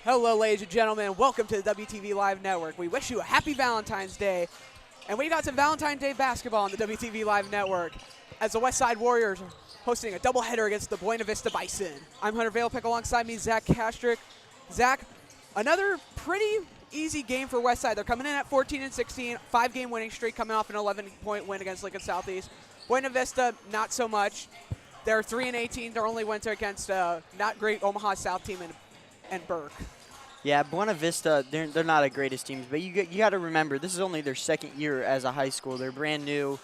Hello, ladies and gentlemen. Welcome to the WTV Live Network. We wish you a happy Valentine's Day. And we got some Valentine's Day basketball on the WTV Live Network as the Westside Warriors are hosting a doubleheader against the Buena Vista Bison. I'm Hunter Valepick, alongside me, Zach Kastrick. Zach, another pretty easy game for Westside. They're coming in at 14-16, 5-game winning streak, coming off an 11-point win against Lincoln Southeast. Buena Vista, not so much. They're 3-18. Their only wins are against not great Omaha South team and Burke. Yeah, Buena Vista, they're not the greatest teams, but you got to remember, this is only their second year as a high school. They're brand new,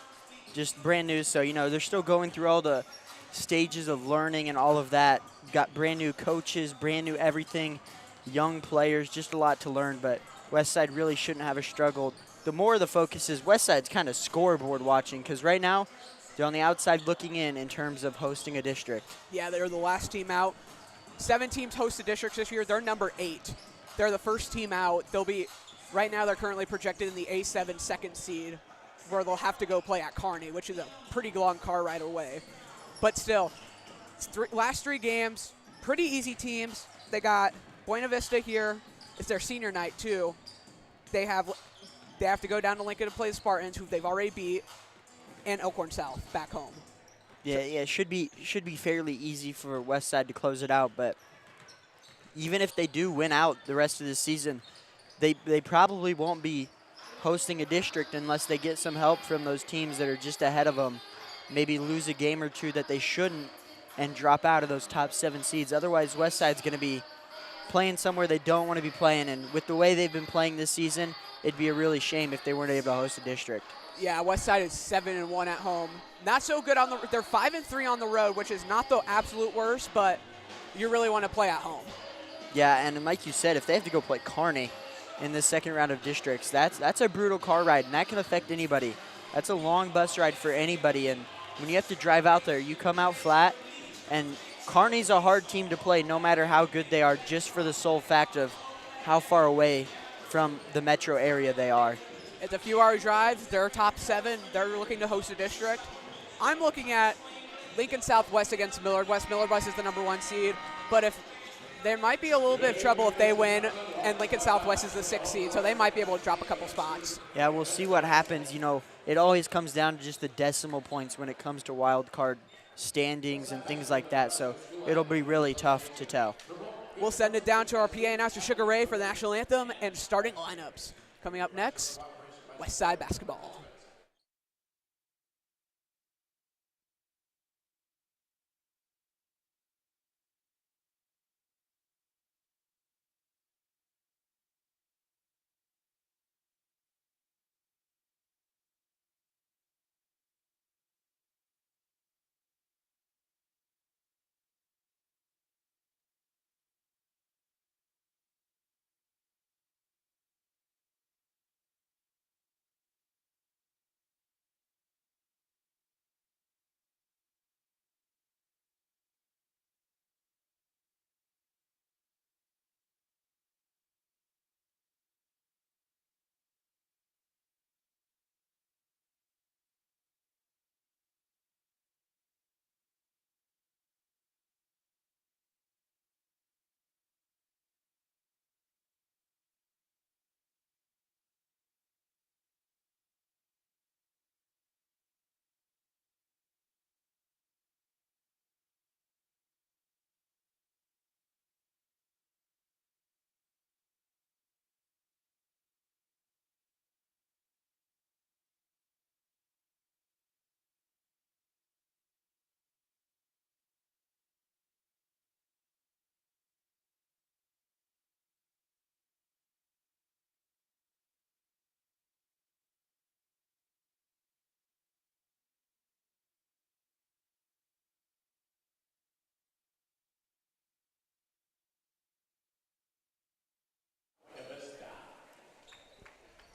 just brand new, so, they're still going through all the stages of learning and all of that. Got brand new coaches, brand new everything, young players, just a lot to learn, but Westside really shouldn't have a struggle. The more the focus is, Westside's kind of scoreboard watching, because right now, they're on the outside looking in terms of hosting a district. Yeah, they're the last team out. 7 teams hosted districts this year. They're number 8. They're the first team out. Right now they're currently projected in the A7 second seed, where they'll have to go play at Kearney, which is a pretty long car ride away. But still, last 3 games, pretty easy teams. They got Buena Vista here. It's their senior night too. They have to go down to Lincoln to play the Spartans, who they've already beat, and Elkhorn South back home. Yeah, it should be fairly easy for Westside to close it out, but even if they do win out the rest of the season, they probably won't be hosting a district unless they get some help from those teams that are just ahead of them, maybe lose a game or two that they shouldn't and drop out of those top 7 seeds. Otherwise, Westside's going to be playing somewhere they don't want to be playing, and with the way they've been playing this season, it'd be a really shame if they weren't able to host a district. Yeah, Westside is 7-1 at home. Not so good they're 5-3 on the road, which is not the absolute worst, but you really want to play at home. Yeah, and like you said, if they have to go play Kearney in the second round of districts, that's a brutal car ride, and that can affect anybody. That's a long bus ride for anybody, and when you have to drive out there, you come out flat, and Kearney's a hard team to play no matter how good they are, just for the sole fact of how far away from the metro area they are. It's a few-hour drive. They're top 7. They're looking to host a district. I'm looking at Lincoln Southwest against Millard West. Millard West is the number 1 seed, but if there might be a little bit of trouble if they win, and Lincoln Southwest is the 6th seed, so they might be able to drop a couple spots. Yeah, we'll see what happens. It always comes down to just the decimal points when it comes to wild card standings and things like that, so it'll be really tough to tell. We'll send it down to our PA announcer, Sugar Ray, for the national anthem and starting lineups. Coming up next, Westside basketball.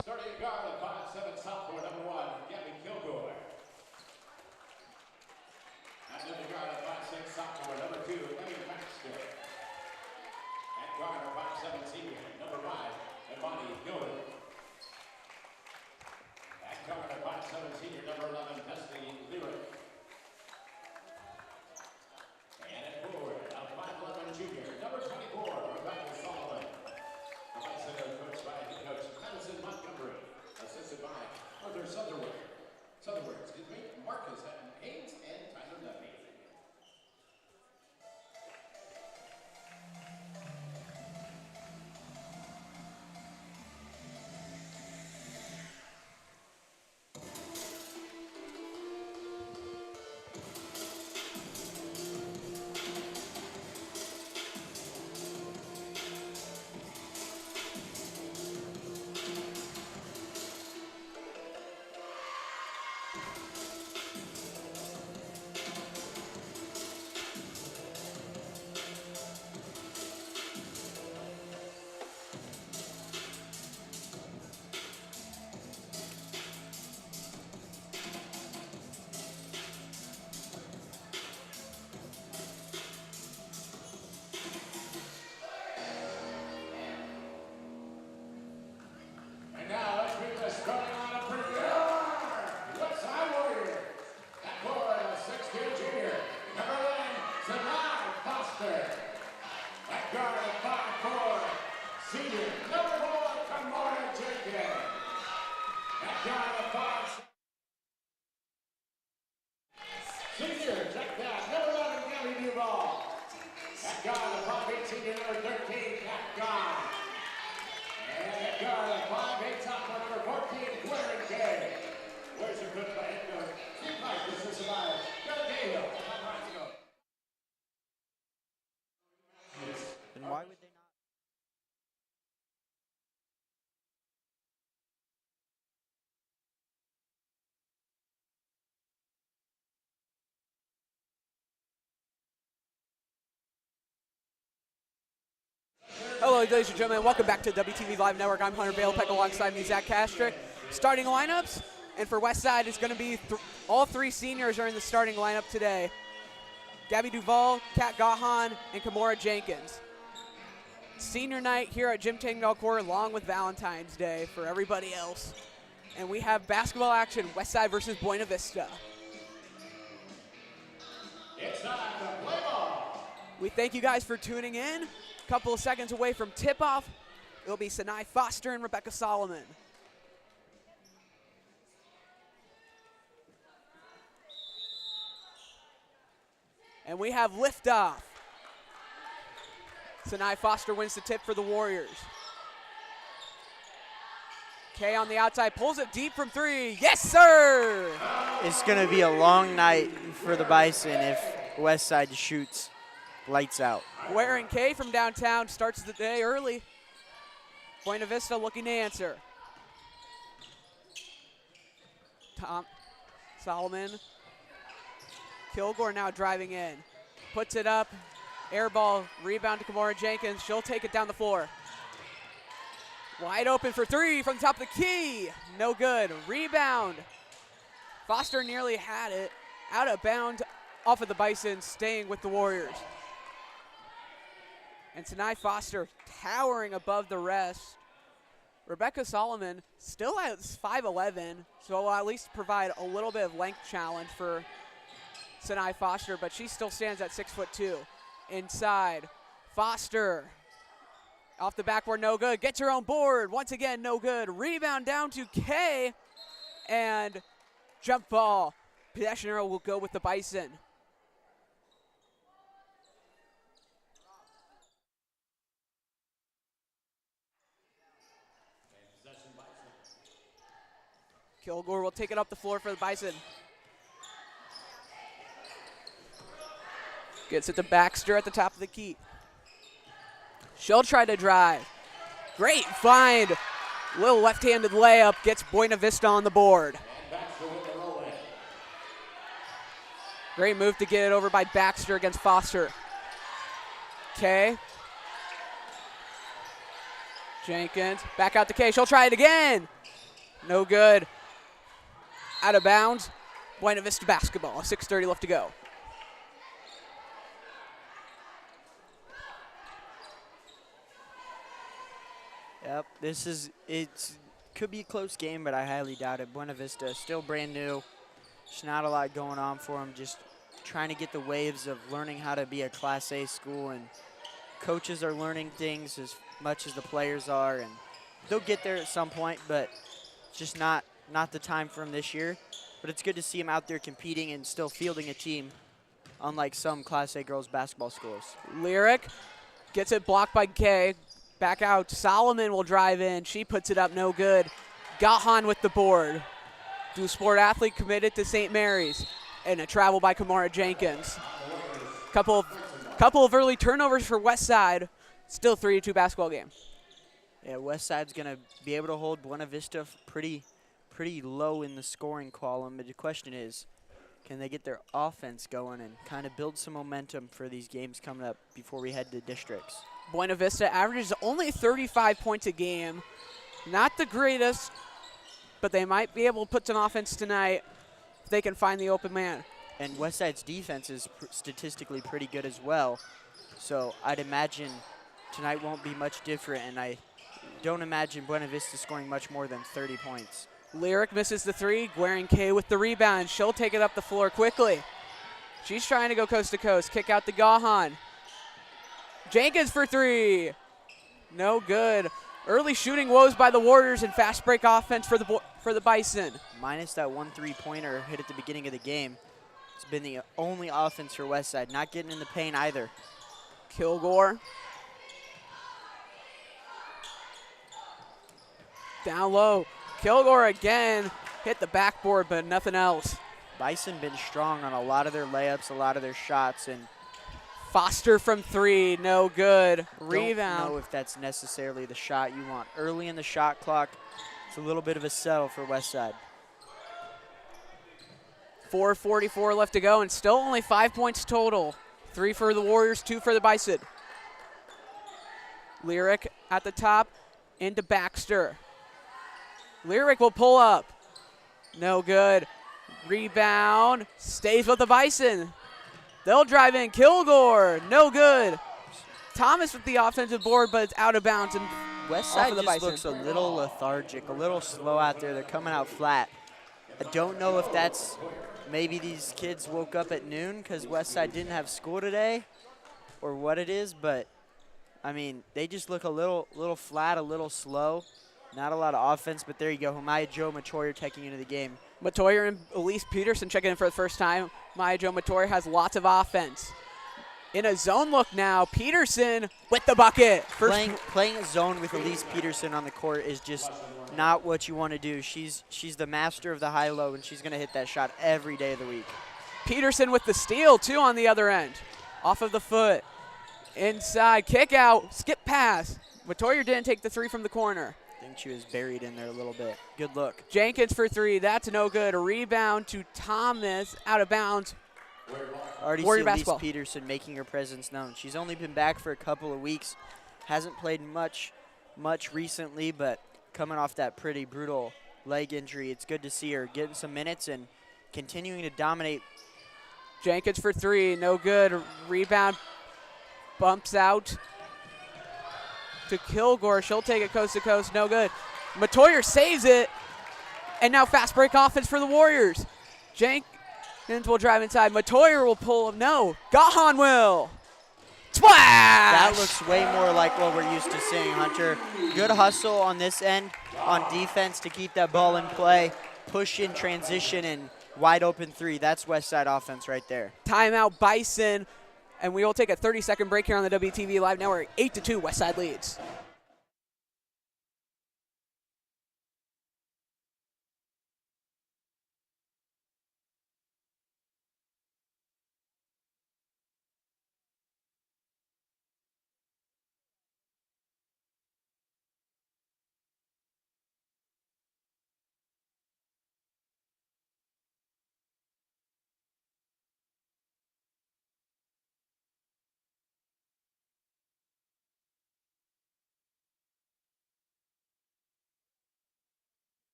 Starting guard of 5'7" sophomore, number 1, Gabby Kilgore. At number guard of 5'6" sophomore, number 2, Emmy Baxter. At guard of 5'7" senior, number 5, Imani Gilbert. At guard of 5'7" senior, number 11, Destiny Lyric. And at forward, a 5'11" junior, number 24, Rebecca Sullivan. Hello, ladies and gentlemen. Welcome back to WTV Live Network. I'm Hunter Balepeck alongside me, Zach Kastrick. Starting lineups, and for Westside, it's going to be all three seniors are in the starting lineup today. Gabby Duvall, Kat Gahan, and Kimora Jenkins. Senior night here at Jim Tangnall Court along with Valentine's Day for everybody else. And we have basketball action, Westside versus Buena Vista. It's time to play ball. We thank you guys for tuning in. A couple of seconds away from tip-off, it'll be Sinai Foster and Rebecca Solomon. And we have liftoff. Sinai Foster wins the tip for the Warriors. Kay on the outside, pulls it deep from three. Yes, sir! It's going to be a long night for the Bison if Westside shoots lights out. Ware and Kay from downtown starts the day early. Buena Vista looking to answer. Solomon. Kilgore now driving in. Puts it up. Air ball. Rebound to Kimora Jenkins. She'll take it down the floor. Wide open for three from the top of the key. No good. Rebound. Foster nearly had it. Out of bounds off of the Bison, staying with the Warriors. And Sinai Foster towering above the rest. Rebecca Solomon still at 5'11", so will at least provide a little bit of length challenge for Sinai Foster, but she still stands at 6'2". Inside, Foster. Off the backboard, no good. Gets her own board. Once again, no good. Rebound down to Kay. And jump ball. Possession arrow will go with the Bison. Kilgore will take it up the floor for the Bison. Gets it to Baxter at the top of the key. She'll try to drive. Great find. Little left-handed layup gets Buena Vista on the board. Great move to get it over by Baxter against Foster. Kay. Jenkins, back out to Kay. She'll try it again. No good. Out of bounds. Buena Vista basketball. 6:30 left to go. Yep, could be a close game, but I highly doubt it. Buena Vista still brand new. There's not a lot going on for them. Just trying to get the waves of learning how to be a Class A school, and coaches are learning things as much as the players are, and they'll get there at some point, but just not the time for them this year. But it's good to see them out there competing and still fielding a team, unlike some Class A girls basketball schools. Lyric gets it blocked by Kay. Back out, Solomon will drive in. She puts it up, no good. Gahan with the board. Du Sport athlete committed to St. Mary's. And a travel by Kimora Jenkins. Couple of early turnovers for Westside. Still 3-2 basketball game. Yeah, Westside's going to be able to hold Buena Vista pretty low in the scoring column. But the question is, can they get their offense going and kind of build some momentum for these games coming up before we head to districts? Buena Vista averages only 35 points a game. Not the greatest, but they might be able to put some offense tonight if they can find the open man. And Westside's defense is statistically pretty good as well. So I'd imagine tonight won't be much different, and I don't imagine Buena Vista scoring much more than 30 points. Lyric misses the three. Guerin Kay with the rebound. She'll take it up the floor quickly. She's trying to go coast to coast. Kick out to Gahan. Jenkins for three. No good. Early shooting woes by the Warriors and fast break offense for the Bison. Minus that 1 3-pointer hit at the beginning of the game. It's been the only offense for Westside. Not getting in the paint either. Kilgore. Down low. Kilgore again. Hit the backboard, but nothing else. Bison been strong on a lot of their layups, a lot of their shots, and Foster from three, no good. Rebound. Don't know if that's necessarily the shot you want. Early in the shot clock, it's a little bit of a settle for Westside. 4:44 left to go, and still only 5 points total. 3 for the Warriors, 2 for the Bison. Lyric at the top into Baxter. Lyric will pull up. No good. Rebound. Stays with the Bison. They'll drive in. Kilgore. No good. Thomas with the offensive board, but it's out of bounds. And Westside of the just Bison. looks a little lethargic, a little slow out there. They're coming out flat. I don't know if that's maybe these kids woke up at noon because Westside didn't have school today or what it is, but, I mean, they just look a little flat, a little slow. Not a lot of offense, but there you go. Maya Joe Matoyer taking into the game. Matoyer and Elise Peterson checking in for the first time. Maya Joe Matoyer has lots of offense. In a zone look now, Peterson with the bucket. Playing a zone with Elise Peterson on the court is just not what you want to do. She's the master of the high-low, and she's going to hit that shot every day of the week. Peterson with the steal, too, on the other end. Off of the foot. Inside, kick out, skip pass. Matoyer didn't take the three from the corner. I think she was buried in there a little bit. Good look. Jenkins for three. That's no good. A rebound to Thomas, out of bounds. Already Warrior see basketball. Elise Peterson making her presence known. She's only been back for a couple of weeks. Hasn't played much recently, but coming off that pretty brutal leg injury, it's good to see her getting some minutes and continuing to dominate. Jenkins for three. No good. Rebound bumps out to Kilgore. She'll take it coast to coast. No good. Matoyer saves it. And now fast break offense for the Warriors. Jenkins will drive inside. Matoyer will pull him. No. Gahan will. Splash! That looks way more like what we're used to seeing, Hunter. Good hustle on this end on defense to keep that ball in play. Push in transition and wide open three. That's Westside offense right there. Timeout Bison. And we will take a 30-second break here on the WTV Live Network. 8-2, Westside leads.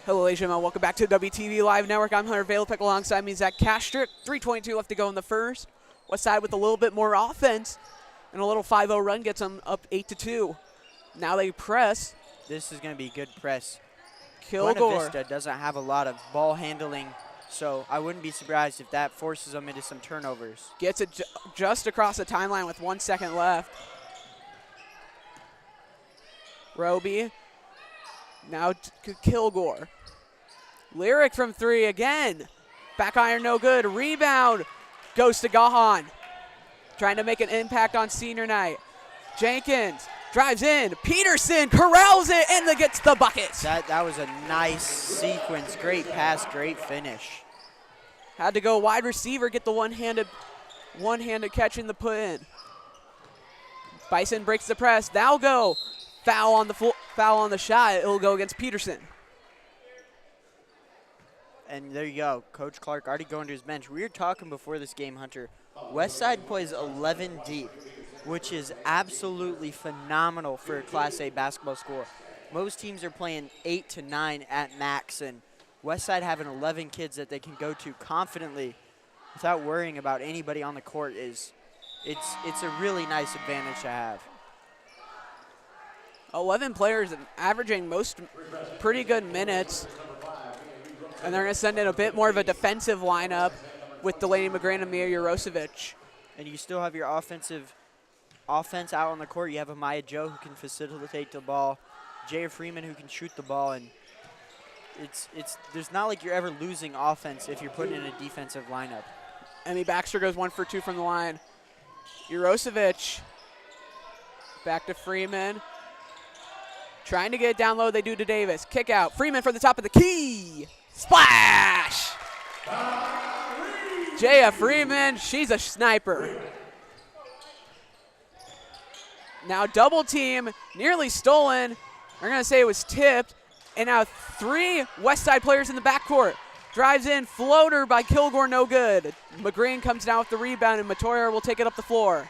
Hello, ladies and gentlemen. Welcome back to WTV Live Network. I'm Hunter Valopek alongside me, Zach Kastrick. 3:22 left to go in the first. Westside with a little bit more offense, and a little 5-0 run gets them up 8-2. Now they press. This is going to be good press. Kilgore. Buena Vista doesn't have a lot of ball handling, so I wouldn't be surprised if that forces them into some turnovers. Gets it just across the timeline with 1 second left. Roby. Now to Kilgore. Lyric from three again. Back iron no good. Rebound goes to Gahan. Trying to make an impact on senior night. Jenkins drives in. Peterson corrals it and gets the bucket. That was a nice sequence. Great pass, great finish. Had to go wide receiver, get the one-handed catch in the put in. Bison breaks the press. They'll go. Foul on the shot. It'll go against Peterson. And there you go. Coach Clark already going to his bench. We were talking before this game, Hunter. Westside plays 11 deep, which is absolutely phenomenal for a Class A basketball school. Most teams are playing 8 to 9 at max, and Westside having 11 kids that they can go to confidently without worrying about anybody on the court it's a really nice advantage to have. 11 players averaging most pretty good minutes. And they're going to send in a bit more of a defensive lineup with Delaney McGrain and Mia Jurosevich. And you still have your offense out on the court. You have a Maya Joe who can facilitate the ball, Jaya Freeman who can shoot the ball, and there's not like you're ever losing offense if you're putting in a defensive lineup. Emmy Baxter goes 1 for 2 from the line. Jurosevich back to Freeman. Trying to get it down low, they do to Davis. Kick out. Freeman from the top of the key. Splash! Jaya Freeman, she's a sniper. Now double team, nearly stolen. They're going to say it was tipped. And now 3 Westside players in the backcourt. Drives in, floater by Kilgore, no good. McGreen comes down with the rebound, and Matoyer will take it up the floor.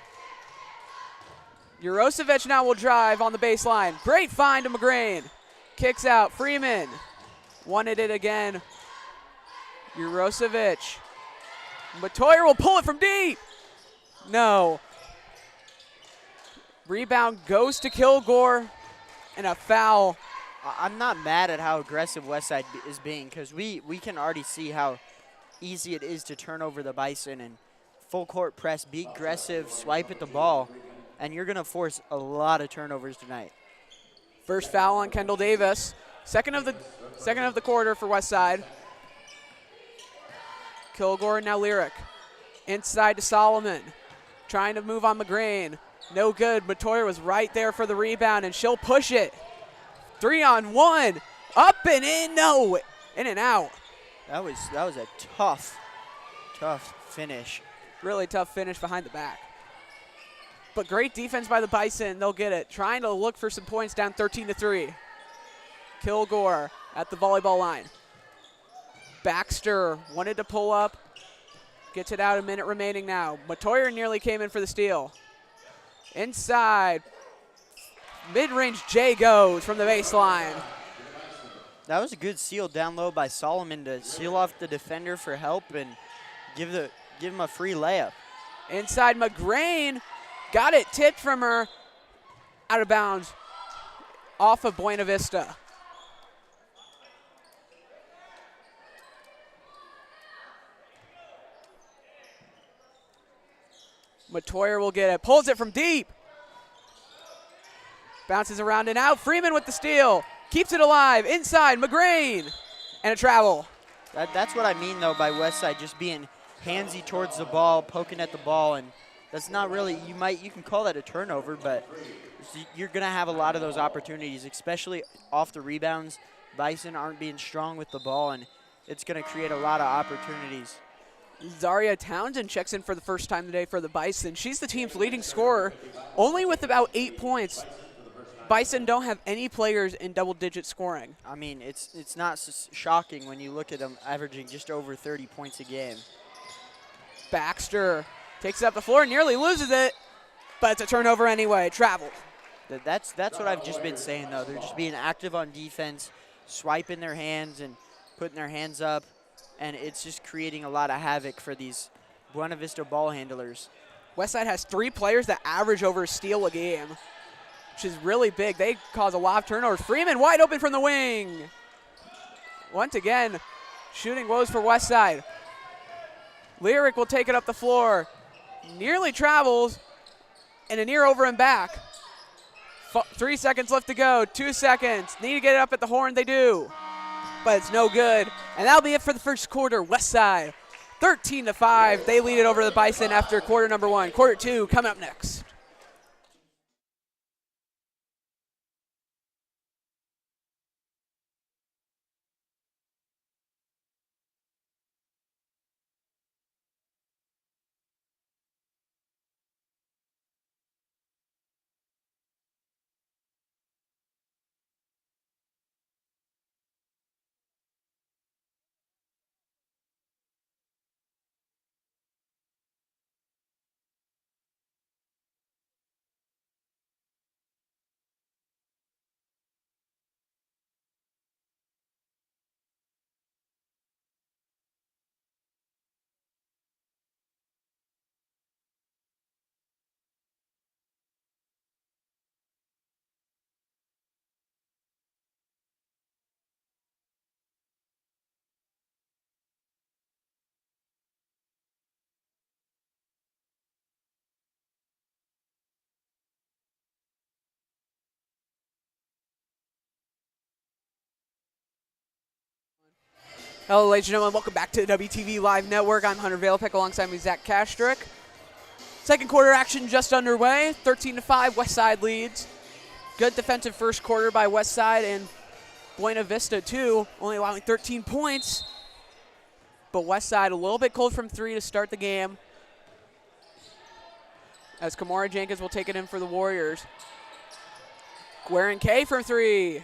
Jurosevic now will drive on the baseline. Great find to McGreen. Kicks out, Freeman. Wanted it again. Jurosevic. Matoyer will pull it from deep. No. Rebound goes to Kilgore, and a foul. I'm not mad at how aggressive Westside is being, because we can already see how easy it is to turn over the Bison and full court press, be aggressive, swipe at the ball, and you're going to force a lot of turnovers tonight. First foul on Kendall Davis. Second of the quarter for Westside. Kilgore now Lyric. Inside to Solomon. Trying to move on McGrane. No good. Matoyer was right there for the rebound, and she'll push it. 3-on-1. Up and in. No. In and out. That was a tough finish. Really tough finish behind the back. But great defense by the Bison. They'll get it. Trying to look for some points, down 13-3. Kilgore at the volleyball line. Baxter wanted to pull up. Gets it out, a minute remaining now. Matoyer nearly came in for the steal. Inside. Mid-range J goes from the baseline. That was a good seal down low by Solomon to seal off the defender for help and give him a free layup. Inside McGrane. Got it tipped from her. Out of bounds. Off of Buena Vista. Matoyer will get it. Pulls it from deep. Bounces around and out. Freeman with the steal. Keeps it alive. Inside, McGrane. And a travel. That's what I mean, though, by Westside just being handsy towards the ball, poking at the ball, and that's not really, you can call that a turnover, but you're going to have a lot of those opportunities, especially off the rebounds. Bison aren't being strong with the ball, and it's going to create a lot of opportunities. Zaria Townsend checks in for the first time today for the Bison. She's the team's leading scorer, only with about 8 points. Bison don't have any players in double-digit scoring. I mean, it's not shocking when you look at them averaging just over 30 points a game. Baxter takes it up the floor, nearly loses it, but it's a turnover anyway. Travel. That's what I've just been saying, though. They're just being active on defense, swiping their hands and putting their hands up, and it's just creating a lot of havoc for these Buena Vista ball handlers. Westside has 3 players that average over a steal a game, which is really big. They cause a lot of turnovers. Freeman wide open from the wing. Once again, shooting woes for Westside. Lyric will take it up the floor. Nearly travels, and a near over and back. 3 seconds left to go, 2 seconds. Need to get it up at the horn, they do. But it's no good. And that'll be it for the first quarter. Westside, 13-5. They lead it over the Bison after quarter number 1. Quarter 2 coming up next. Hello, ladies and gentlemen. Welcome back to the WTV Live Network. I'm Hunter Valepick alongside me, Zach Kastrick. Second quarter action just underway. 13-5, Westside leads. Good defensive first quarter by Westside and Buena Vista, too, only allowing 13 points. But Westside a little bit cold from 3 to start the game, as Kamara Jenkins will take it in for the Warriors. Guerin K from 3.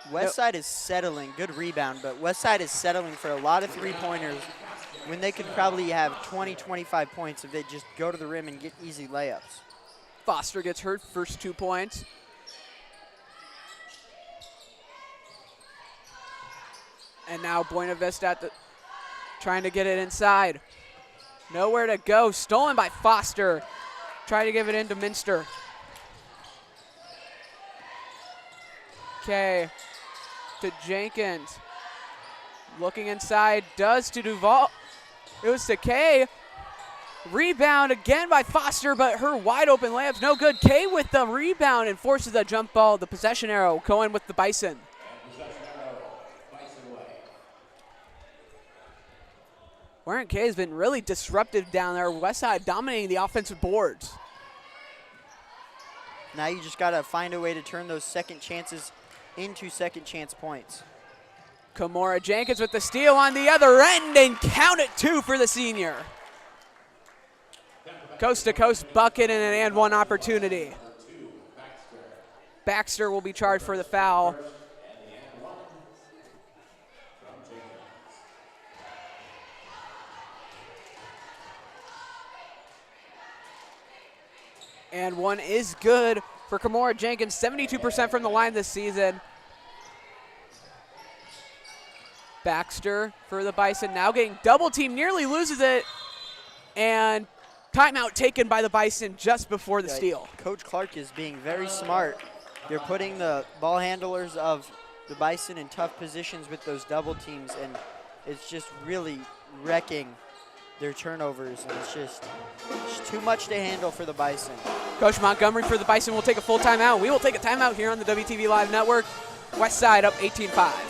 Westside is settling, good rebound, but Westside is settling for a lot of three-pointers when they could probably have 20, 25 points if they just go to the rim and get easy layups. Foster gets hurt, first 2 points. And now Buena Vista trying to get it inside. Nowhere to go, stolen by Foster. Try to give it into Minster. Okay, to Jenkins. Looking inside, does to Duval. It was to Kay. Rebound again by Foster, but her wide open layup's no good. Kay with the rebound and forces a jump ball. The possession arrow going with the Bison. Warren Kay has been really disruptive down there. Westside dominating the offensive boards. Now you just got to find a way to turn those second chances into second chance points. Kimura Jenkins with the steal on the other end, and count it 2 for the senior. Coast to coast bucket and an and one opportunity. Baxter will be charged for the foul. And one is good for Kimura Jenkins, 72% from the line this season. Baxter for the Bison, now getting double teamed, nearly loses it. And timeout taken by the Bison just before the steal. Coach Clark is being very smart. They're putting the ball handlers of the Bison in tough positions with those double teams, and it's just really wrecking their turnovers, and it's just too much to handle for the Bison. Coach Montgomery for the Bison will take a full timeout. We will take a timeout here on the WTV Live Network. Westside up 18-5.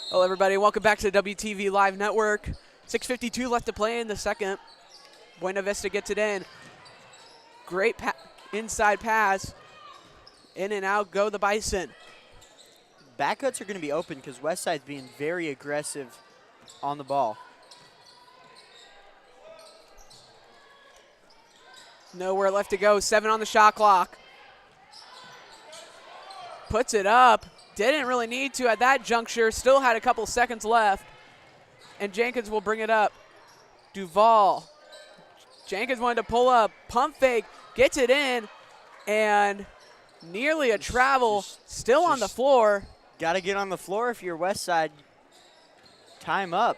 Hello, everybody. Welcome back to the WTV Live Network. 6:52 left to play in the second. Buena Vista gets it in. Great inside pass. In and out go the Bison. Backcuts are going to be open because Westside's being very aggressive on the ball. Nowhere left to go. 7 on the shot clock. Puts it up. Didn't really need to at that juncture. Still had a couple seconds left. And Jenkins will bring it up. Duval. Jenkins wanted to pull up. Pump fake. Gets it in. And nearly a travel. Still on the floor. Got to get on the floor if you're Westside. Time up.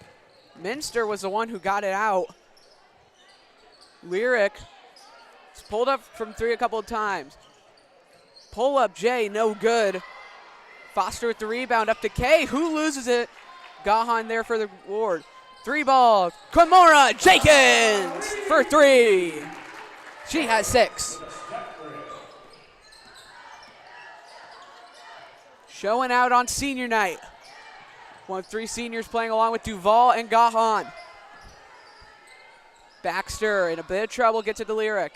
Minster was the one who got it out. Lyric. It's pulled up from 3 a couple of times. Pull up Jay, no good. Foster with the rebound up to Kay, who loses it. Gahan there for the reward. 3 ball, Kimura Jenkins for 3. She has 6. Showing out on senior night. One of 3 seniors playing along with Duval and Gahan. Baxter in a bit of trouble, gets it to Lyric.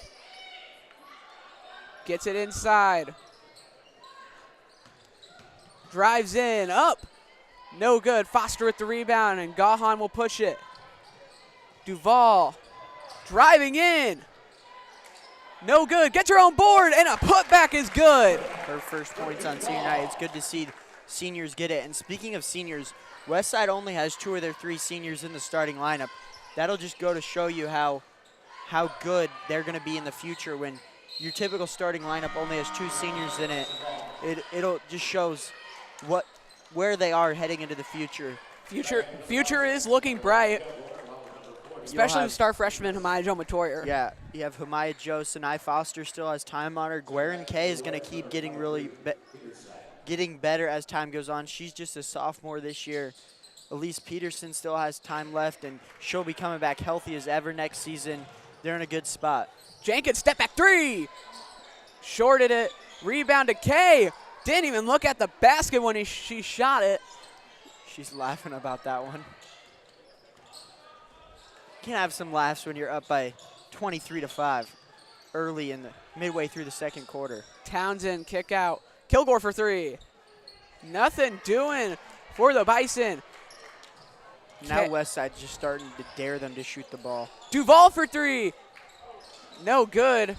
Gets it inside. Drives in, up. No good. Foster with the rebound, and Gahan will push it. Duval driving in. No good. Gets her own board, and a putback is good. Her first points on senior night. It's good to see seniors get it. And speaking of seniors, Westside only has 2 of their 3 seniors in the starting lineup. That'll just go to show you how good they're going to be in the future when your typical starting lineup only has 2 seniors in it. It'll just shows where they are heading into the future Future is looking bright, especially with star freshman Hamaya Jo Matoyer. Yeah, you have Hamaya Jo. Sinai Foster still has time on her. Guerin Kay is going to keep getting getting better as time goes on. She's just a sophomore this year. Elise Peterson still has time left, and she'll be coming back healthy as ever next season. They're in a good spot. Jenkins, step back three. Shorted it. Rebound to Kay. Didn't even look at the basket when she shot it. She's laughing about that one. Can't have some laughs when you're up by 23-5 early in the midway through the second quarter. Townsend kick out. Kilgore for three. Nothing doing for the Bison. Now Westside's just starting to dare them to shoot the ball. Duval for three. No good.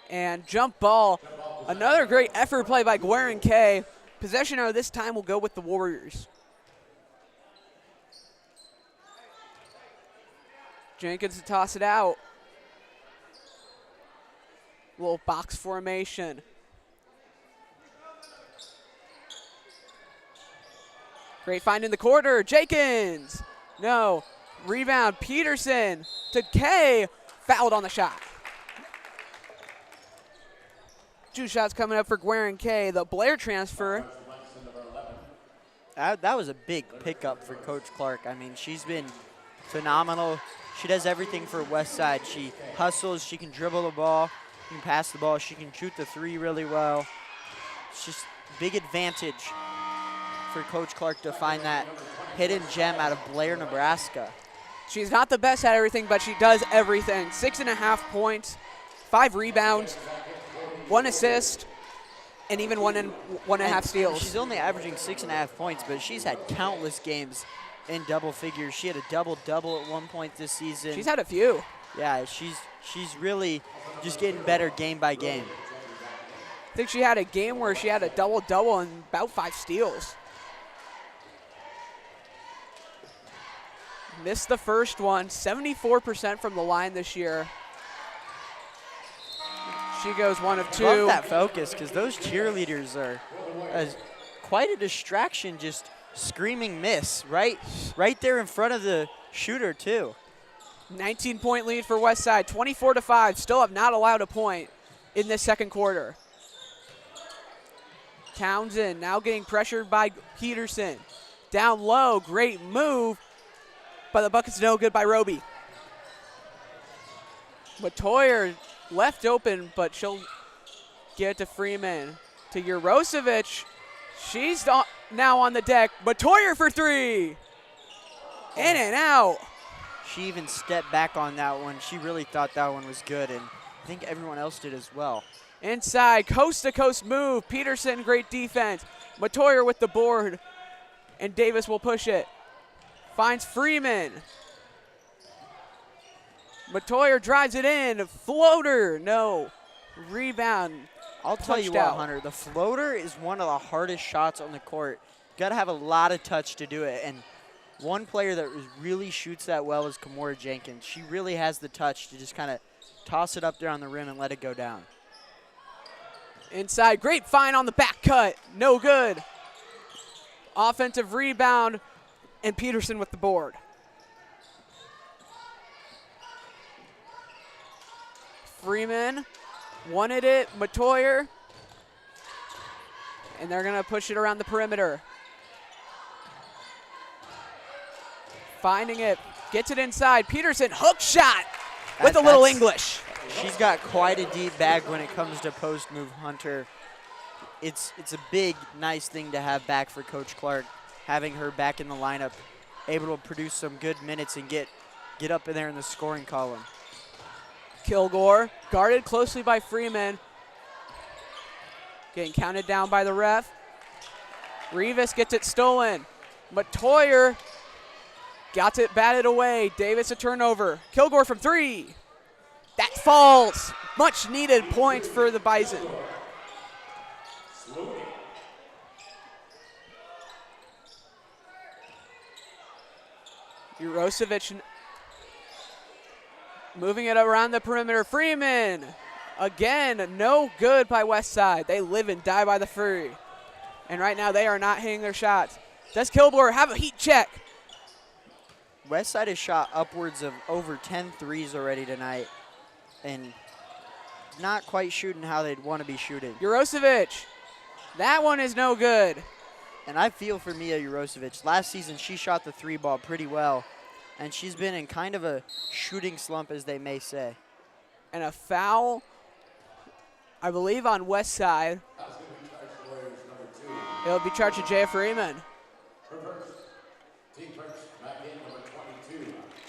And jump ball. Another great effort play by Guerin Kay. Possession arrow this time will go with the Warriors. Jenkins to toss it out. Little box formation. Great find in the quarter. Jenkins. No. Rebound. Peterson to Kay. Fouled on the shot. 2 shots coming up for Guerin Kay. The Blair transfer. That was a big pickup for Coach Clark. I mean, she's been phenomenal. She does everything for Westside. She hustles. She can dribble the ball. She can pass the ball. She can shoot the three really well. It's just big advantage for Coach Clark to find that hidden gem out of Blair, Nebraska. She's not the best at everything, but she does everything. 6.5 points, 5 rebounds, 1 assist, and even 1.5 steals. She's only averaging 6.5 points, but she's had countless games in double figures. She had a double-double at one point this season. She's had a few. Yeah, she's really just getting better game by game. I think she had a game where she had a double-double and about 5 steals. Missed the first one, 74% from the line this year. She goes 1 of 2. Love that focus, because those cheerleaders are quite a distraction, just screaming miss right there in front of the shooter too. 19-point lead for Westside, 24-5. Still have not allowed a point in this second quarter. Townsend now getting pressured by Peterson. Down low, great move, but the bucket's no good by Roby. Matoyer left open, but she'll get it to Freeman. To Jurosevic. She's now on the deck. Matoyer for three. In and out. She even stepped back on that one. She really thought that one was good, and I think everyone else did as well. Inside, coast-to-coast move. Peterson, great defense. Matoyer with the board, and Davis will push it. Finds Freeman. Matoyer drives it in. Floater, no. Rebound. I'll tell you what, Hunter, the floater is one of the hardest shots on the court. You got to have a lot of touch to do it, and one player that really shoots that well is Kimora Jenkins. She really has the touch to just kind of toss it up there on the rim and let it go down. Inside, great find on the back cut. No good. Offensive rebound, and Peterson with the board. Freeman wanted it. Matoyer. And they're going to push it around the perimeter. Finding it. Gets it inside. Peterson, hook shot with a little English. She's got quite a deep bag when it comes to post move, Hunter. It's a big, nice thing to have back for Coach Clark, having her back in the lineup, able to produce some good minutes and get up in there in the scoring column. Kilgore, guarded closely by Freeman. Getting counted down by the ref. Rivas gets it stolen. Matoyer got it batted away. Davis a turnover. Kilgore from three. That falls. Much needed points for the Bison. Jurosevic moving it around the perimeter. Freeman, again, no good by Westside. They live and die by the free. And right now they are not hitting their shots. Does Kilgore have a heat check? Westside has shot upwards of over 10 threes already tonight, and not quite shooting how they'd want to be shooting. Jurosevic, that one is no good. And I feel for Mia Jurosevic. Last season, she shot the three ball pretty well, and she's been in kind of a shooting slump, as they may say. And a foul, I believe, on Westside. It'll be charged to Jaya Freeman.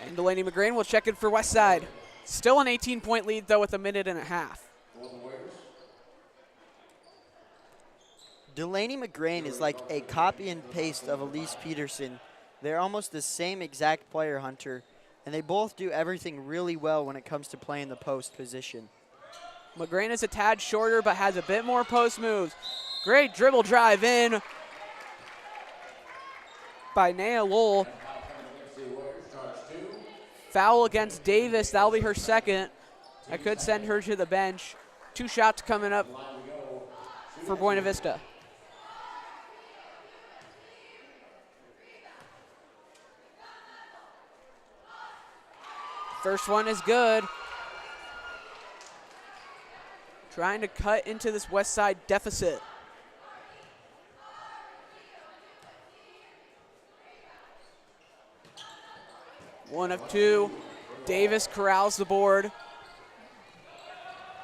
And Delaney McGrain will check in for Westside. Still an 18-point lead, though, with a minute and a half. Delaney McGrain is like a copy and paste of Elise Peterson. They're almost the same exact player, Hunter, and they both do everything really well when it comes to playing the post position. McGrain is a tad shorter, but has a bit more post moves. Great dribble drive in by Naya Lowell. Foul against Davis. That'll be her second. I could send her to the bench. 2 shots coming up for Buena Vista. First one is good. Trying to cut into this Westside deficit. One of 2. Davis corrals the board.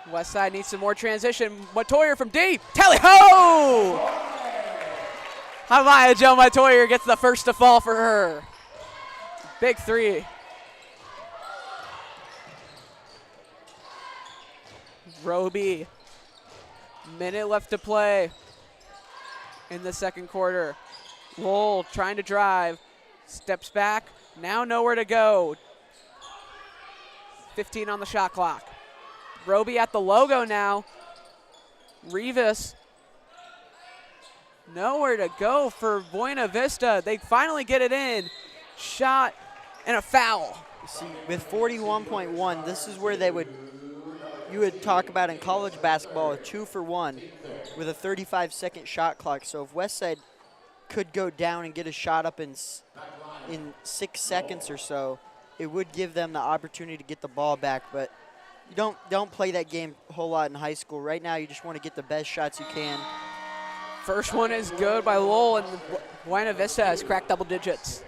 Westside needs some more transition. Matoyer from deep. Tally ho! Hamaya Jo Matoyer gets the first to fall for her. Big 3. Roby. Minute left to play in the second quarter. Lowell trying to drive. Steps back. Now nowhere to go. 15 on the shot clock. Roby at the logo now. Rivas. Nowhere to go for Buena Vista. They finally get it in. Shot and a foul. See, with 41.1, this is where you would talk about in college basketball a 2-for-1 with a 35-second shot clock. So if Westside could go down and get a shot up in 6 seconds or so, it would give them the opportunity to get the ball back. But you don't play that game a whole lot in high school. Right now, you just want to get the best shots you can. First one is good by Lowell, and Buena Vista has cracked double digits.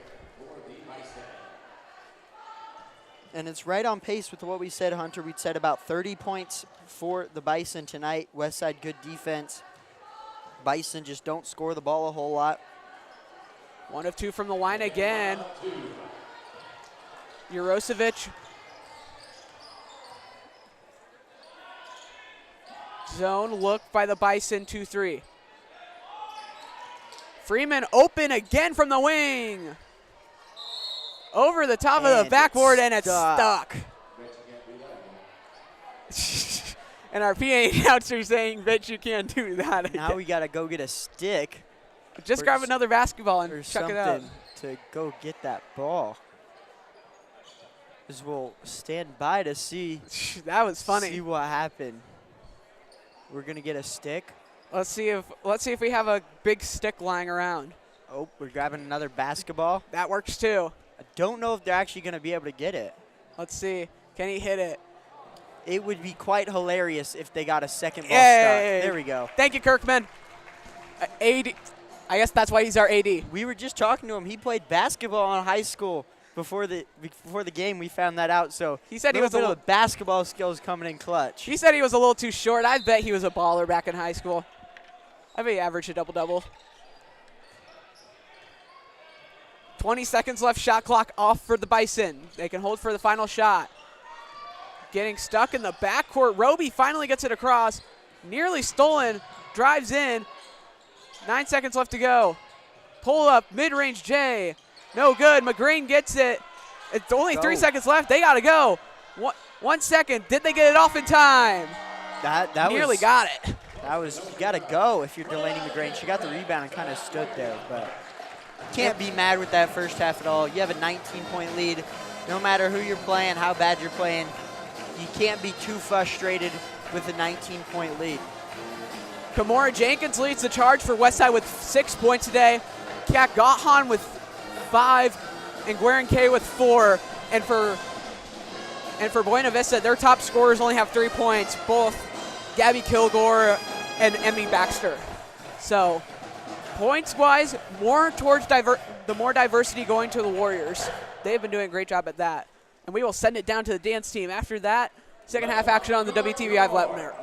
And it's right on pace with what we said, Hunter. We said about 30 points for the Bison tonight. Westside, good defense. Bison just don't score the ball a whole lot. 1 of 2 from the line again. Jurosevic. Zone look by the Bison, 2-3. Freeman open again from the wing. Over the top of the backboard, and it's stuck. And our PA announcer saying, "Bet you can't do that." Now we got to go get a stick. Just grab another basketball and chuck it out. To go get that ball. As we'll stand by to see. That was funny. See what happened. We're gonna get a stick. Let's see if we have a big stick lying around. Oh, we're grabbing another basketball. That works too. I don't know if they're actually gonna be able to get it. Let's see. Can he hit it? It would be quite hilarious if they got a second ball Yay. stuck. There we go. Thank you, Kirkman. AD. I guess that's why he's our AD. We were just talking to him. He played basketball in high school before the game. We found that out. So he said he was a little basketball skills coming in clutch. He said he was a little too short. I bet he was a baller back in high school. I bet he averaged a double-double. 20 seconds left. Shot clock off for the Bison. They can hold for the final shot. Getting stuck in the backcourt. Roby finally gets it across. Nearly stolen. Drives in. 9 seconds left to go. Pull up. Mid-range J. No good. McGrain gets it. It's only 3 seconds left. They got to go. 1 second. Did they get it off in time? That nearly got it. That was, you got to go if you're Delaney McGrain. She got the rebound and kind of stood there, but can't be mad with that first half at all. You have a 19-point lead. No matter who you're playing, how bad you're playing, you can't be too frustrated with a 19-point lead. Kamora Jenkins leads the charge for Westside with 6 points today. Gahan with 5, and Guerin K with 4. And for Buena Vista, their top scorers only have 3 points, both Gabby Kilgore and Emmy Baxter. So points-wise, more towards the more diversity going to the Warriors. They've been doing a great job at that. And we will send it down to the dance team. After that, second half action on the WTV Live Network.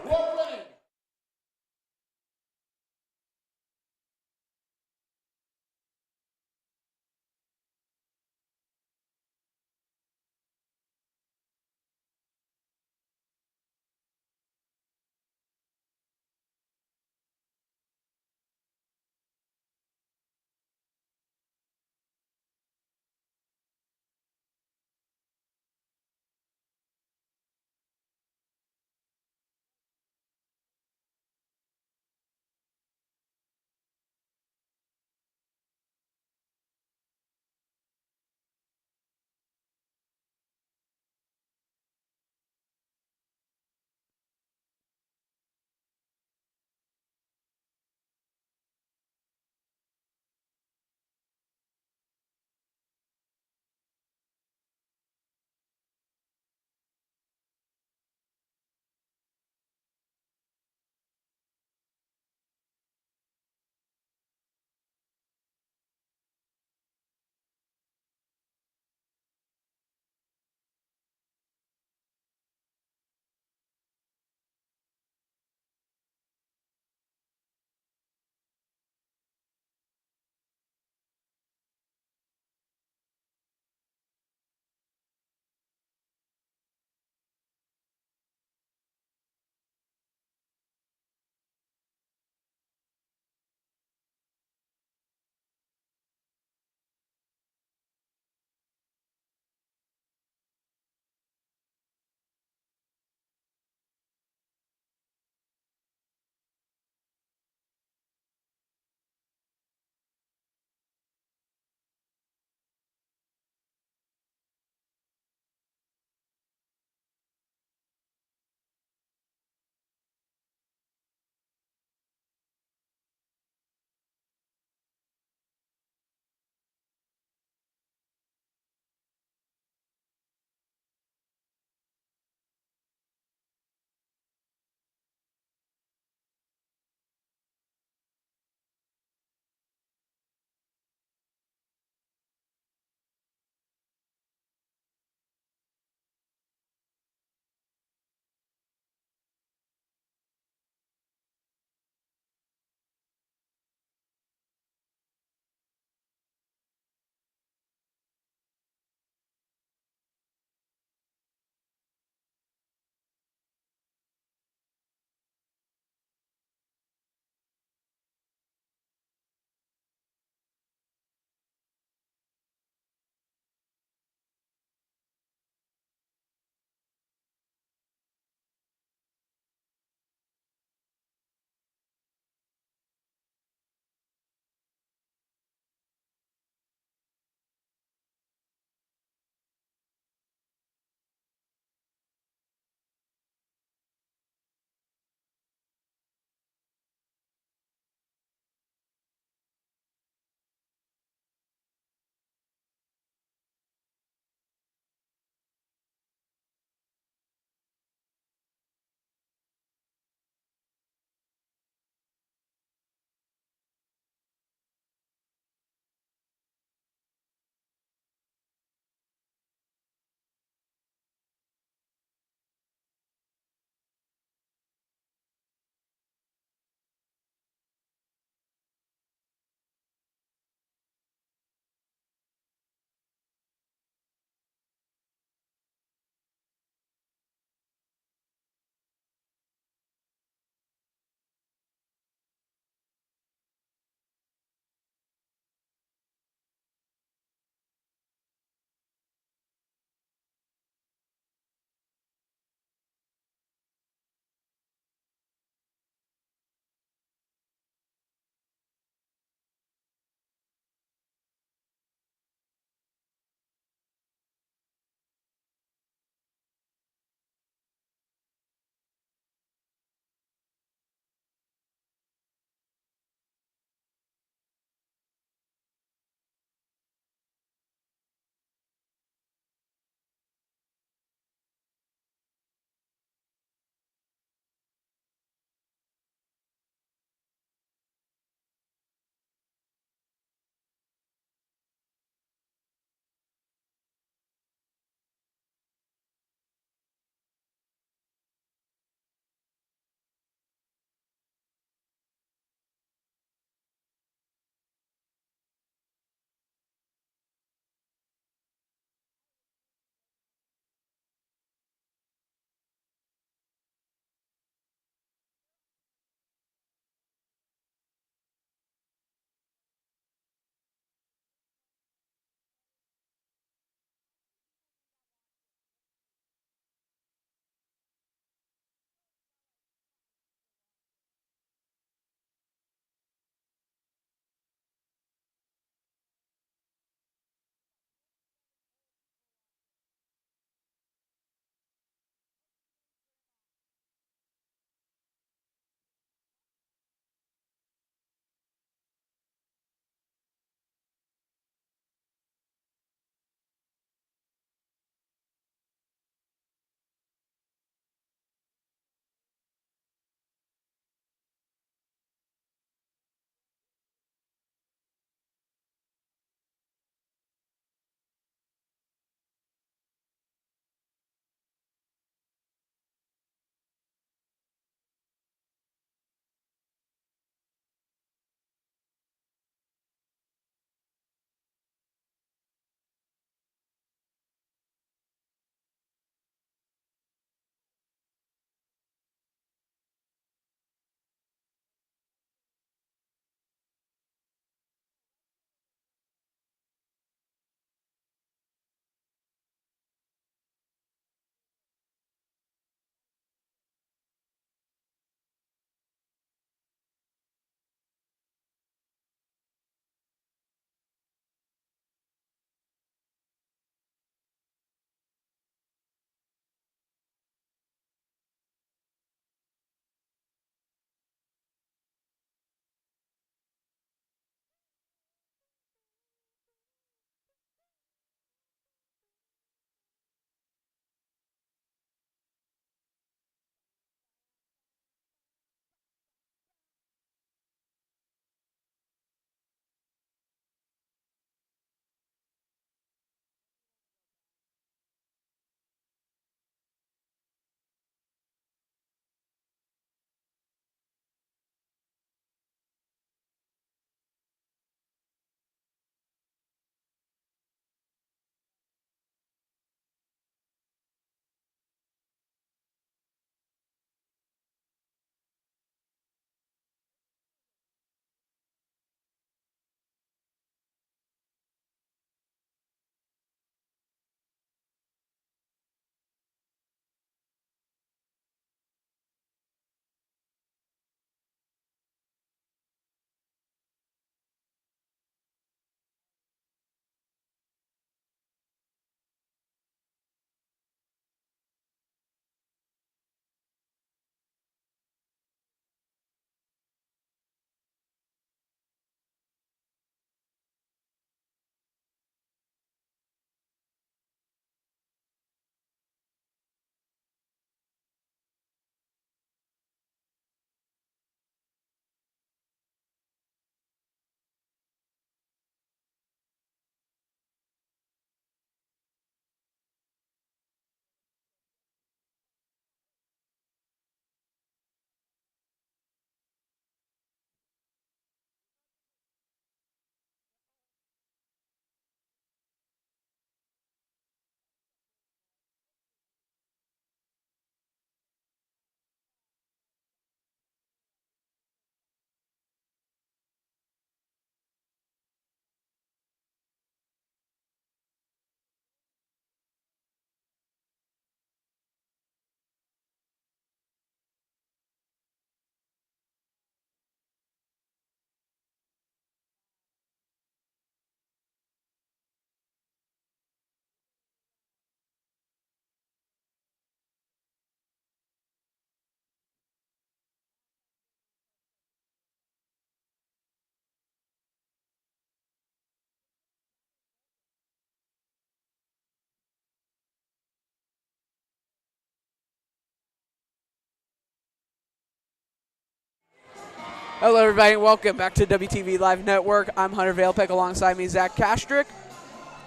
Hello, everybody, and welcome back to WTV Live Network. I'm Hunter Valepick, alongside me, Zach Kastrick.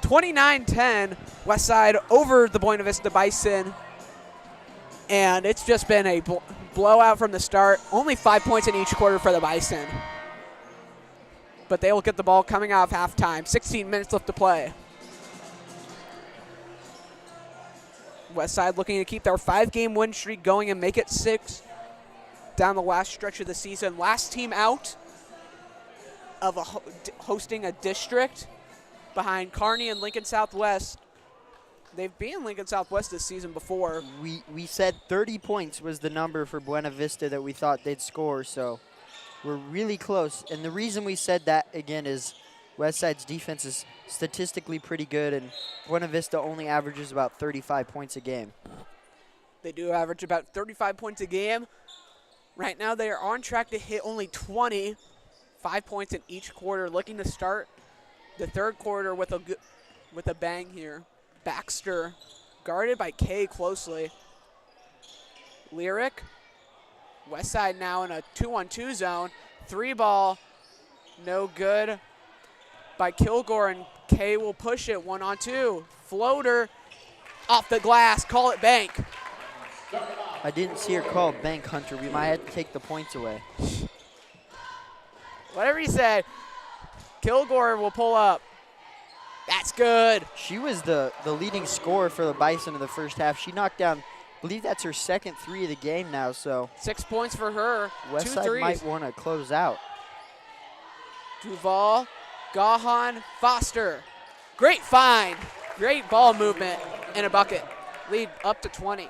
29-10, Westside over the Buena Vista Bison. And it's just been a blowout from the start. Only 5 points in each quarter for the Bison. But they will get the ball coming out of halftime. 16 minutes left to play. Westside looking to keep their 5-game win streak going and make it 6 down the last stretch of the season. Last team out of hosting a district behind Kearney and Lincoln Southwest. They've been Lincoln Southwest this season before. We said 30 points was the number for Buena Vista that we thought they'd score, so we're really close. And the reason we said that, again, is Westside's defense is statistically pretty good, and Buena Vista only averages about 35 points a game. They do average about 35 points a game. Right now they are on track to hit only 20, 5 points in each quarter, looking to start the third quarter with a bang here. Baxter guarded by Kay closely. Lyric, Westside now in a 2-on-2 zone. 3-ball, no good by Kilgore, and Kay will push it 1-on-2. Floater off the glass, call it bank. I didn't see her call it bank, Hunter. We might have to take the points away. Whatever he said, Kilgore will pull up. That's good. She was the leading scorer for the Bison in the first half. She knocked down, I believe that's her second 3 of the game now, so 6 points for her. 2 Westside threes. might want to close out. Duval, Gahan, Foster. Great find. Great ball movement and a bucket. Lead up to 20.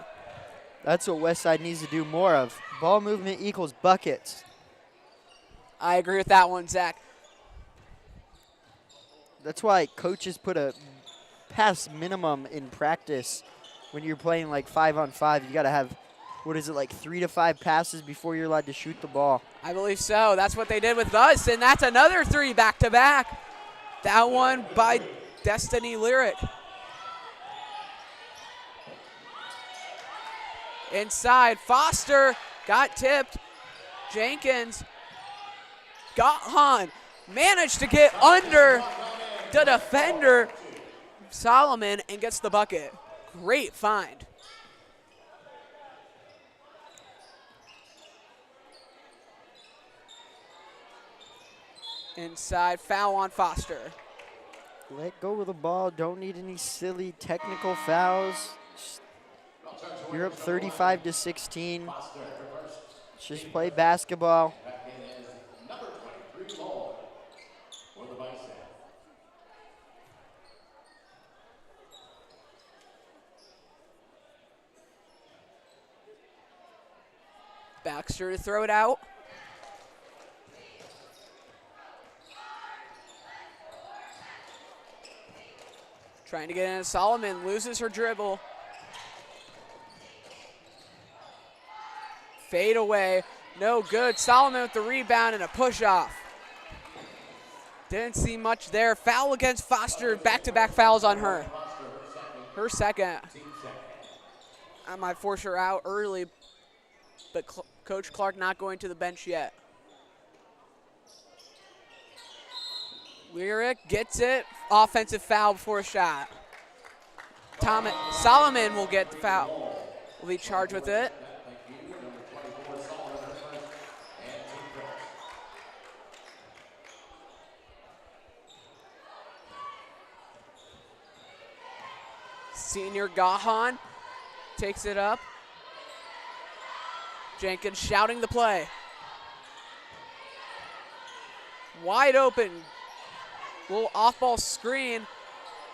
That's what Westside needs to do more of. Ball movement equals buckets. I agree with that one, Zach. That's why coaches put a pass minimum in practice. When you're playing like 5-on-5, you got to have, what is it, like 3 to 5 passes before you're allowed to shoot the ball. I believe so. That's what they did with us, and that's another 3 back-to-back. That one by Destiny Lyric. Inside, Foster got tipped. Jenkins got Han. Managed to get under the defender, Solomon, and gets the bucket. Great find. Inside, foul on Foster. Let go of the ball. Don't need any silly technical fouls. You're up 35-16. Just play basketball. Baxter to throw it out. Trying to get in. Solomon loses her dribble. Fade away. No good. Solomon with the rebound and a push off. Didn't see much there. Foul against Foster. Back-to-back fouls on her. Her second. I might force her out early, but Coach Clark not going to the bench yet. Lyric gets it. Offensive foul before a shot. Solomon will get the foul. Will be charged with it. Senior Gahan takes it up. Jenkins shouting the play. Wide open. Little off-ball screen.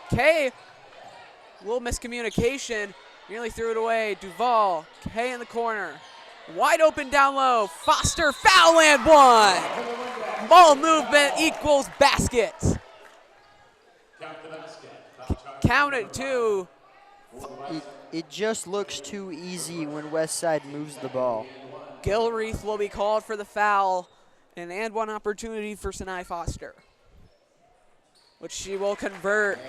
Kay, little miscommunication. Nearly threw it away. Duval. Kay in the corner. Wide open down low. Foster, foul and one. Ball movement equals baskets. Count it two. It just looks too easy when Westside moves the ball. Gilreath will be called for the foul, and one opportunity for Sinai Foster, which she will convert.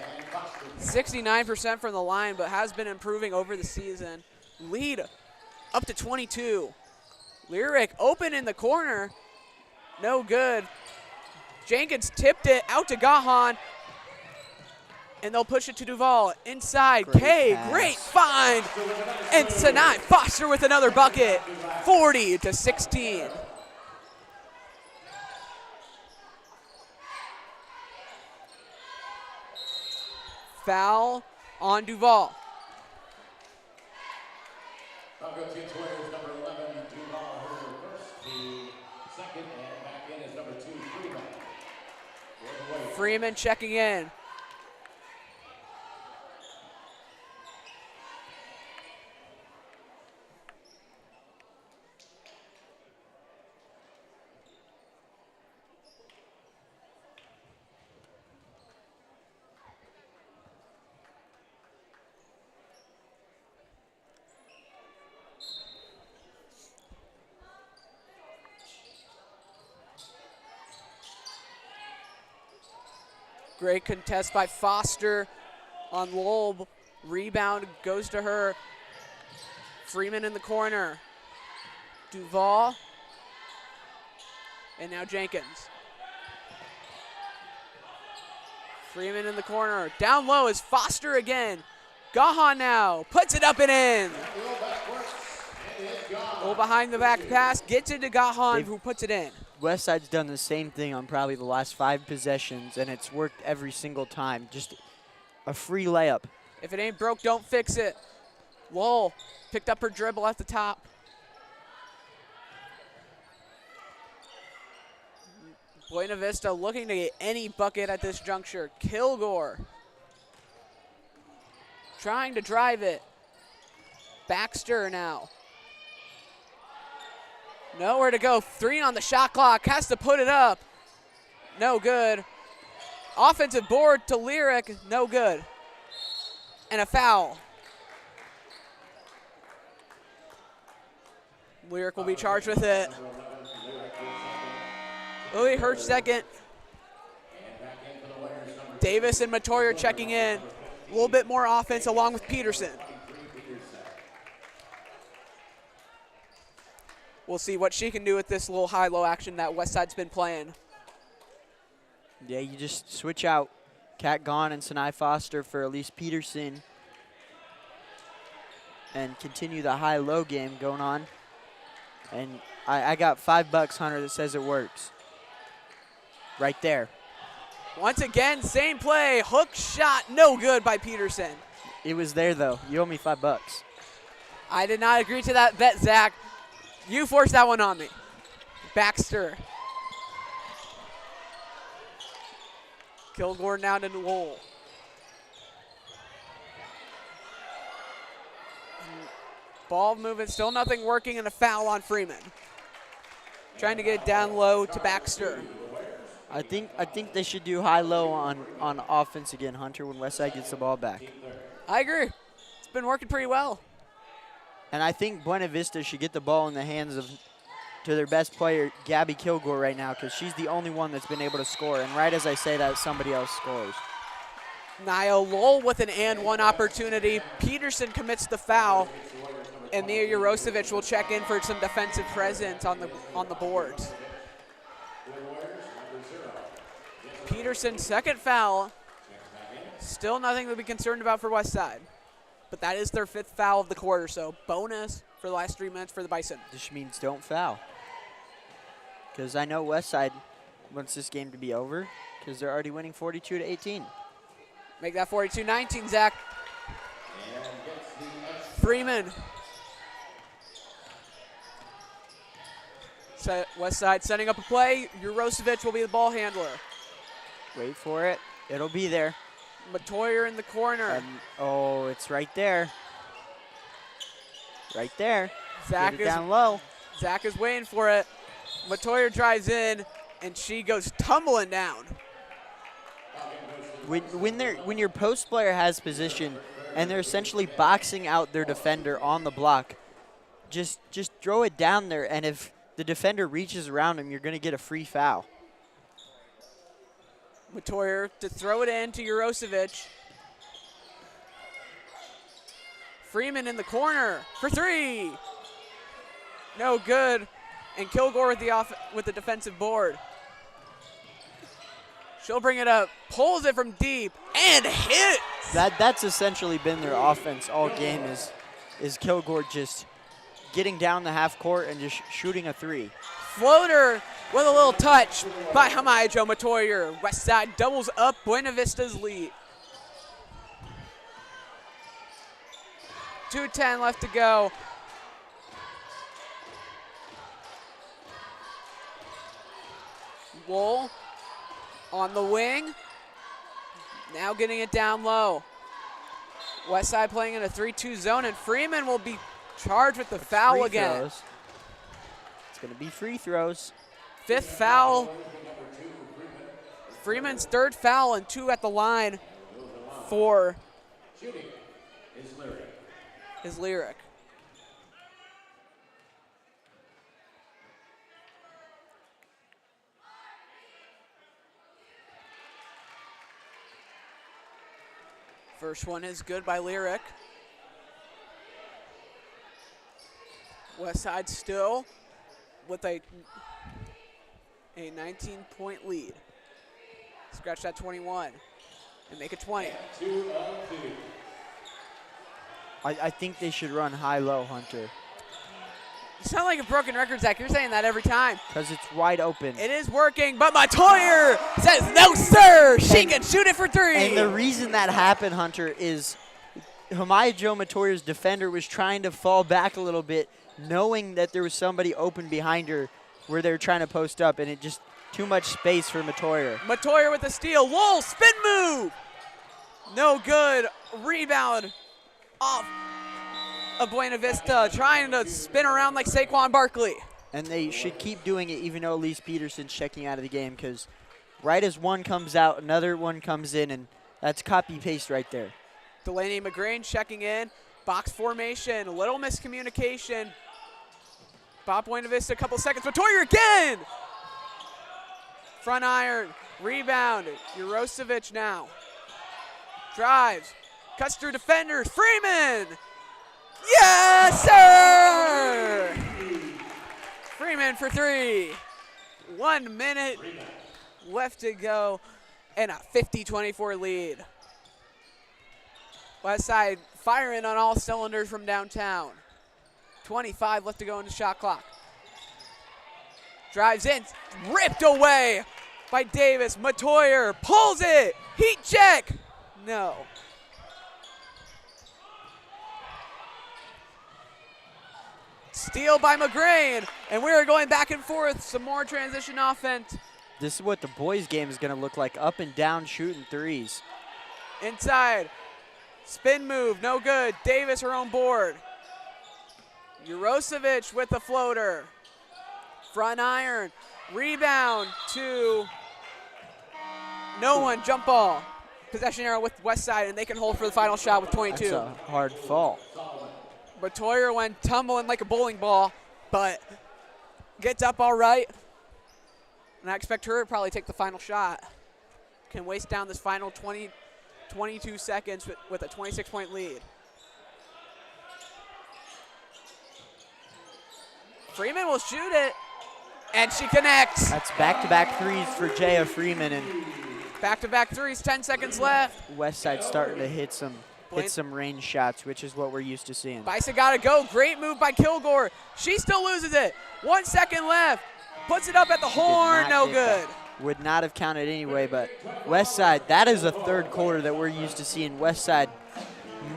69% from the line, but has been improving over the season. Lead up to 22. Lyric open in the corner. No good. Jenkins tipped it out to Gahan. And they'll push it to Duval. Inside, Great Kay, pass. great find. And Sanat Foster with another bucket. 40-16. Foul on Duval. Bronco Kids Warriors number 11, Duval, her first, the second, and back in is number 2, Freeman. Freeman checking in. Great contest by Foster on Loeb. Rebound goes to her. Freeman in the corner. Duval. And now Jenkins. Freeman in the corner. Down low is Foster again. Gahan now. Puts it up and in. Little behind the back pass. Gets it to Gahan, who puts it in. Westside's done the same thing on probably the last 5 possessions, and it's worked every single time. Just a free layup. If it ain't broke, don't fix it. Lowell picked up her dribble at the top. Buena Vista looking to get any bucket at this juncture. Kilgore trying to drive it. Baxter now. Nowhere to go. 3 on the shot clock. Has to put it up. No good. Offensive board to Lyric. No good. And a foul. Lyric will be charged with it. Louis her second. Davis and Matoyer checking in. A little bit more offense along with Peterson. We'll see what she can do with this little high-low action that Westside's been playing. Yeah, you just switch out Kat Gahn and Sanai Foster for Elise Peterson and continue the high-low game going on. And I got $5, Hunter, that says it works. Right there. Once again, same play. Hook shot, no good by Peterson. It was there, though. You owe me $5. I did not agree to that bet, Zach. You forced that one on me. Baxter. Kilgore now to Lowell. Ball movement, still nothing working, and a foul on Freeman. Trying to get it down low to Baxter. I think they should do high-low on offense again, Hunter, when Westside gets the ball back. I agree. It's been working pretty well. And I think Buena Vista should get the ball in the hands to their best player, Gabby Kilgore, right now, because she's the only one that's been able to score. And right as I say that, somebody else scores. Niall Lowell with an and-one opportunity. Peterson commits the foul, and Mia Jarosevic will check in for some defensive presence on the boards. Peterson's second foul. Still nothing to be concerned about for Westside. But that is their 5th foul of the quarter, so bonus for the last 3 minutes for the Bison. This means don't foul. Because I know Westside wants this game to be over because they're already winning 42-18. Make that 42-19, Zach. Freeman. Westside setting up a play. Jarosevic will be the ball handler. Wait for it. It'll be there. Matoyer in the corner. Oh, it's right there. Right there. Zach Get it down low. Zach is waiting for it. Matoyer drives in, and she goes tumbling down. When your post player has position and they're essentially boxing out their defender on the block, just throw it down there, and if the defender reaches around him, you're going to get a free foul. Matoyer to throw it in to Jarosevic. Freeman in the corner for 3. No good. And Kilgore with the defensive board. She'll bring it up, pulls it from deep, and hits. That's essentially been their offense all game is Kilgore just getting down the half court and just shooting a three. Floater with a little touch by Hamayo Matoyer. Westside doubles up Buena Vista's lead. 2:10 left to go. Wool on the wing. Now getting it down low. Westside playing in a 3-2 zone, and Freeman will be charged with the foul Free again. throws. It's going to be free throws. 5th foul. Freeman's 3rd foul and 2 at the line for his lyric. First one is good by Lyric. Westside still with a 19-point lead. Scratch that 21 and make it 20. I think they should run high-low, Hunter, You sound like a broken record, Zach. You're saying that every time. because it's wide open. It is working, but Matoyer says, no, sir. She can shoot it for 3. And the reason that happened, Hunter, is Hamayo Matoyer's defender was trying to fall back a little bit, knowing that there was somebody open behind her where they were trying to post up, and it just too much space for Matoyer. Matoyer with the steal. Wool, spin move. No good. Rebound off of Buena Vista, trying to spin around like Saquon Barkley. And they should keep doing it even though Elise Peterson's checking out of the game, because right as one comes out, another one comes in, and that's copy-paste right there. Delaney McGrain checking in. Box formation, a little miscommunication. Bob Buena Vista, a couple seconds. Matoyer again! Front iron, rebound. Jurosevic now. Drives, cuts through defenders. Freeman! Yes, sir! Freeman for 3. 1 minute left to go, and a 50-24 lead. Westside firing on all cylinders from downtown. 25 left to go in the shot clock. Drives in, ripped away by Davis. Matoyer pulls it. Heat check. No. Steal by McGrain, and we are going back and forth. Some more transition offense. This is what the boys' game is going to look like, up and down shooting threes. Inside. Spin move, no good. Davis, her own board. Jurosevic with the floater. Front iron. Rebound to no one. Jump ball. Possession arrow with Westside, and they can hold for the final shot with 22. That's a hard fall. Matoyer went tumbling like a bowling ball, but gets up all right. And I expect her to probably take the final shot. Can waste down this final 22 seconds with a 26-point lead. Freeman will shoot it, and she connects. That's back-to-back threes for Jaya Freeman, and Back-to-back threes, 10 seconds left. Westside starting to hit some range shots, which is what we're used to seeing. Bison got to go. Great move by Kilgore. She still loses it. 1 second left. Puts it up at the horn. No good. Would not have counted anyway, but Westside, that is a third quarter that we're used to seeing. Westside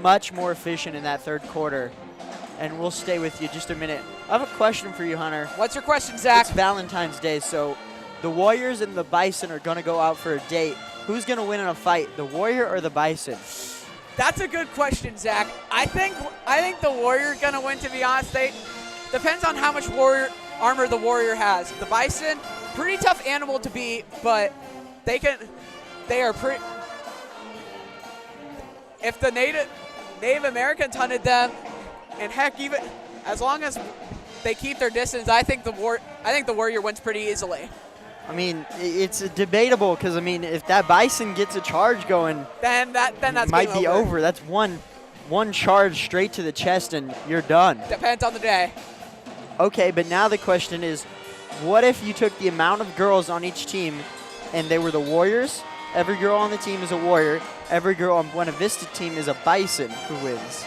much more efficient in that third quarter. And we'll stay with you just a minute. I have a question for you, Hunter. What's your question, Zach? It's Valentine's Day, so the Warriors and the Bison are going to go out for a date. Who's going to win in a fight, the Warrior or the Bison? That's a good question, Zach. I think the Warrior going to win, to be honest. Depends on how much armor the Warrior has. The Bison, pretty tough animal to beat, but they are pretty. If the Native Americans hunted them, and heck, even as long as they keep their distance, I think the Warrior wins pretty easily. I mean, it's debatable because, I mean, if that Bison gets a charge going, then that's might be over. That's one charge straight to the chest and you're done. Depends on the day. Okay, but now the question is, what if you took the amount of girls on each team and they were the Warriors? Every girl on the team is a Warrior. Every girl on Buena Vista team is a Bison who wins.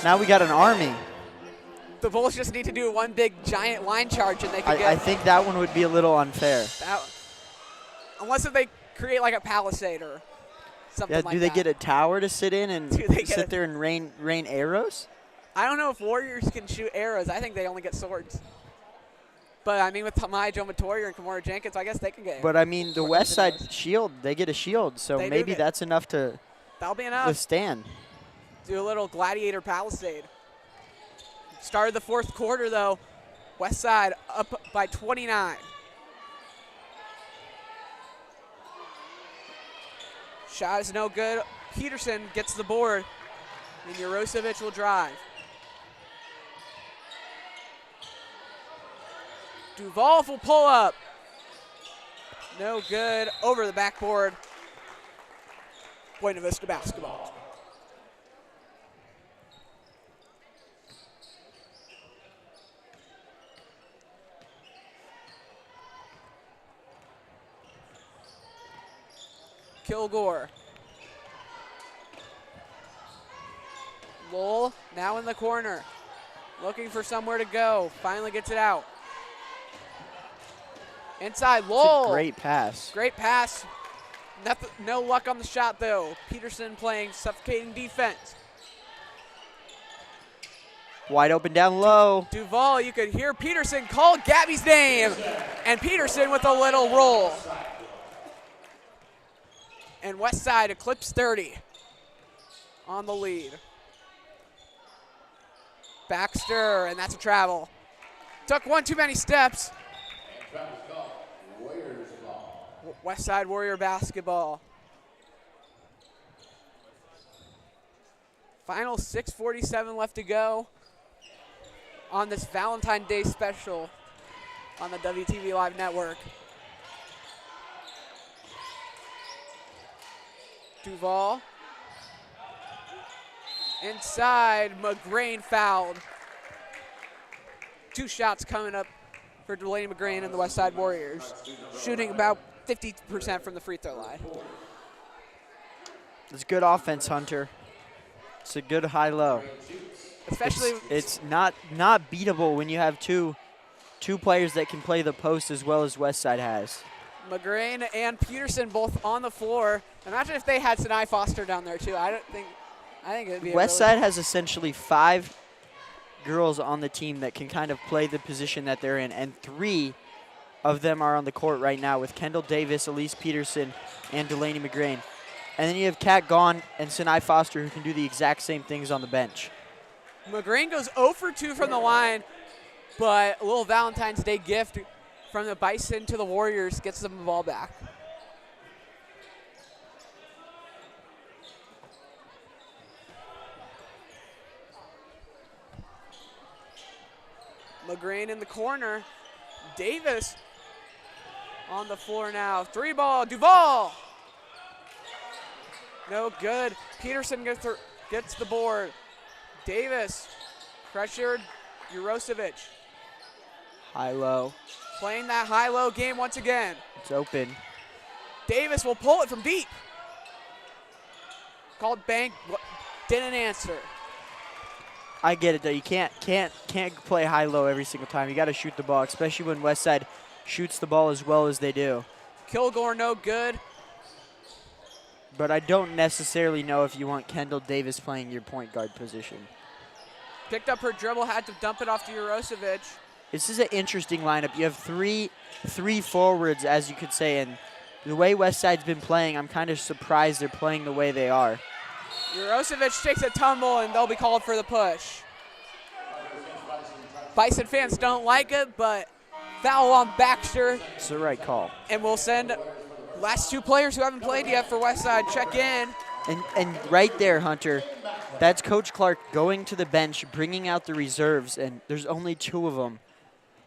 Now we got an army. The Bulls just need to do one big giant line charge and they can get. I think that one would be a little unfair. Unless if they create like a palisade or something like that. Yeah, do they get a tower to sit in and sit there and rain arrows? I don't know if Warriors can shoot arrows. I think they only get swords. But, I mean, with Tamai Jomatorier and Kimura Jenkins, I guess they can get arrows. But, I mean, the Westside shield, they get a shield, so maybe that's enough to that'll be enough. withstand. Do a little gladiator palisade. Started the fourth quarter, though. Westside up by 29. Shot is no good. Peterson gets the board, and Jurosevic will drive. Duval will pull up. No good. Over the backboard. Buena Vista basketball. Kilgore. Lowell now in the corner. Looking for somewhere to go. Finally gets it out. Inside, Lowell. Great pass. Great pass. No luck on the shot, though. Peterson playing suffocating defense. Wide open down low. Duval, you could hear Peterson call Gabby's name. And Peterson with a little roll. And Westside eclipsed 30 on the lead. Baxter, and that's a travel. Took one too many steps. Westside Warrior basketball. Final 6:47 left to go on this Valentine's Day special on the WTV Live Network. Duval. Inside, McGrain fouled. 2 shots coming up for Delaney McGrain and the Westside Warriors, shooting about 50% from the free throw line. It's good offense, Hunter. It's a good high-low. Especially, it's not beatable when you have two players that can play the post as well as Westside has. McGrain and Peterson both on the floor. Imagine if they had Sinai Foster down there too. I think it'd be. Westside has essentially 5 girls on the team that can kind of play the position that they're in, and 3 of them are on the court right now with Kendall Davis, Elise Peterson, and Delaney McGrain. And then you have Kat Gaughan and Sinai Foster who can do the exact same things on the bench. McGrain goes 0 for 2 from the line, but a little Valentine's Day gift from the Bison to the Warriors gets them the ball back. McGrain in the corner. Davis on the floor now. 3 ball, Duval. No good. Peterson gets the board. Davis pressured Jurosevic. High-low. Playing that high-low game once again. It's open. Davis will pull it from deep. Called bank, didn't answer. I get it though. You can't play high-low every single time. You got to shoot the ball, especially when Westside shoots the ball as well as they do. Kilgore no good. But I don't necessarily know if you want Kendall Davis playing your point guard position. Picked up her dribble, had to dump it off to Jurosevic. This is an interesting lineup. You have three forwards, as you could say, and the way Westside's been playing, I'm kind of surprised they're playing the way they are. Jurosevic takes a tumble, and they'll be called for the push. Bison fans don't like it, but foul on Baxter. It's the right call. And we'll send last 2 players who haven't played yet for Westside check in. And right there, Hunter, that's Coach Clark going to the bench, bringing out the reserves, and there's only 2 of them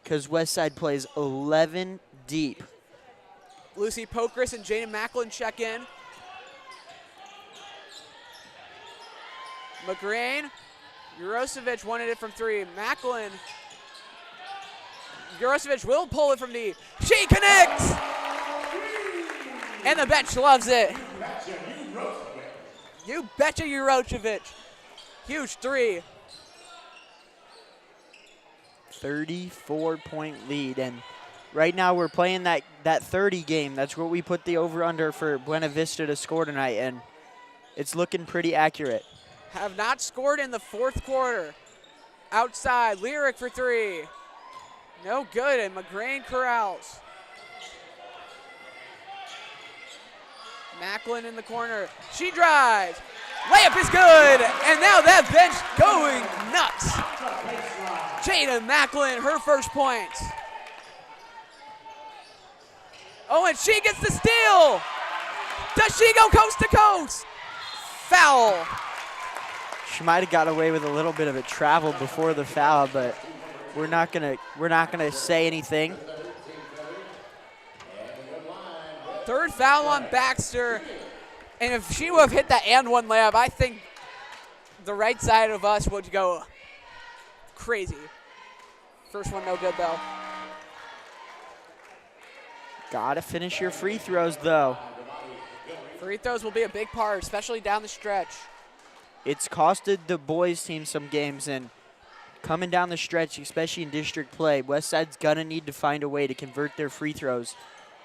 because Westside plays 11 deep. Lucy Pokris and Jada Macklin check in. McGrain, Jurosevic wanted it from 3. Macklin Jurosevich will pull it from deep. She connects! And the bench loves it. You betcha, Jurosevich. Huge three. 34-point lead, and right now we're playing that 30 game. That's what we put the over-under for Buena Vista to score tonight, and it's looking pretty accurate. Have not scored in the fourth quarter. Outside, Lyric for three. No good, and McGrain corrals. Macklin in the corner. She drives. Layup is good, and now that bench going nuts. Jada Macklin, her first points. Oh, and she gets the steal. Does she go coast to coast? Foul. She might have got away with a little bit of a travel before the foul, but we're not gonna say anything. Third foul on Baxter, and if she would have hit that and one layup, I think the right side of us would go crazy. First one no good though. Gotta finish your free throws though. Free throws will be a big part, especially down the stretch. It's costed the boys team some games, and coming down the stretch, especially in district play, Westside's gonna need to find a way to convert their free throws.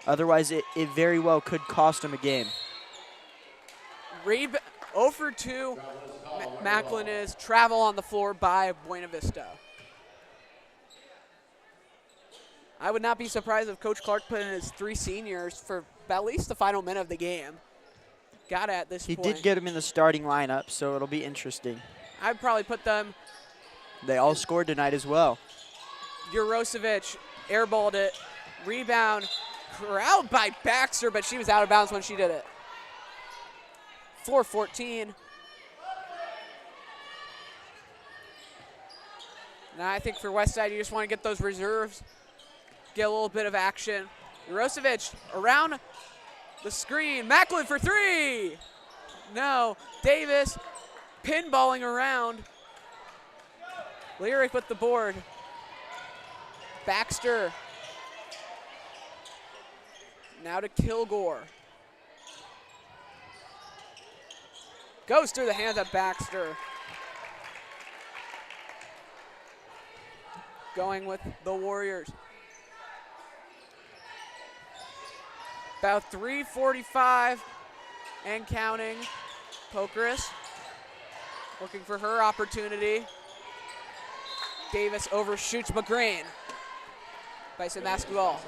Otherwise, it very well could cost them a game. 0 for 2, Macklin is. Travel on the floor by Buena Vista. I would not be surprised if Coach Clark put in his 3 seniors for at least the final minute of the game. Got it at this point. He did get them in the starting lineup, so it'll be interesting. I'd probably put them. They all scored tonight as well. Jurosevich airballed it. Rebound. Corralled by Baxter, but she was out of bounds when she did it. 4-14. Now I think for Westside, you just want to get those reserves, get a little bit of action. Jurosevich around the screen. Macklin for three. No. Davis pinballing around. Lyric with the board. Baxter. Now to Kilgore. Goes through the hands of Baxter. Going with the Warriors. About 3:45 and counting. Pokeris looking for her opportunity. Davis overshoots McGrain. Bison basketball.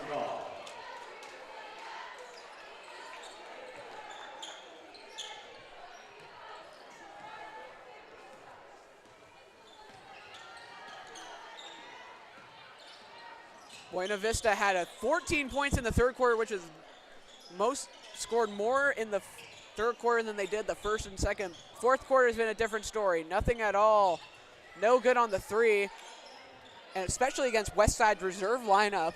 Buena Vista had 14 points in the third quarter, which is scored more in the third quarter than they did the first and second. Fourth quarter has been a different story. Nothing at all. No good on the three. And especially against Westside's reserve lineup.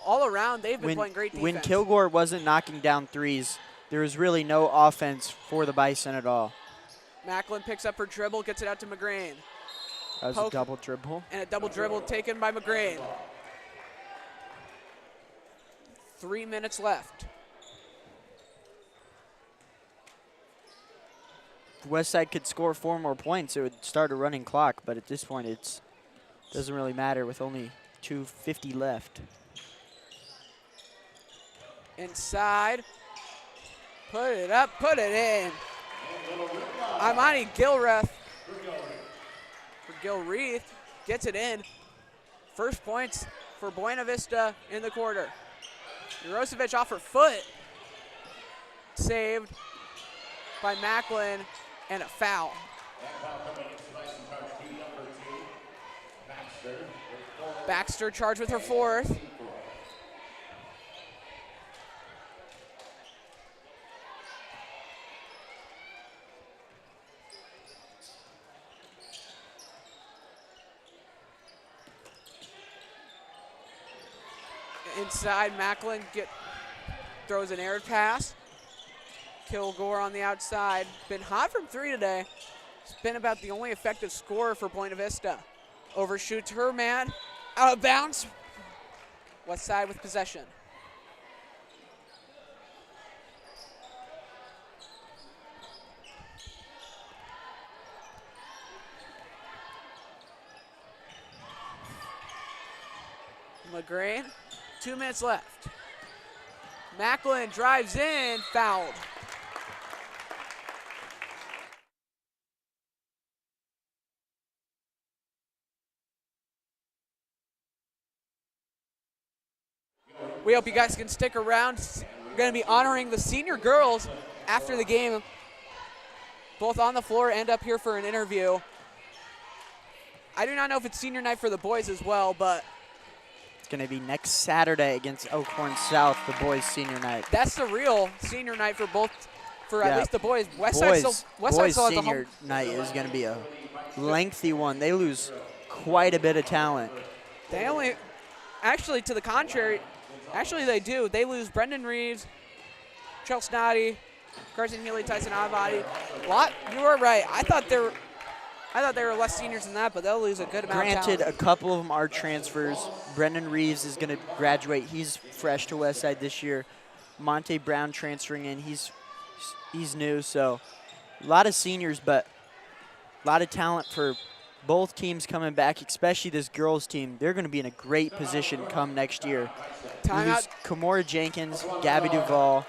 All around, they've been playing great defense. When Kilgore wasn't knocking down threes, there was really no offense for the Bison at all. Macklin picks up her dribble, gets it out to McGrain. That was a double dribble. And a double dribble taken by McGrain. 3 minutes left. If Westside could score 4 more points, it would start a running clock, but at this point it doesn't really matter with only 2:50 left. Inside. Put it up, put it in. Imani Gilreath. Gilreath gets it in. First points for Buena Vista in the quarter. Jurosevich off her foot. Saved by Macklin, and a foul. Baxter charged with her fourth. Inside, Macklin throws an air pass. Kilgore on the outside. Been hot from three today. It's been about the only effective scorer for Buena Vista. Overshoots her man. Out of bounds. Westside with possession. McGrain, 2 minutes left. Macklin drives in, fouled. We hope you guys can stick around. We're going to be honoring the senior girls after the game, both on the floor and up here for an interview. I do not know if it's senior night for the boys as well, but It's going to be next Saturday against Elkhorn South, the boys' senior night. that's the real senior night for both, for at Yeah. least the boys. Westside Boys still has the senior night is going to be a lengthy one. They lose quite a bit of talent. They only, actually to the contrary, actually they do. They lose Brendan Reeves, Chelsea Snoddy, Carson Healy, Tyson Avadi. You were right. I thought there were less seniors than that, but they'll lose a good amount of Granted, talent. a couple of them are transfers. Brendan Reeves is going to graduate. He's fresh to Westside this year. Monte Brown transferring in. He's new, so a lot of seniors, but a lot of talent for both teams coming back, especially this girls team. They're going to be in a great position come next year. Timeout. Lose Kimora Jenkins, Gabby Duvall,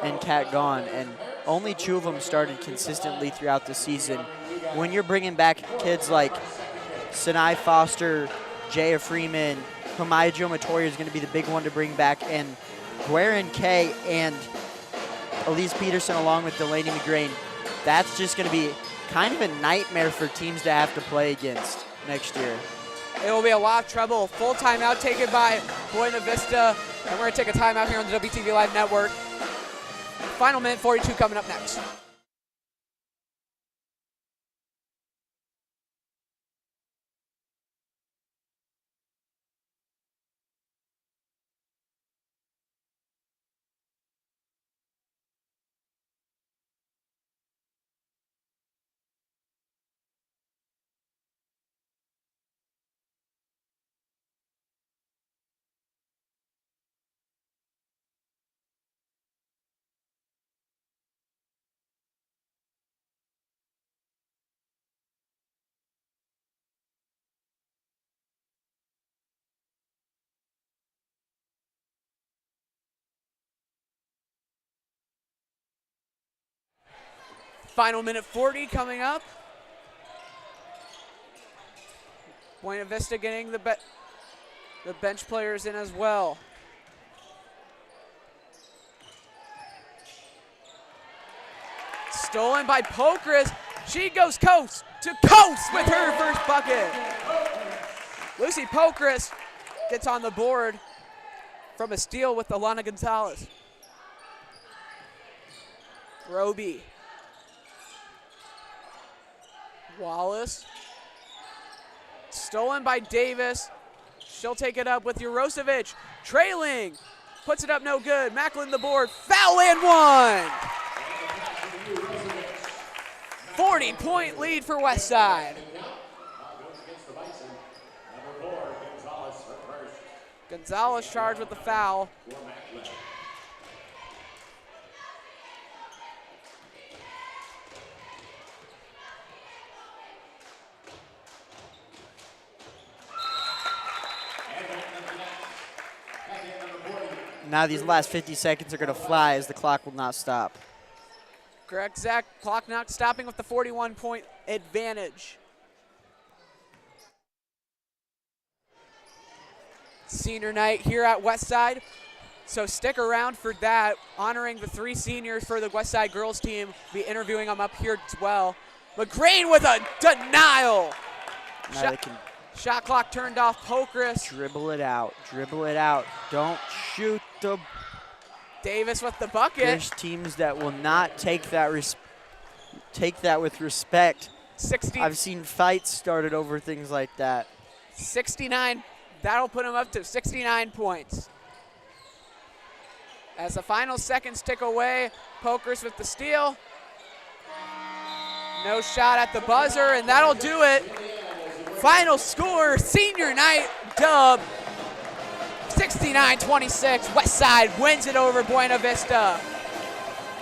and Kat Gahn, and only 2 of them started consistently throughout the season. When you're bringing back kids like Sinai Foster, Jaya Freeman, Hamayo Matoya is going to be the big one to bring back, and Guerin Kay and Elise Peterson along with Delaney McGrain, that's just going to be kind of a nightmare for teams to have to play against next year. It will be a lot of trouble. Full timeout taken by Buena Vista, and we're going to take a timeout here on the WTV Live Network. Final minute 42 coming up next. Final minute 40 coming up. Buena Vista getting the bench players in as well. Stolen by Pokris. She goes coast to coast with her first bucket. Lucy Pokris gets on the board from a steal with Alana Gonzalez. Roby. Wallace. Stolen by Davis. She'll take it up with Jurosevic. Trailing. Puts it up no good. Macklin the board. Foul and one. 40-point lead for Westside. Gonzalez charged with the foul. Now these last 50 seconds are going to fly as the clock will not stop. Correct, Zach. Clock not stopping with the 41-point advantage. Senior night here at Westside, so stick around for that. Honoring the 3 seniors for the Westside girls team. Be interviewing them up here as well. McGrain with a denial. Now they can Shot clock turned off. Pokris. dribble it out. Dribble it out. Don't shoot the. Davis with the bucket. There's teams that will not take that with respect. 60. I've seen fights started over things like that. 69. That'll put him up to 69 points. As the final seconds tick away, Pokris with the steal. No shot at the buzzer, and that'll do it. Final score, senior night, dub. 69-26, Westside wins it over Buena Vista.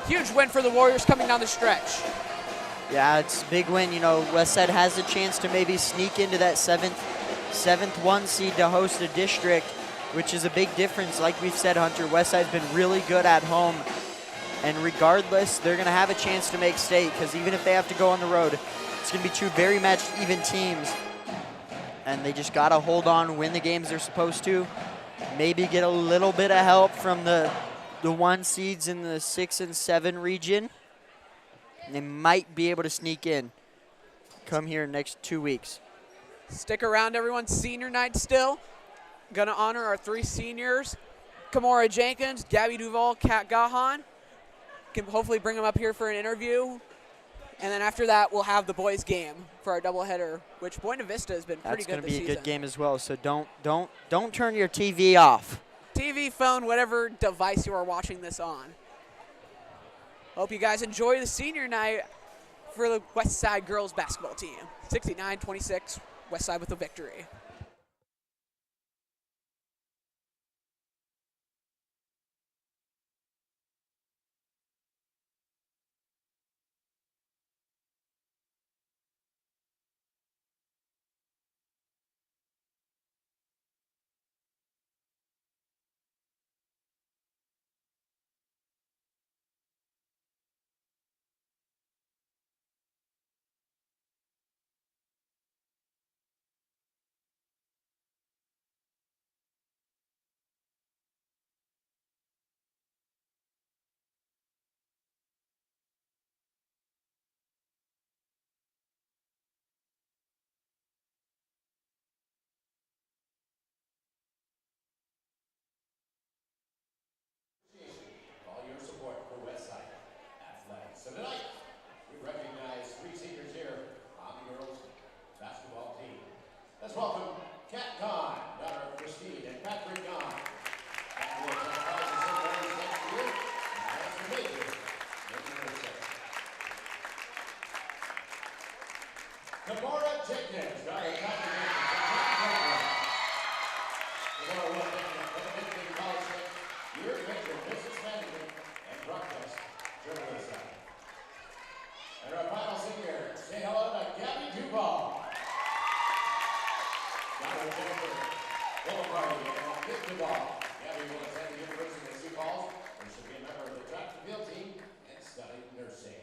Huge win for the Warriors coming down the stretch. Yeah, it's a big win. You know, Westside has a chance to maybe sneak into that seventh one seed to host a district, which is a big difference. Like we've said, Hunter, Westside's been really good at home. And regardless, they're going to have a chance to make state, because even if they have to go on the road, it's going to be two very matched even teams. And they just got to hold on, win the games they're supposed to. Maybe get a little bit of help from the 1 seeds in the 6 and 7 region. And they might be able to sneak in come here next 2 weeks. Stick around, everyone. Senior night still. Gonna honor our 3 seniors. Kamora Jenkins, Gabby Duval, Kat Gahan. Can hopefully bring them up here for an interview. And then after that, we'll have the boys' game for our doubleheader, which Buena Vista has been pretty good this season. That's going to be a good game as well, so don't turn your TV off. TV, phone, whatever device you are watching this on. Hope you guys enjoy the senior night for the Westside girls basketball team. 69-26, Westside with the victory. All your support for Westside Athletics. So tonight, we recognize 3 seniors here on the girls basketball team. Let's welcome Kat Gahn, daughter of Christine and Patrick Gahn. Kat will take prizes in boys next year, and that's the major, making her second. Kamora Jenkins, daughter of Patrick Gahn. Kamora will take a college year major business management and broadcast journalism. And our final senior, say hello to Gabby Duval. Daughter of Jennifer Boulevard and Dick Duval. Gabby will attend the University of Sioux Falls, where she'll be a member of the track and field team and study nursing.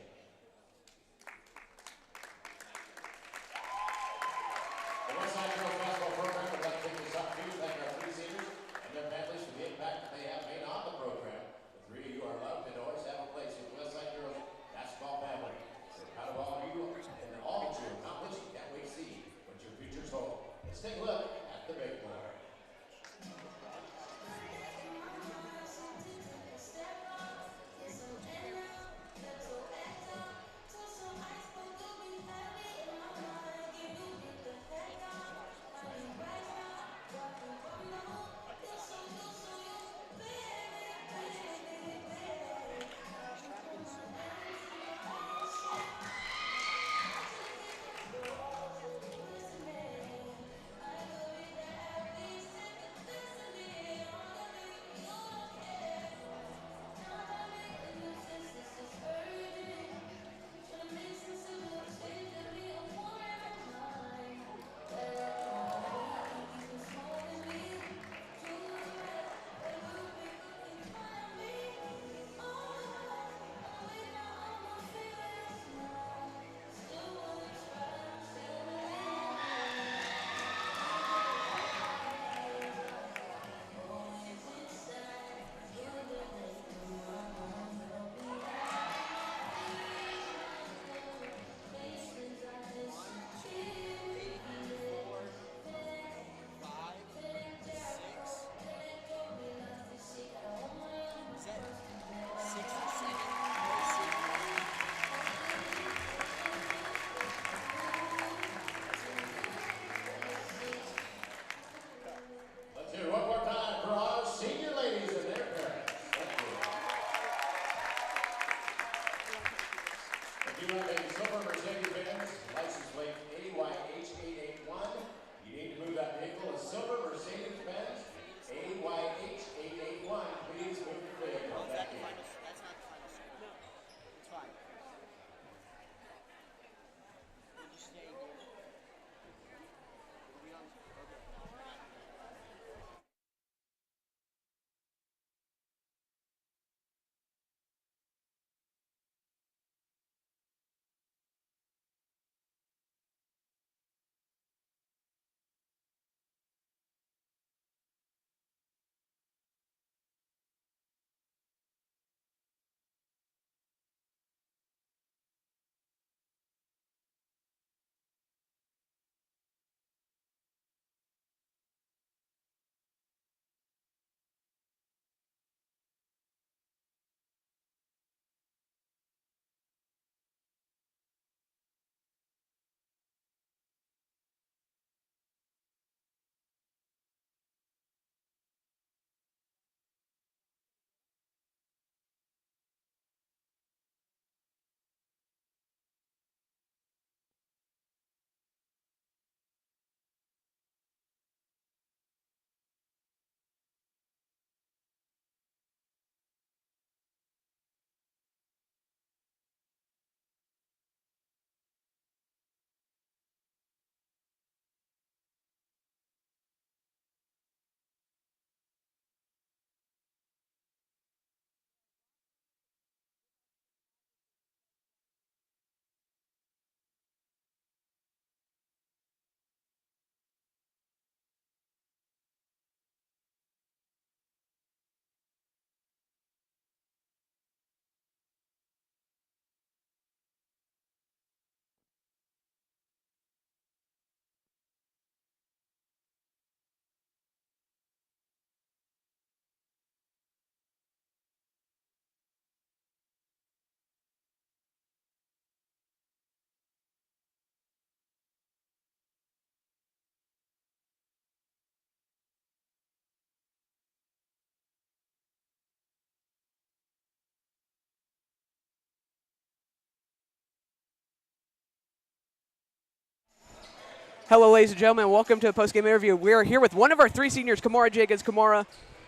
Hello, ladies and gentlemen. Welcome to the postgame interview. We are here with one of our 3 seniors, Kamara Jenkins. Kamara,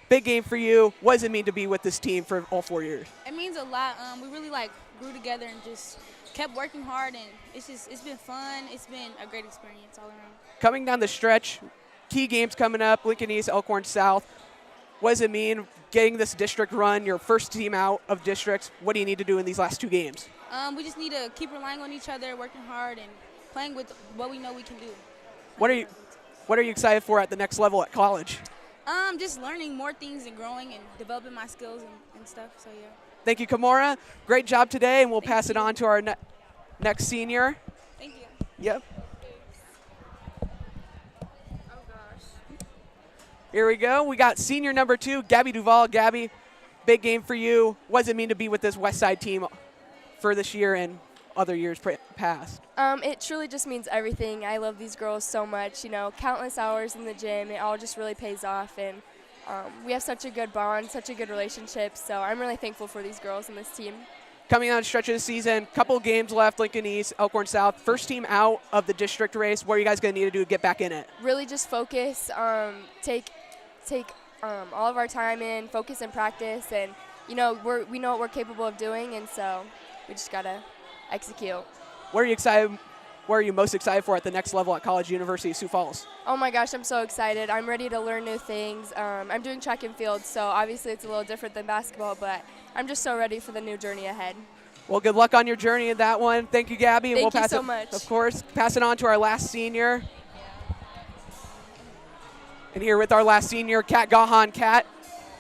big game for you. What does it mean to be with this team for all 4 years? It means a lot. We really grew together and just kept working hard, and it's been fun. It's been a great experience all around. Coming down the stretch, key games coming up, Lincoln East, Elkhorn South. What does it mean getting this district run, your first team out of districts? What do you need to do in these last 2 games? We just need to keep relying on each other, working hard, and playing with what we know we can do. What are you excited for at the next level at college? Just learning more things and growing and developing my skills and stuff. So yeah. Thank you, Kamara. Great job today, and we'll Thank pass it you. on to our next senior. Thank you. Yep. Oh gosh. Here we go. We got senior number 2, Gabby Duvall. Gabby, big game for you. What does it mean to be with this Westside team for this year and other years past? It truly just means everything. I love these girls so much. You know, countless hours in the gym. It all just really pays off, and we have such a good bond, such a good relationship. So I'm really thankful for these girls and this team. Coming on the stretch of the season, couple games left, Lincoln East, Elkhorn South. First team out of the district race. What are you guys going to need to do to get back in it? Really just focus, take all of our time in, focus and practice, and you know we know what we're capable of doing, and so we just gotta execute. What are you most excited for at the next level at College University of Sioux Falls? Oh my gosh, I'm so excited. I'm ready to learn new things. I'm doing track and field, so obviously it's a little different than basketball, but I'm just so ready for the new journey ahead. Well, good luck on your journey in that one. Thank you, Gabby. And Thank we'll you pass so it, much. Of course, pass it on to our last senior. And here with our last senior, Kat Gahan. Kat,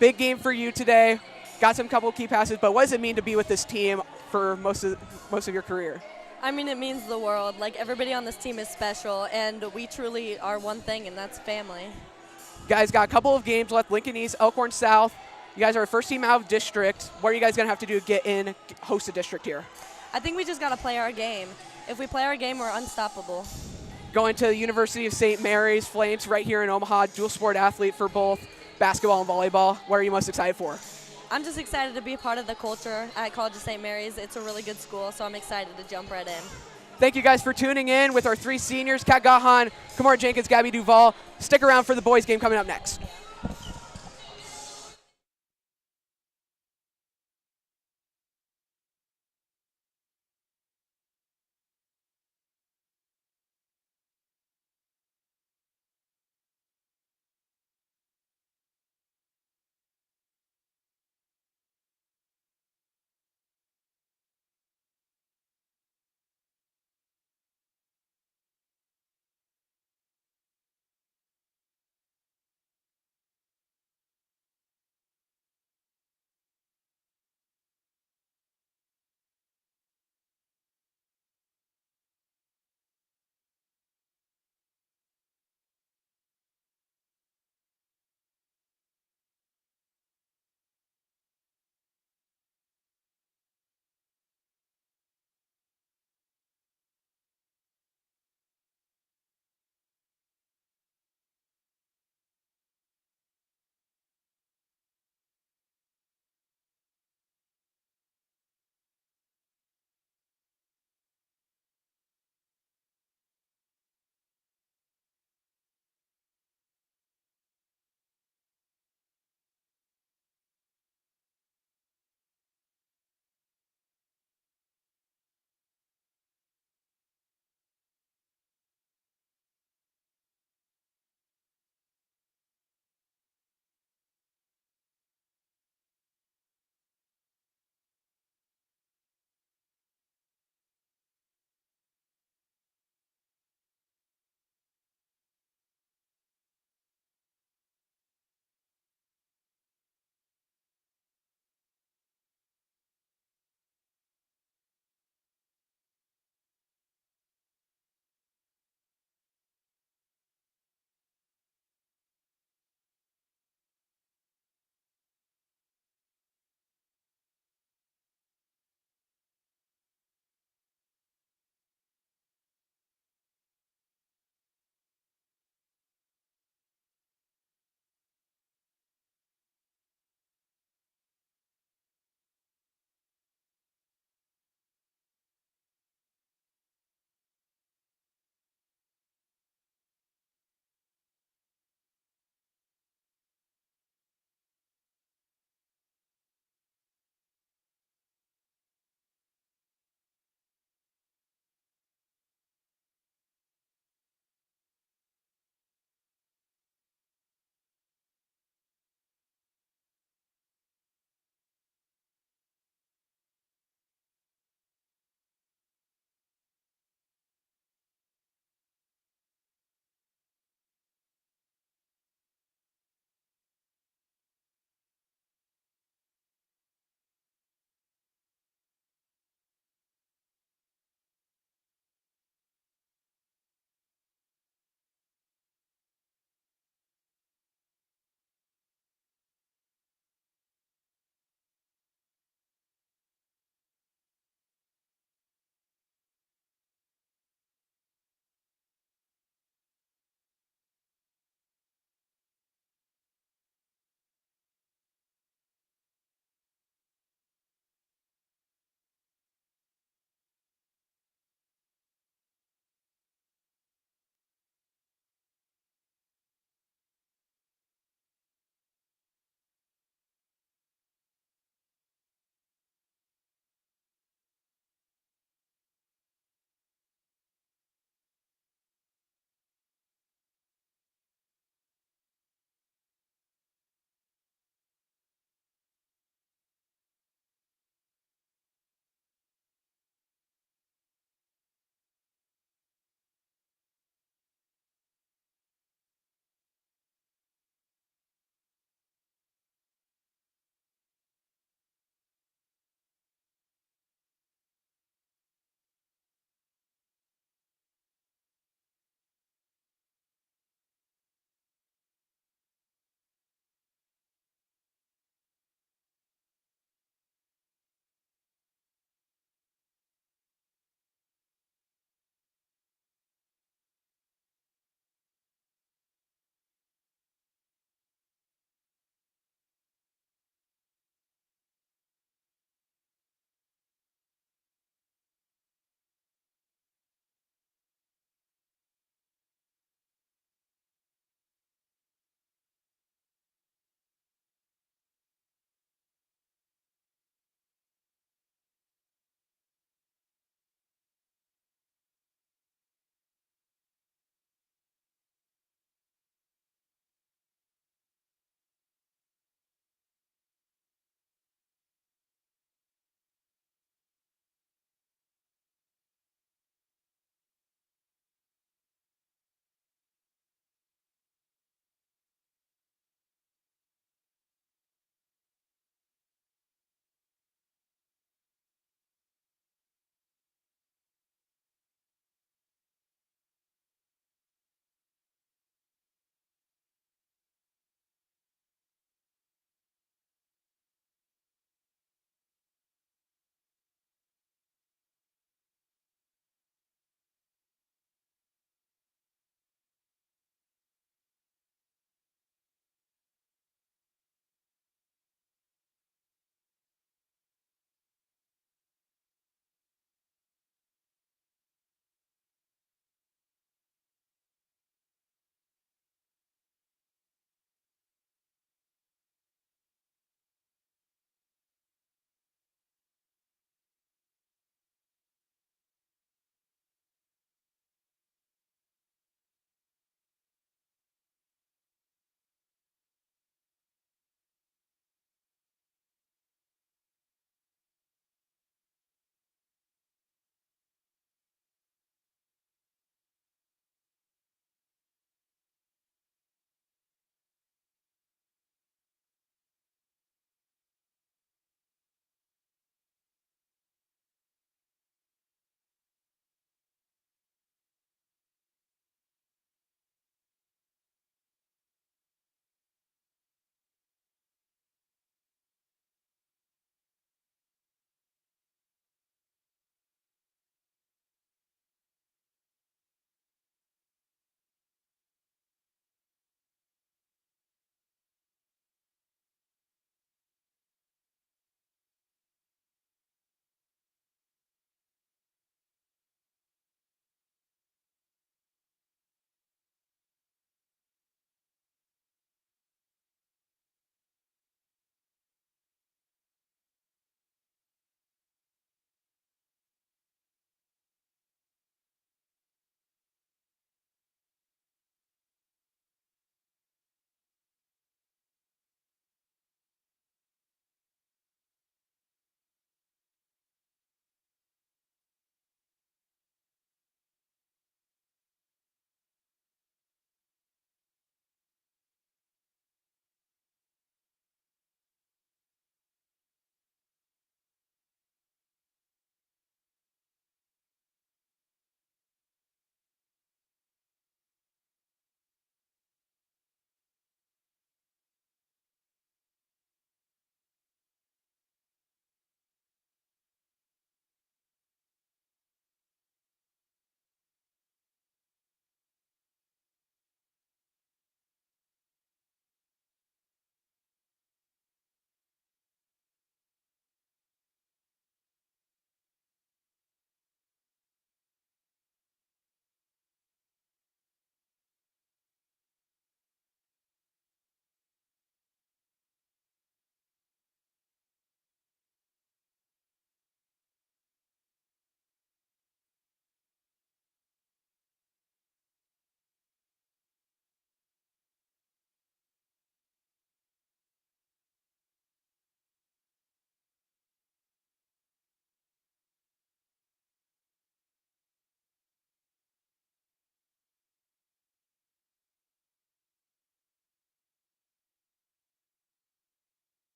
big game for you today. Got some couple key passes, but what does it mean to be with this team for most of your career? I mean, it means the world. Like, everybody on this team is special, and we truly are one thing, and that's family. Guys, got a couple of games left. Lincoln East, Elkhorn South. You guys are first team out of district. What are you guys going to have to do to get in, host a district here? I think we just got to play our game. If we play our game, we're unstoppable. Going to the University of St. Mary's Flames right here in Omaha, dual sport athlete for both basketball and volleyball. What are you most excited for? I'm just excited to be a part of the culture at College of St. Mary's. It's a really good school, so I'm excited to jump right in. Thank you guys for tuning in with our 3 seniors, Kat Gahan, Kamara Jenkins, Gabby Duvall. Stick around for the boys game coming up next.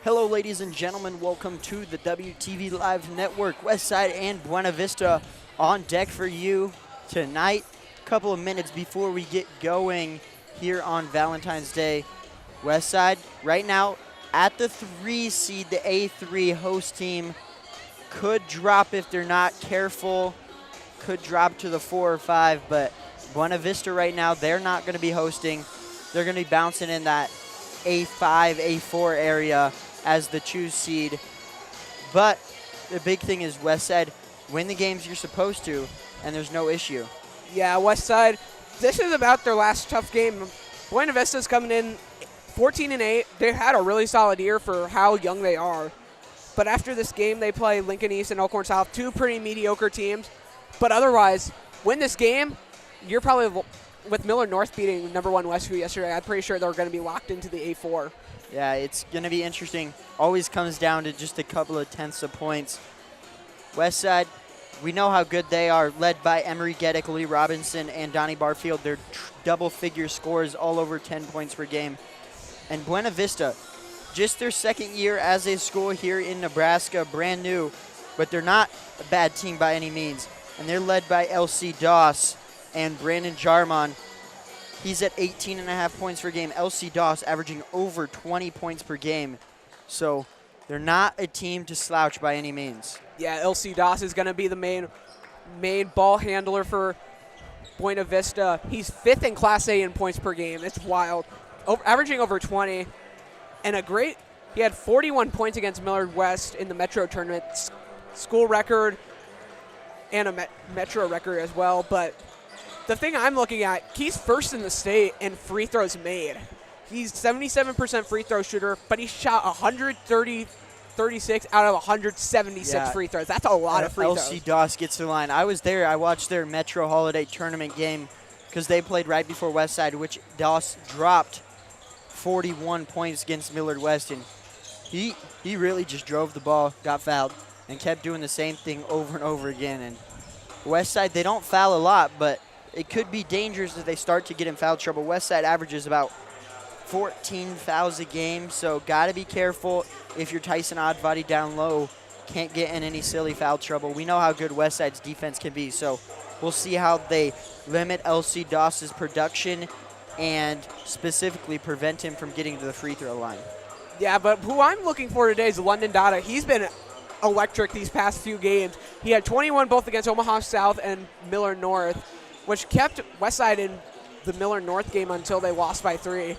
Hello, ladies and gentlemen. Welcome to the WTV Live Network. Westside and Buena Vista on deck for you tonight. A couple of minutes before we get going here on Valentine's Day. Westside right now at the 3 seed, the A3 host team. Could drop if they're not careful. Could drop to the 4 or 5, but Buena Vista right now, they're not going to be hosting. They're going to be bouncing in that A5, A4 area as the 2 seed. But the big thing is Westside, win the games you're supposed to, and there's no issue. Yeah, Westside, this is about their last tough game. Buena Vista's coming in 14-8. They had a really solid year for how young they are. But after this game, they play Lincoln East and Elkhorn South, 2 pretty mediocre teams. But otherwise, win this game, you're probably, with Miller North beating number 1 Westview yesterday, I'm pretty sure they're going to be locked into the A4. Yeah, it's going to be interesting. Always comes down to just a couple of tenths of points. Westside, we know how good they are, led by Emery Geddick, Lee Robinson, and Donnie Barfield. They're double-figure scores all over 10 points per game. And Buena Vista, just their second year as a school here in Nebraska, brand new, but they're not a bad team by any means. And they're led by L.C. Doss and Brandon Jarmon. He's at 18.5 points per game. L.C. Doss averaging over 20 points per game. So they're not a team to slouch by any means. Yeah, L.C. Doss is going to be the main ball handler for Buena Vista. He's 5th in Class A in points per game. It's wild. Averaging over 20. And he had 41 points against Millard West in the Metro tournament. School record and a Metro record as well. But the thing I'm looking at, he's 1st in the state in free throws made. He's 77% free throw shooter, but he shot 136 out of 176 free throws. That's a lot of free throws. L.C. Doss gets to the line. I was there. I watched their Metro Holiday Tournament game because they played right before Westside, which Doss dropped 41 points against Millard West, and he really just drove the ball, got fouled, and kept doing the same thing over and over again. And Westside, they don't foul a lot, but it could be dangerous if they start to get in foul trouble. Westside averages about 14 fouls a game, so got to be careful if you're Tyson Oddbody down low. Can't get in any silly foul trouble. We know how good Westside's defense can be, so we'll see how they limit L.C. Doss's production and specifically prevent him from getting to the free throw line. Yeah, but who I'm looking for today is London Dada. He's been electric these past few games. He had 21 both against Omaha South and Miller North, which kept Westside in the Miller North game until they lost by 3.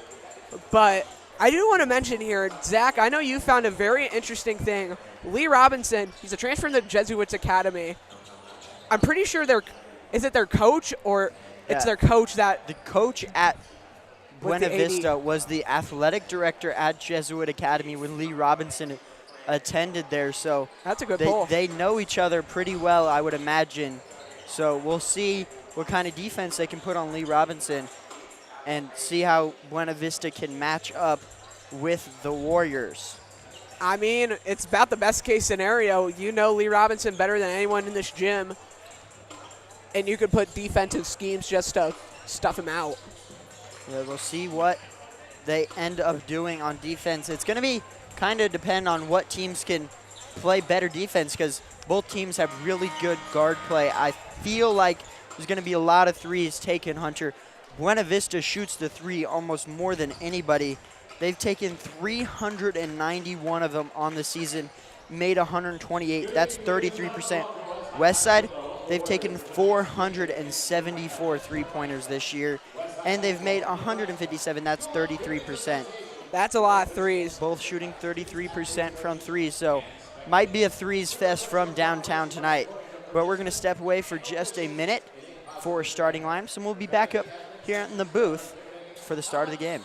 But I do want to mention here, Zach, I know you found a very interesting thing. Lee Robinson, he's a transfer from the Jesuits Academy. I'm pretty sure is it their coach or it's their coach that... The coach at Buena Vista was the athletic director at Jesuit Academy when Lee Robinson attended there. So that's a good pull. They know each other pretty well, I would imagine. So we'll see what kind of defense they can put on Lee Robinson and see how Buena Vista can match up with the Warriors. I mean, it's about the best case scenario. You know Lee Robinson better than anyone in this gym, and you could put defensive schemes just to stuff him out. Yeah, we'll see what they end up doing on defense. It's going to be kind of depend on what teams can play better defense because both teams have really good guard play. I feel like there's going to be a lot of threes taken, Hunter. Buena Vista shoots the 3 almost more than anybody. They've taken 391 of them on the season, made 128. That's 33%. Westside, they've taken 474 three-pointers this year, and they've made 157. That's 33%. That's a lot of threes. Both shooting 33% from threes, so might be a threes fest from downtown tonight. But we're going to step away for just a minute for starting lineups, and we'll be back up here in the booth for the start of the game.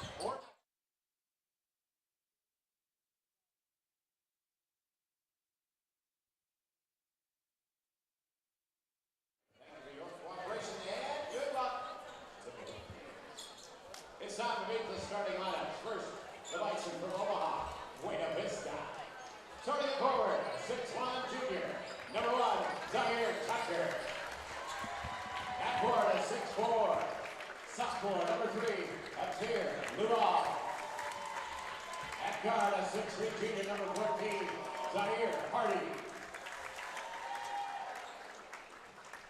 It's time to meet the starting lineup. First, the Bison from Omaha, Buena Vista. Starting forward, 6'1" junior, number 1, Zaire Tucker. Backboard, a 6'4", sophomore, number 3, Atir Lurov. At At guard, a 6'3" junior, number 14, Zaire Hardy.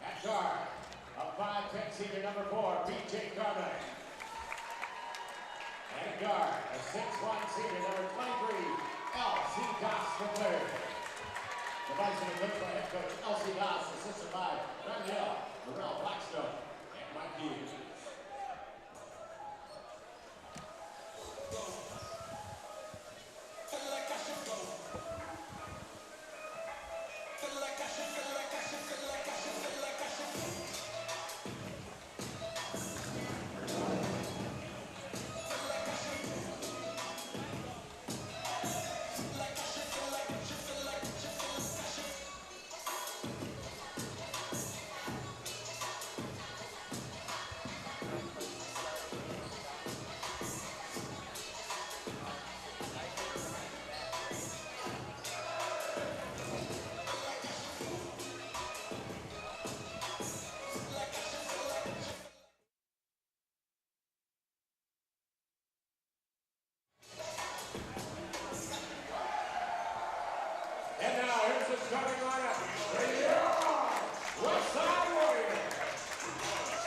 At guard, a 5'10" senior, number 4, B.J. Carter. And at guard, a 6'1" senior, number 23, L.C. Doss III. The Bison are coached by head coach L.C. Doss, assisted by Danielle Morel Blackstone and Mike Hughes. And now here's the starting lineup. Ready to roll. Westside Warriors.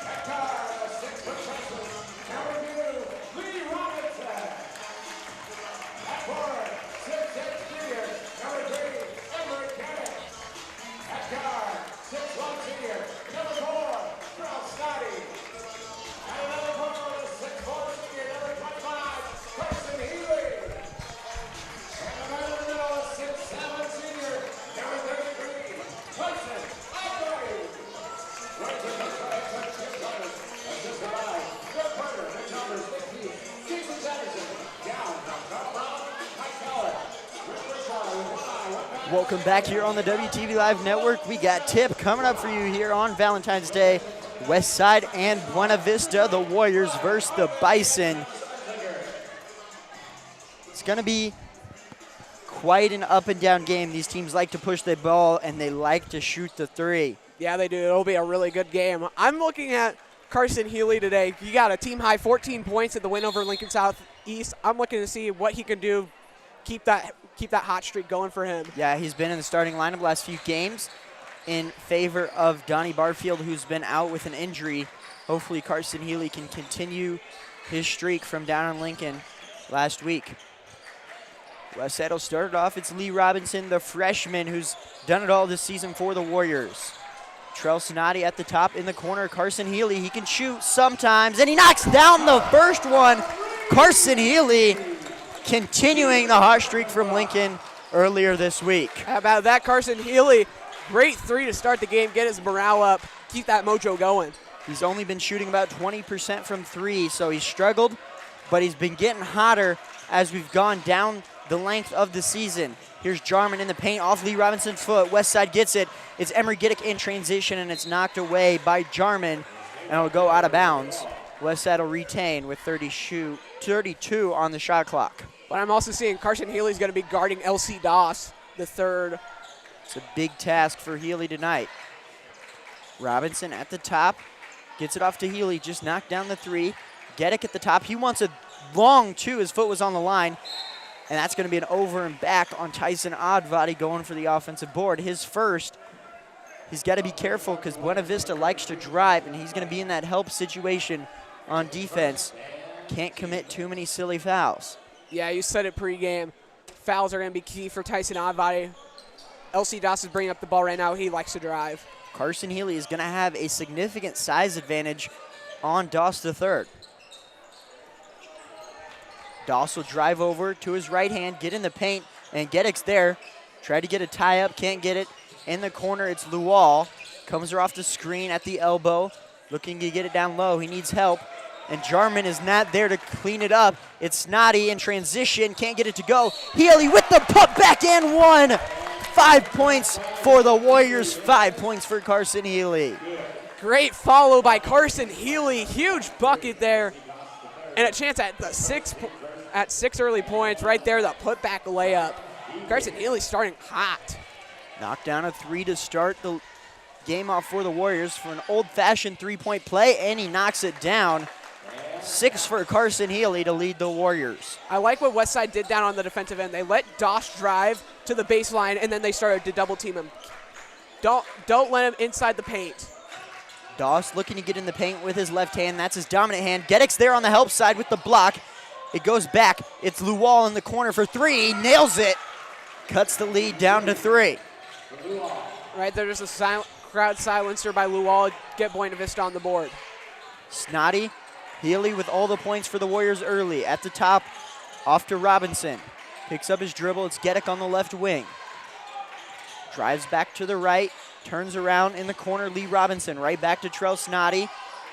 At guard, a 6-foot freshman, number 2, Lee Robinson. At forward, 6'8" junior, number 3, Everett Kenneth. At guard, 6'1" senior, number 4, Charles Scotty. At another forward, a 6'4" senior, number 25, Carson Healy. And right in the middle, a 6'7" senior, number 33, Tyson Ivory. Right to the side, coach Chip Carter, assisted by Joe Carter, the numbers 15, Jason Sanderson, down from Carl Brown, Mike Keller, Rick Richard with 1 eye, 1 back. Welcome back here on the WTV Live Network. We got Tip coming up for you here on Valentine's Day. Westside and Buena Vista, the Warriors versus the Bison. It's going to be quite an up and down game. These teams like to push the ball and they like to shoot the three. Yeah, they do. It'll be a really good game. I'm looking at Carson Healy today. He got a team high 14 points at the win over Lincoln Southeast. I'm looking to see what he can do, keep that hot streak going for him. Yeah, he's been in the starting lineup last few games in favor of Donnie Barfield, who's been out with an injury. Hopefully Carson Healy can continue his streak from down in Lincoln last week. Westside will start it off. It's Lee Robinson, the freshman, who's done it all this season for the Warriors. Trell Sonati at the top in the corner. Carson Healy, he can shoot sometimes, and he knocks down the first one. Carson Healy continuing the hot streak from Lincoln earlier this week. How about that, Carson Healy? Great three to start the game, get his morale up, keep that mojo going. He's only been shooting about 20% from three, so he's struggled, but he's been getting hotter as we've gone down the length of the season. Here's Jarman in the paint off Lee Robinson's foot. Westside gets it. It's Emery Giddick in transition, and it's knocked away by Jarman, and it'll go out of bounds. Westside will retain with 32 on the shot clock. But I'm also seeing Carson Healy's going to be guarding L.C. Doss, the third. It's a big task for Healy tonight. Robinson at the top, gets it off to Healy, just knocked down the three. Giddick at the top. He wants a long two. His foot was on the line. And that's going to be an over and back on Tyson Oddvadi going for the offensive board. His first. He's got to be careful because Buena Vista likes to drive, and he's going to be in that help situation on defense. Can't commit too many silly fouls. Yeah, you said it pregame. Fouls are going to be key for Tyson Oddvadi. L.C. Doss is bringing up the ball right now. He likes to drive. Carson Healy is going to have a significant size advantage on Doss the third. Doss will drive over to his right hand, get in the paint, and Giddick's there. Tried to get a tie-up, can't get it. In the corner, it's Lual. Comes her off the screen at the elbow, looking to get it down low. He needs help, and Jarman is not there to clean it up. It's Snotty in transition, can't get it to go. Healy with the put back and one. 5 points for the Warriors, 5 points for Carson Healy. Great follow by Carson Healy. Huge bucket there. And a chance at the six early points right there, the putback layup. Carson Healy starting hot. Knocked down a three to start the game off for the Warriors for an old-fashioned three-point play, and he knocks it down. 6 for Carson Healy to lead the Warriors. I like what Westside did down on the defensive end. They let Doss drive to the baseline, and then they started to double team him. Don't let him inside the paint. Doss looking to get in the paint with his left hand. That's his dominant hand. Geddick's there on the help side with the block. It goes back. It's Luwal in the corner for 3. He nails it. Cuts the lead down to 3. Right there, just a crowd silencer by Luwal. Get Buena Vista on the board. Snoddy, Healy with all the points for the Warriors early. At the top, off to Robinson. Picks up his dribble. It's Geddick on the left wing. Drives back to the right. Turns around in the corner. Lee Robinson right back to Trell Snoddy.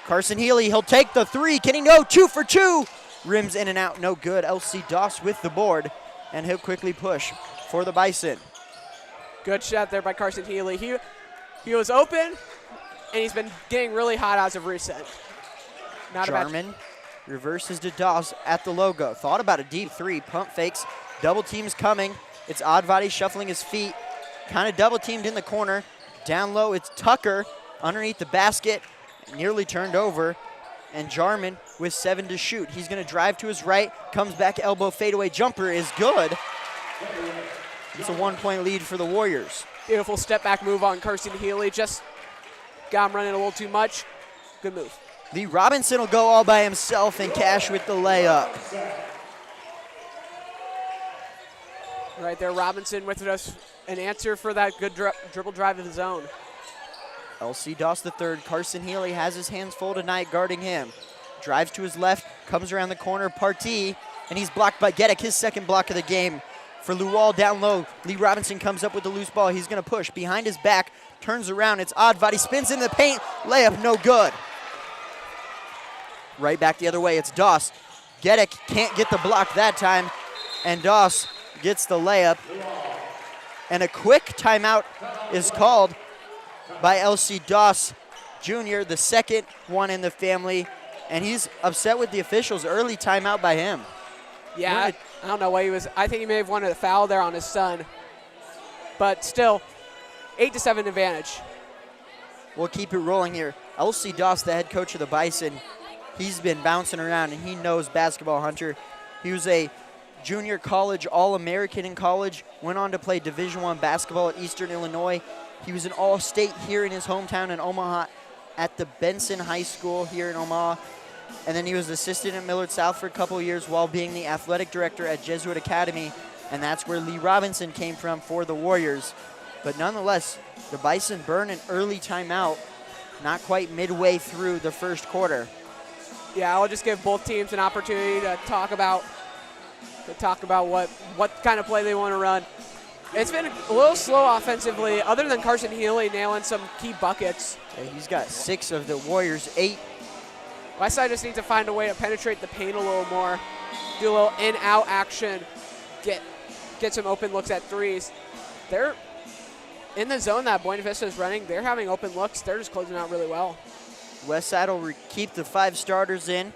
Carson Healy, he'll take the 3. Can he? No, 2 for 2. Rims in and out, no good. LC Doss with the board, and he'll quickly push for the Bison. Good shot there by Carson Healy. He was open, and he's been getting really hot as of recent. Not Jarman reverses to Doss at the logo. Thought about a deep 3, pump fakes, double teams coming. It's Oddbody shuffling his feet, kind of double teamed in the corner. Down low, it's Tucker underneath the basket, nearly turned over. And Jarman with 7 to shoot. He's going to drive to his right, comes back, elbow fadeaway jumper is good. It's a 1-point lead for the Warriors. Beautiful step back move on Carson Healy. Just got him running a little too much. Good move. Lee Robinson will go all by himself and cash with the layup. Right there, Robinson with us an answer for that good dribble drive of his own. LC Doss the third. Carson Healy has his hands full tonight guarding him. Drives to his left, comes around the corner, Partee, and he's blocked by Geddick, his second block of the game. For Luwal down low, Lee Robinson comes up with the loose ball. He's going to push behind his back, turns around. It's Oddbody, spins in the paint, layup no good. Right back the other way, it's Doss. Geddick can't get the block that time, and Doss gets the layup. And a quick timeout is called by LC Doss Jr., the second one in the family, and he's upset with the officials. Early timeout by him. Yeah, I don't know why he was. I think he may have wanted a foul there on his son, but still, 8-7 advantage. We'll keep it rolling here. LC Doss, the head coach of the Bison, he's been bouncing around, and he knows basketball, Hunter. He was a junior college All-American in college, went on to play Division I basketball at Eastern Illinois. He was an All-State here in his hometown in Omaha at the Benson High School here in Omaha. And then he was assistant at Millard South for a couple of years while being the athletic director at Jesuit Academy. And that's where Lee Robinson came from for the Warriors. But nonetheless, the Bison burn an early timeout, not quite midway through the first quarter. Yeah, I'll just give both teams an opportunity to talk about what kind of play they want to run. It's been a little slow offensively, other than Carson Healy nailing some key buckets. Yeah, he's got 6 of the Warriors' 8. Westside just needs to find a way to penetrate the paint a little more, do a little in-out action, get some open looks at threes. They're in the zone that Buena Vista is running. They're having open looks. They're just closing out really well. Westside will keep the 5 starters in,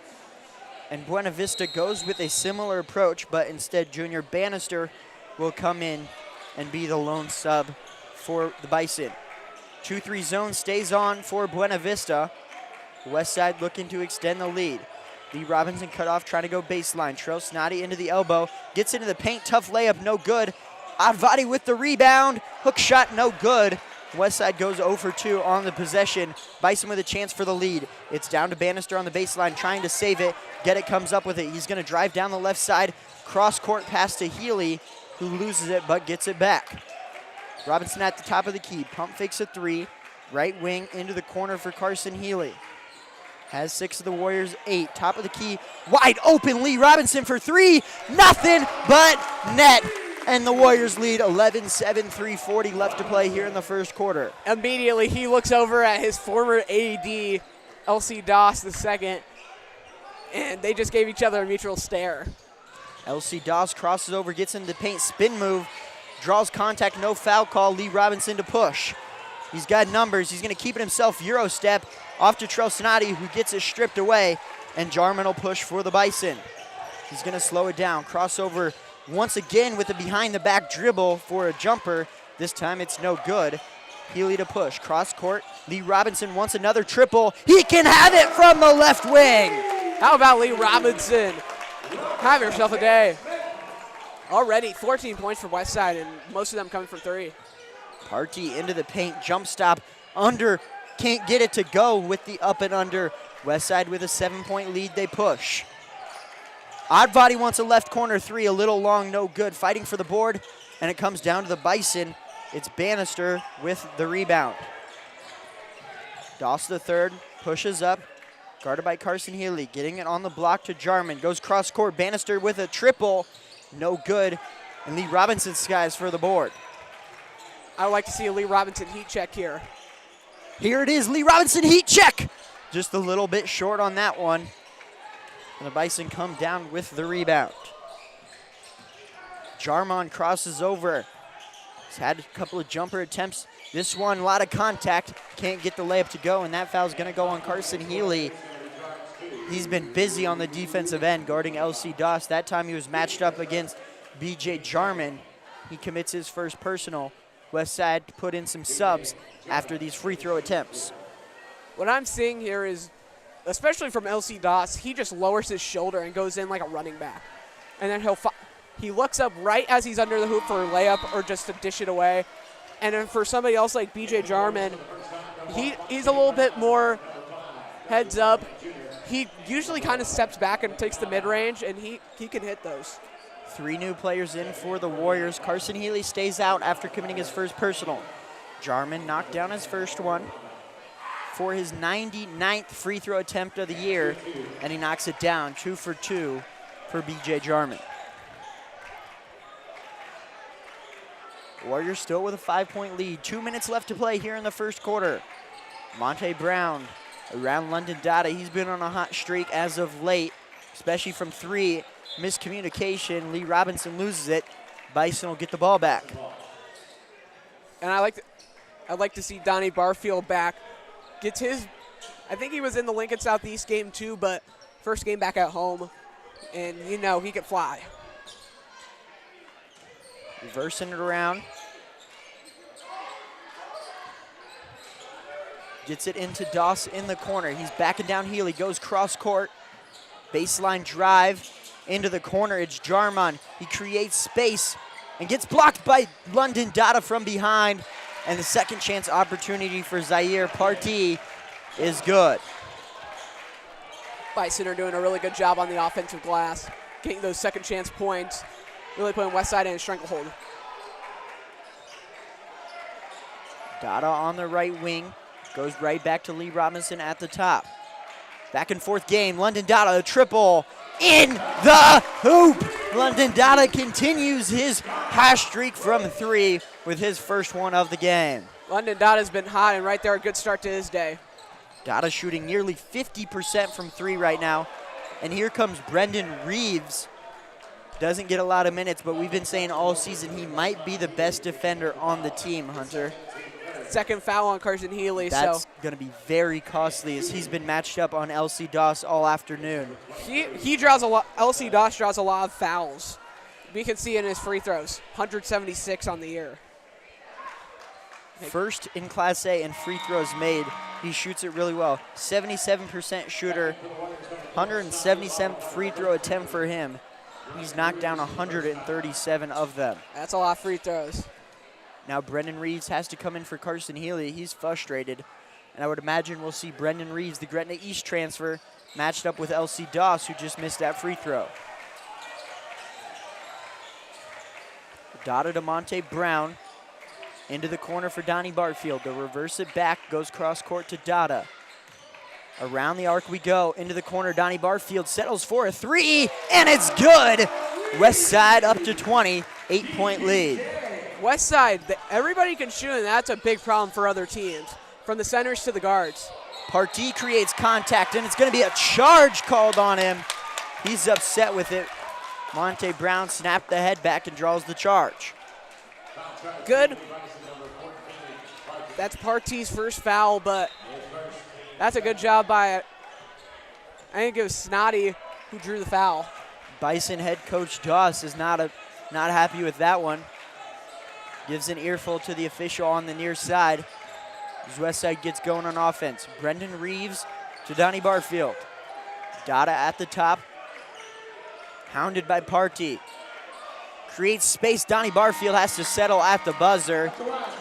and Buena Vista goes with a similar approach, but instead Junior Bannister will come in and be the lone sub for the Bison. 2-3 zone stays on for Buena Vista. Westside looking to extend the lead. Lee Robinson cut off, trying to go baseline. Trell Snoddy into the elbow, gets into the paint, tough layup, no good. Oddbody with the rebound, hook shot, no good. Westside goes 0 for 2 on the possession. Bison with a chance for the lead. It's down to Bannister on the baseline, trying to save it. Geddick comes up with it. He's going to drive down the left side, cross-court pass to Healy, who loses it but gets it back. Robinson at the top of the key. Pump fakes a 3. Right wing into the corner for Carson Healy. Has 6 of the Warriors' 8. Top of the key. Wide open. Lee Robinson for 3. Nothing but net. And the Warriors lead 11-7, 3:40 left to play here in the first quarter. Immediately, he looks over at his former AD, LC Doss II, and they just gave each other a mutual stare. LC Doss crosses over, gets into the paint, spin move, draws contact, no foul call. Lee Robinson to push. He's got numbers. He's going to keep it himself. Euro step off to Trell Snoddy, who gets it stripped away, and Jarman will push for the Bison. He's going to slow it down. Crossover once again with a behind-the-back dribble for a jumper. This time it's no good. Healy to push. Cross court. Lee Robinson wants another triple. He can have it from the left wing. How about Lee Robinson? Have yourself a day. Already 14 points for Westside, and most of them coming from three. Partee into the paint, jump stop, under, can't get it to go with the up and under. Westside with a 7-point lead, they push. Odd Body wants a left corner three, a little long, no good. Fighting for the board, and it comes down to the Bison. It's Bannister with the rebound. Doss the third, pushes up, guarded by Carson Healy, getting it on the block to Jarman. Goes cross court, Bannister with a triple, no good. And Lee Robinson skies for the board. I would like to see a Lee Robinson heat check here. Here it is, Lee Robinson heat check. Just a little bit short on that one. And the Bison come down with the rebound. Jarman crosses over. He's had a couple of jumper attempts. This one, a lot of contact. Can't get the layup to go, and that foul's gonna go on Carson Healy. He's been busy on the defensive end guarding LC Doss. That time he was matched up against BJ Jarman. He commits his first personal. Westside put in some subs after these free throw attempts. What I'm seeing here is, especially from LC Doss, he just lowers his shoulder and goes in like a running back. And then he looks up right as he's under the hoop for a layup or just to dish it away. And then for somebody else like BJ Jarman, he's a little bit more heads up. He usually kind of steps back and takes the mid-range, and he can hit those. 3 new players in for the Warriors. Carson Healy stays out after committing his first personal. Jarman knocked down his first one for his 99th free throw attempt of the year, and he knocks it down, 2 for 2 for BJ Jarman. Warriors still with a 5-point lead. 2 minutes left to play here in the first quarter. Monte Brown around London Dada. He's been on a hot streak as of late, especially from 3. Miscommunication. Lee Robinson loses it. Bison will get the ball back. And I'd like to see Donnie Barfield back. Gets his, I think he was in the Lincoln Southeast game too, but first game back at home, and you know he could fly. Reversing it around. Gets it into Doss in the corner. He's backing down Healy, goes cross court. Baseline drive into the corner. It's Jarman. He creates space and gets blocked by London Dada from behind. And the second chance opportunity for Zaire Partee is good. Bison are doing a really good job on the offensive glass, getting those second chance points, really putting Westside in a stranglehold. Dada on the right wing, goes right back to Lee Robinson at the top. Back and forth game, London Dada, a triple in the hoop. London Dada continues his hot streak from 3 with his first one of the game. London Dada's been hot, and right there, a good start to his day. Dada shooting nearly 50% from 3 right now. And here comes Brendan Reeves. Doesn't get a lot of minutes, but we've been saying all season he might be the best defender on the team, Hunter. Second foul on Carson Healy. That's so going to be very costly as he's been matched up on LC Doss all afternoon. he draws a lot. LC Doss draws a lot of fouls. We can see in his free throws, 176 on the year. First in Class A in free throws made. He shoots it really well. 77% shooter, 177th free throw attempt for him. He's knocked down 137 of them. That's a lot of free throws. Now Brendan Reeves has to come in for Carson Healy. He's frustrated. And I would imagine we'll see Brendan Reeves, the Gretna East transfer, matched up with LC Doss, who just missed that free throw. Dada to Monte Brown. Into the corner for Donnie Barfield. They'll reverse it back, goes cross court to Dada. Around the arc we go. Into the corner, Donnie Barfield settles for a 3, and it's good. Westside up to 20, 8-point lead. Westside, everybody can shoot, and that's a big problem for other teams, from the centers to the guards. Partee creates contact, and it's going to be a charge called on him. He's upset with it. Monte Brown snapped the head back and draws the charge. Good. That's Partee's first foul, but that's a good job by, I think it was Snotty who drew the foul. Bison head coach Doss is not happy with that one. Gives an earful to the official on the near side as Westside gets going on offense. Brendan Reeves to Donnie Barfield. Dada at the top, hounded by Party. Creates space. Donnie Barfield has to settle at the buzzer,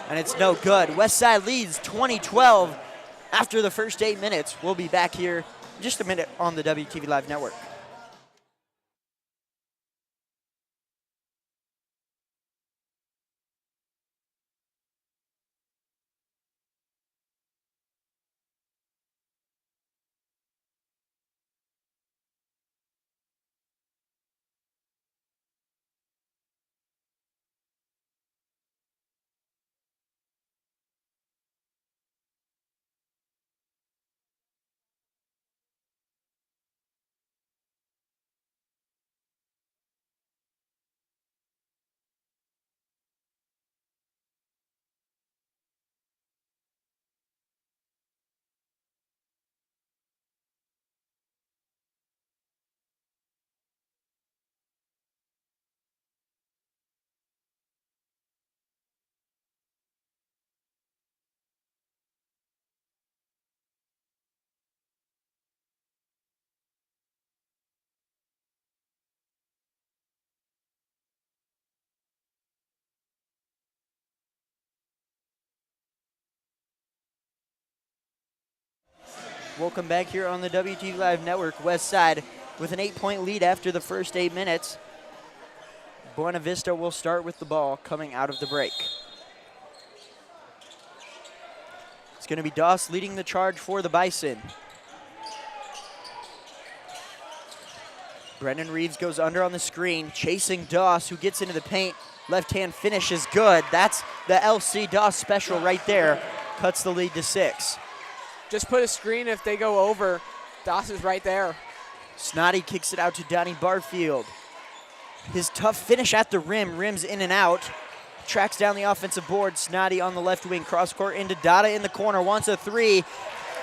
and it's no good. Westside leads 20-12 after the first 8 minutes. We'll be back here in just a minute on the WTV Live Network. Welcome back here on the WTV Live Network. Westside with an 8-point lead after the first 8 minutes. Buena Vista will start with the ball coming out of the break. It's going to be Doss leading the charge for the Bison. Brendan Reeves goes under on the screen, chasing Doss, who gets into the paint. Left-hand finish is good. That's the LC Doss special right there. Cuts the lead to 6. Just put a screen if they go over. Doss is right there. Snoddy kicks it out to Donnie Barfield. His tough finish at the rim, rims in and out. Tracks down the offensive board. Snoddy on the left wing, cross court into Dada in the corner, wants a 3,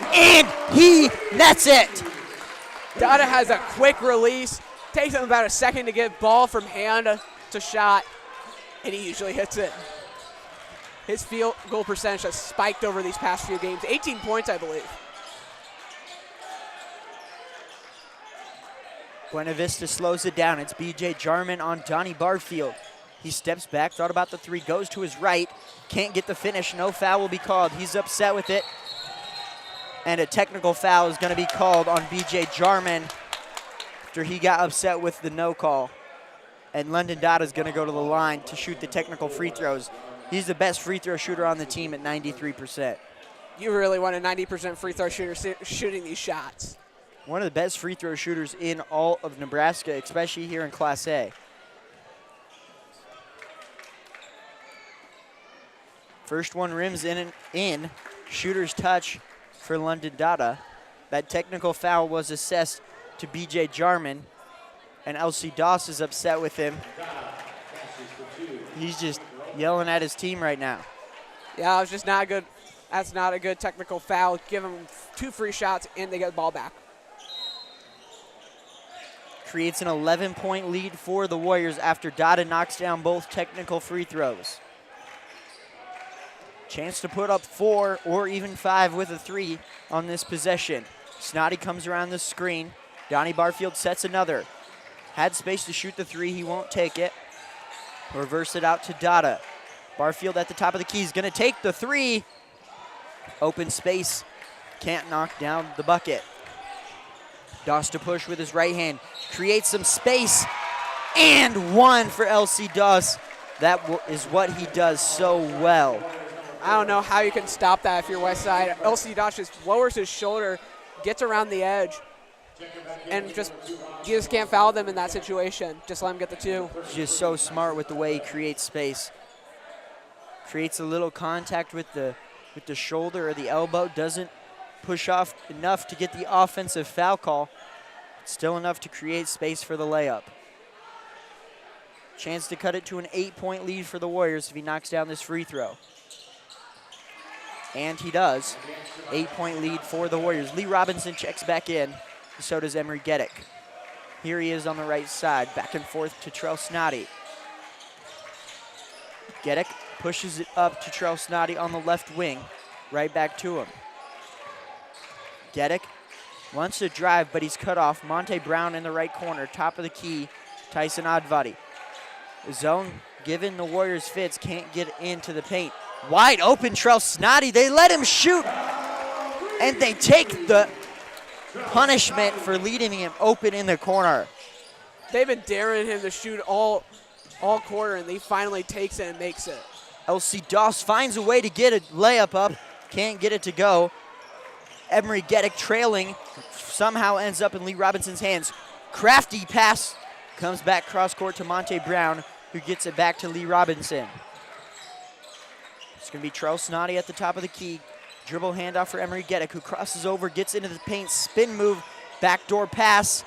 and he nets it. Dada has a quick release. Takes him about a second to get ball from hand to shot, and he usually hits it. His field goal percentage has spiked over these past few games. 18 points, I believe. Buena Vista slows it down. It's BJ Jarman on Donnie Barfield. He steps back, thought about the 3, goes to his right. Can't get the finish. No foul will be called. He's upset with it. And a technical foul is going to be called on BJ Jarman after he got upset with the no call. And London Dada is going to go to the line to shoot the technical free throws. He's the best free throw shooter on the team at 93%. You really want a 90% free throw shooter shooting these shots. One of the best free throw shooters in all of Nebraska, especially here in Class A. First one rims in and in. Shooter's touch for London Dada. That technical foul was assessed to BJ Jarman, and LC Doss is upset with him. He's just yelling at his team right now. Yeah, it's just not good. That's not a good technical foul. Give them 2 free shots, and they get the ball back. Creates an 11-point lead for the Warriors after Dada knocks down both technical free throws. Chance to put up 4 or even 5 with a 3 on this possession. Snoddy comes around the screen. Donnie Barfield sets another. Had space to shoot the 3. He won't take it. Reverse it out to Dada. Barfield at the top of the key. He's going to take the 3. Open space. Can't knock down the bucket. Doss to push with his right hand. Creates some space. And 1 for LC Doss. That is what he does so well. I don't know how you can stop that if you're Westside. LC Doss just lowers his shoulder, gets around the edge, and you just can't foul them in that situation. Just let him get the 2. He's just so smart with the way he creates space. Creates a little contact with the shoulder or the elbow. Doesn't push off enough to get the offensive foul call. Still enough to create space for the layup. Chance to cut it to an 8-point lead for the Warriors if he knocks down this free throw. And he does. 8-point lead for the Warriors. Lee Robinson checks back in. So does Emery Geddick. Here he is on the right side. Back and forth to Trell Snoddy. Geddick pushes it up to Trell Snoddy on the left wing. Right back to him. Geddick wants to drive, but he's cut off. Monte Brown in the right corner, top of the key, Tyson Advadi. Zone given the Warriors fits, can't get into the paint. Wide open, Trell Snoddy, they let him shoot, and they take the punishment for leaving him open in the corner. They've been daring him to shoot all quarter, and he finally takes it and makes it. LC Doss finds a way to get a layup up, can't get it to go. Emery Geddick trailing, somehow ends up in Lee Robinson's hands. Crafty pass, comes back cross court to Monte Brown, who gets it back to Lee Robinson. It's going to be Trell Snoddy at the top of the key. Dribble handoff for Emery Geddick, who crosses over, gets into the paint, spin move, backdoor pass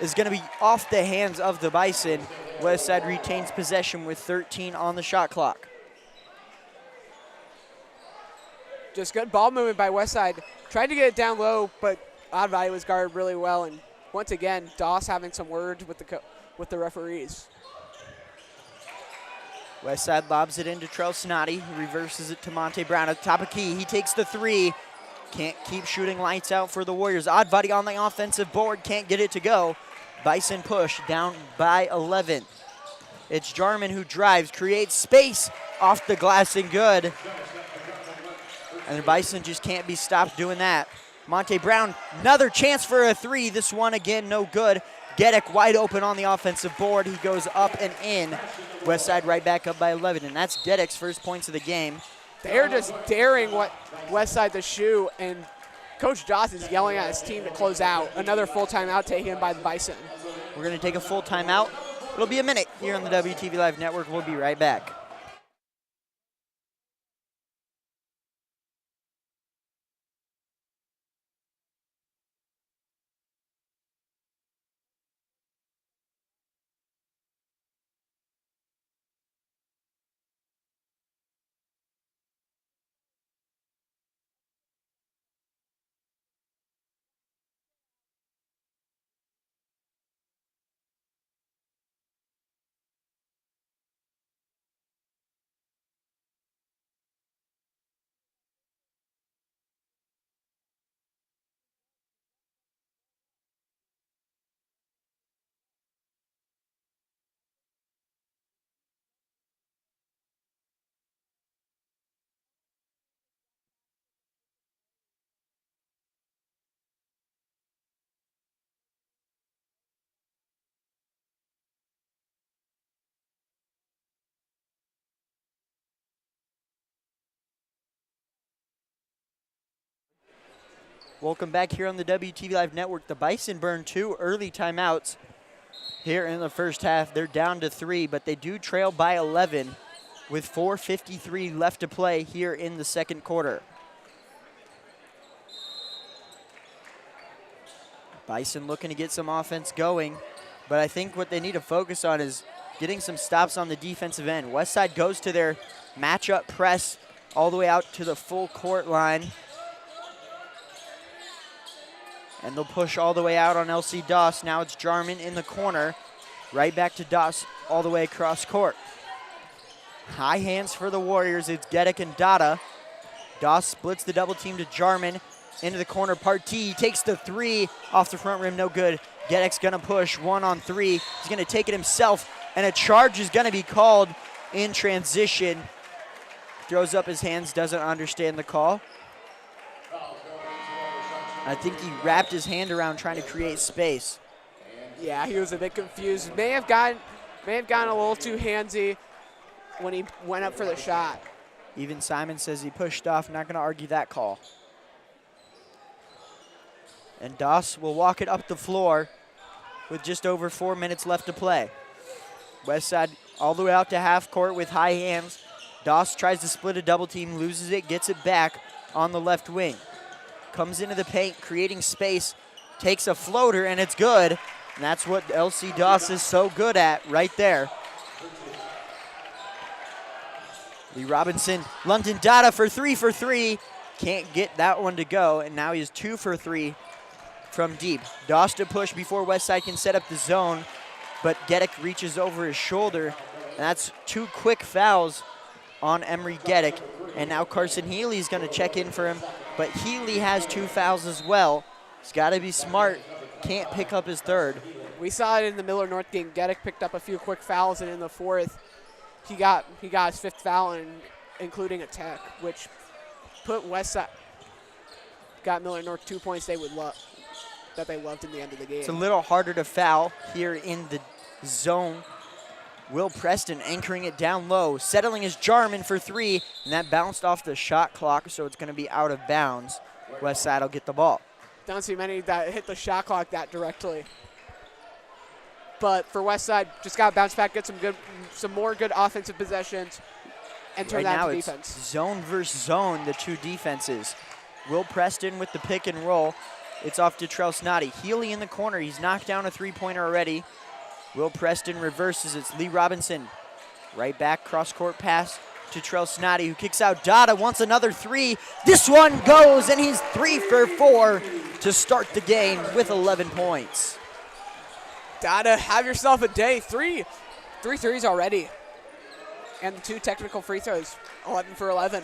is going to be off the hands of the Bison. Westside retains possession with 13 on the shot clock. Just good ball movement by Westside. Tried to get it down low, but Advadi was guarded really well. And once again, Doss having some words with the referees. Westside lobs it into Trell Snoddy, who reverses it to Monte Brown at the top of key. He takes the three. Can't keep shooting lights out for the Warriors. Advadi on the offensive board, can't get it to go. Bison push down by 11. It's Jarman who drives, creates space off the glass and good. And the Bison just can't be stopped doing that. Monte Brown, another chance for a three. This one again, no good. Geddick wide open on the offensive board. He goes up and in. Westside right back up by 11, and that's Geddick's first points of the game. They're just daring Westside to shoot, and Coach Doss is yelling at his team to close out. Another full timeout taken by the Bison. We're going to take a full timeout. It'll be a minute here on the WTV Live Network. We'll be right back. Welcome back here on the WTV Live Network. The Bison burn 2 early timeouts here in the first half. They're down to 3, but they do trail by 11 with 4:53 left to play here in the second quarter. Bison looking to get some offense going, but I think what they need to focus on is getting some stops on the defensive end. Westside goes to their matchup press all the way out to the full court line. And they'll push all the way out on LC Doss. Now it's Jarman in the corner. Right back to Doss all the way across court. High hands for the Warriors. It's Geddick and Dada. Doss splits the double team to Jarman. Into the corner, Partee takes the three off the front rim, no good. Geddick's gonna push 1-on-3. He's gonna take it himself, and a charge is gonna be called in transition. Throws up his hands, doesn't understand the call. I think he wrapped his hand around trying to create space. Yeah, he was a bit confused. May have gotten a little too handsy when he went up for the shot. Even Simon says he pushed off. Not going to argue that call. And Doss will walk it up the floor with just over 4 minutes left to play. Westside all the way out to half court with high hands. Doss tries to split a double team, loses it, gets it back on the left wing. Comes into the paint, creating space, takes a floater, and it's good. And that's what LC Doss is so good at right there. Lee Robinson, London Dada for three. Can't get that one to go, and now he's 2 for 3 from deep. Doss to push before Westside can set up the zone, but Geddick reaches over his shoulder. And that's 2 quick fouls on Emery Geddick. And now Carson Healy's going to check in for him, but Healy has 2 fouls as well. He's got to be smart. Can't pick up his third. We saw it in the Miller North game. Geddick picked up a few quick fouls, and in the fourth, he got his fifth foul, including a tech, which put Westside, got Miller North 2 points they loved in the end of the game. It's a little harder to foul here in the zone. Will Preston anchoring it down low, settling his Jarman for three, and that bounced off the shot clock, so it's going to be out of bounds. Westside will get the ball. Don't see many that hit the shot clock that directly. But for Westside, just got to bounce back, get some more good offensive possessions, and turn that into defense. It's zone versus zone, the two defenses. Will Preston with the pick and roll. It's off to Trell Snoddy. Healy in the corner. He's knocked down a three-pointer already. Will Preston reverses. It's Lee Robinson. Right back, cross-court pass to Trell Snoddy, who kicks out. Dada wants another three. This one goes, and he's 3 for 4 to start the game with 11 points. Dada, have yourself a day. Three threes already. And the 2 technical free throws, 11 for 11.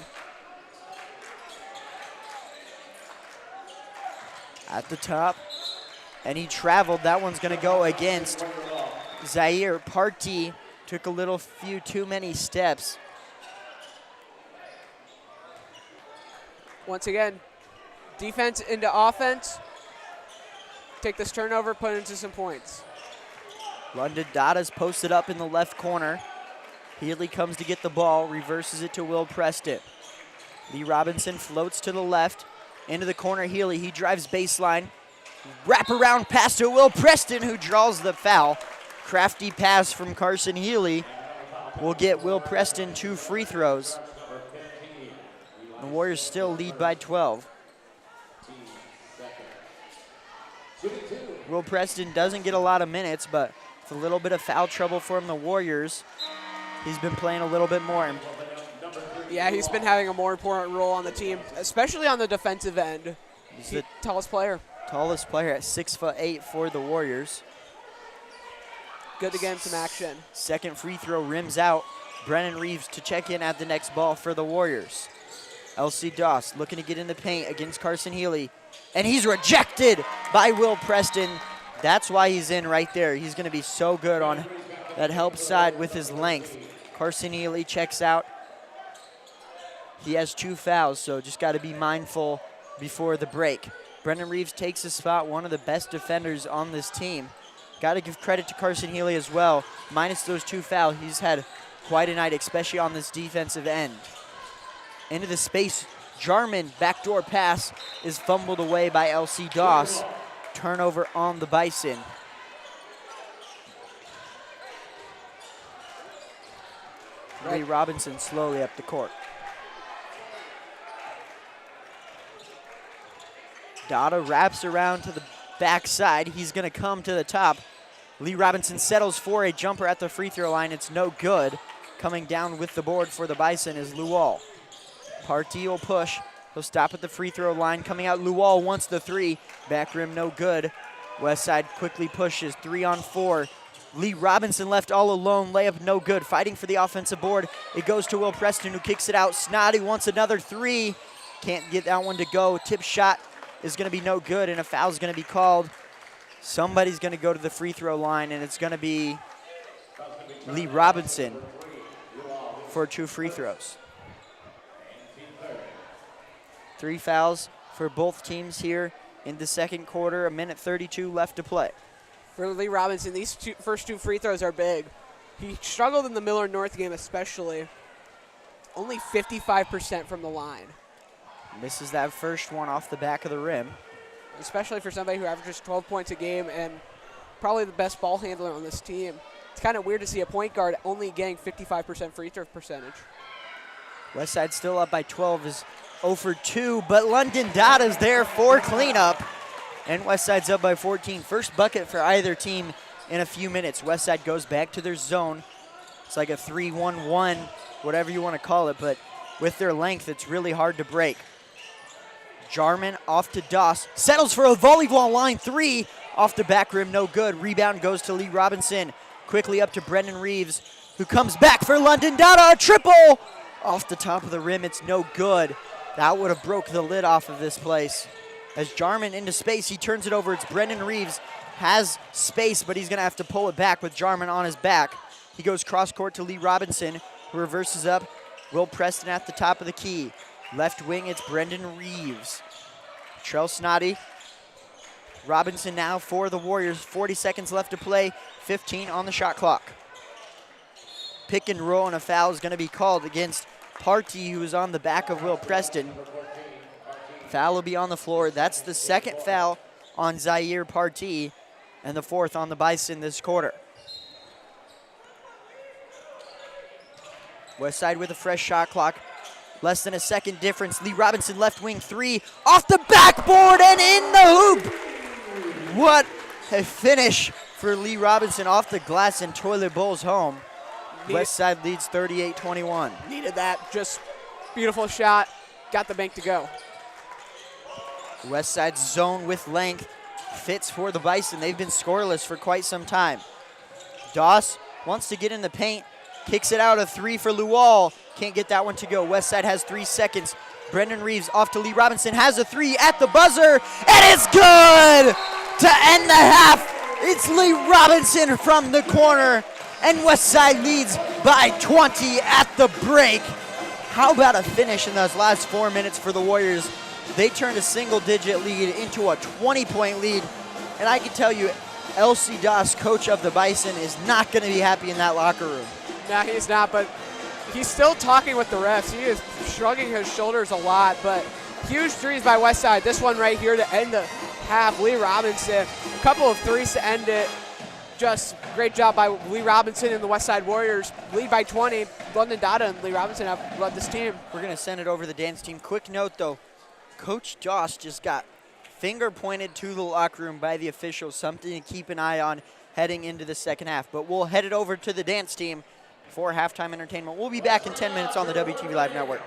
At the top, and he traveled. That one's going to go against Zaire. Party took a few too many steps. Once again, defense into offense. Take this turnover, put it into some points. London Dada's posted up in the left corner. Healy comes to get the ball, reverses it to Will Preston. Lee Robinson floats to the left, into the corner. Healy, he drives baseline. Wrap around pass to Will Preston, who draws the foul. Crafty pass from Carson Healy will get Will Preston 2 free throws. The Warriors still lead by 12. Will Preston doesn't get a lot of minutes, but with a little bit of foul trouble for him, the Warriors, he's been playing a little bit more. Yeah, he's been having a more important role on the team, especially on the defensive end. He's the tallest player. Tallest player at 6'8" for the Warriors. Good to get him some action. Second free throw rims out. Brennan Reeves to check in at the next ball for the Warriors. LC Doss looking to get in the paint against Carson Healy. And he's rejected by Will Preston. That's why he's in right there. He's going to be so good on that help side with his length. Carson Healy checks out. He has 2 fouls, so just got to be mindful before the break. Brennan Reeves takes his spot, one of the best defenders on this team. Got to give credit to Carson Healy as well. Minus those 2 fouls, he's had quite a night, especially on this defensive end. Into the space, Jarman, backdoor pass is fumbled away by LC Doss. Turnover on the Bison. Ray Robinson slowly up the court. Dada wraps around to the backside. He's going to come to the top. Lee Robinson settles for a jumper at the free throw line. It's no good. Coming down with the board for the Bison is Lual. Partee will push. He'll stop at the free throw line. Coming out, Lual wants the 3. Back rim, no good. Westside quickly pushes. 3 on 4. Lee Robinson left all alone. Layup no good. Fighting for the offensive board. It goes to Will Preston, who kicks it out. Snoddy wants another 3. Can't get that one to go. Tip shot is going to be no good, and a foul is going to be called. Somebody's going to go to the free throw line, and it's going to be Lee Robinson for 2 free throws. 3 fouls for both teams here in the second quarter. 1:32 left to play. For Lee Robinson, these first 2 free throws are big. He struggled in the Miller North game especially. Only 55% from the line. Misses that first one off the back of the rim. Especially for somebody who averages 12 points a game and probably the best ball handler on this team. It's kind of weird to see a point guard only getting 55% free throw percentage. Westside still up by 12 is 0 for 2, but London Dada's there for cleanup. And Westside's up by 14. First bucket for either team in a few minutes. Westside goes back to their zone. It's like a 3-1-1, whatever you want to call it, but with their length, it's really hard to break. Jarman off to Doss. Settles for a volleyball line 3. Off the back rim, no good. Rebound goes to Lee Robinson. Quickly up to Brendan Reeves, who comes back for London Dada. A triple! Off the top of the rim, it's no good. That would have broke the lid off of this place. As Jarman into space, he turns it over. It's Brendan Reeves. Has space, but he's going to have to pull it back with Jarman on his back. He goes cross court to Lee Robinson, who reverses up. Will Preston at the top of the key. Left wing, it's Brendan Reeves. Trell Snoddy. Robinson now for the Warriors. 40 seconds left to play. 15 on the shot clock. Pick and roll, and a foul is going to be called against Partee, who is on the back of Will Preston. Foul will be on the floor. That's the second foul on Zaire Partee, and the fourth on the Bison this quarter. Westside with a fresh shot clock. Less than a second difference. Lee Robinson left wing three. Off the backboard and in the hoop. What a finish for Lee Robinson off the glass and Toilet Bowls home. Westside leads 38-21. Needed that. Just beautiful shot. Got the bank to go. Westside's zone with length fits for the Bison. They've been scoreless for quite some time. Doss wants to get in the paint. Kicks it out, a three for Lual. Can't get that one to go. Westside has 3 seconds. Brendan Reeves off to Lee Robinson. Has a three at the buzzer. And it's good to end the half. It's Lee Robinson from the corner. And Westside leads by 20 at the break. How about a finish in those last 4 minutes for the Warriors? They turned a single-digit lead into a 20-point lead. And I can tell you, L.C. Doss, coach of the Bison, is not going to be happy in that locker room. No, he's not, but he's still talking with the refs. He is shrugging his shoulders a lot, but huge threes by Westside. This one right here to end the half. Lee Robinson, a couple of threes to end it. Just great job by Lee Robinson and the Westside Warriors. Lead by 20. London Dada and Lee Robinson have led this team. We're going to send it over to the dance team. Quick note, though. Coach Doss just got finger pointed to the locker room by the officials. Something to keep an eye on heading into the second half. But we'll head it over to the dance team for halftime entertainment. We'll be back in 10 minutes on the WTV Live Network.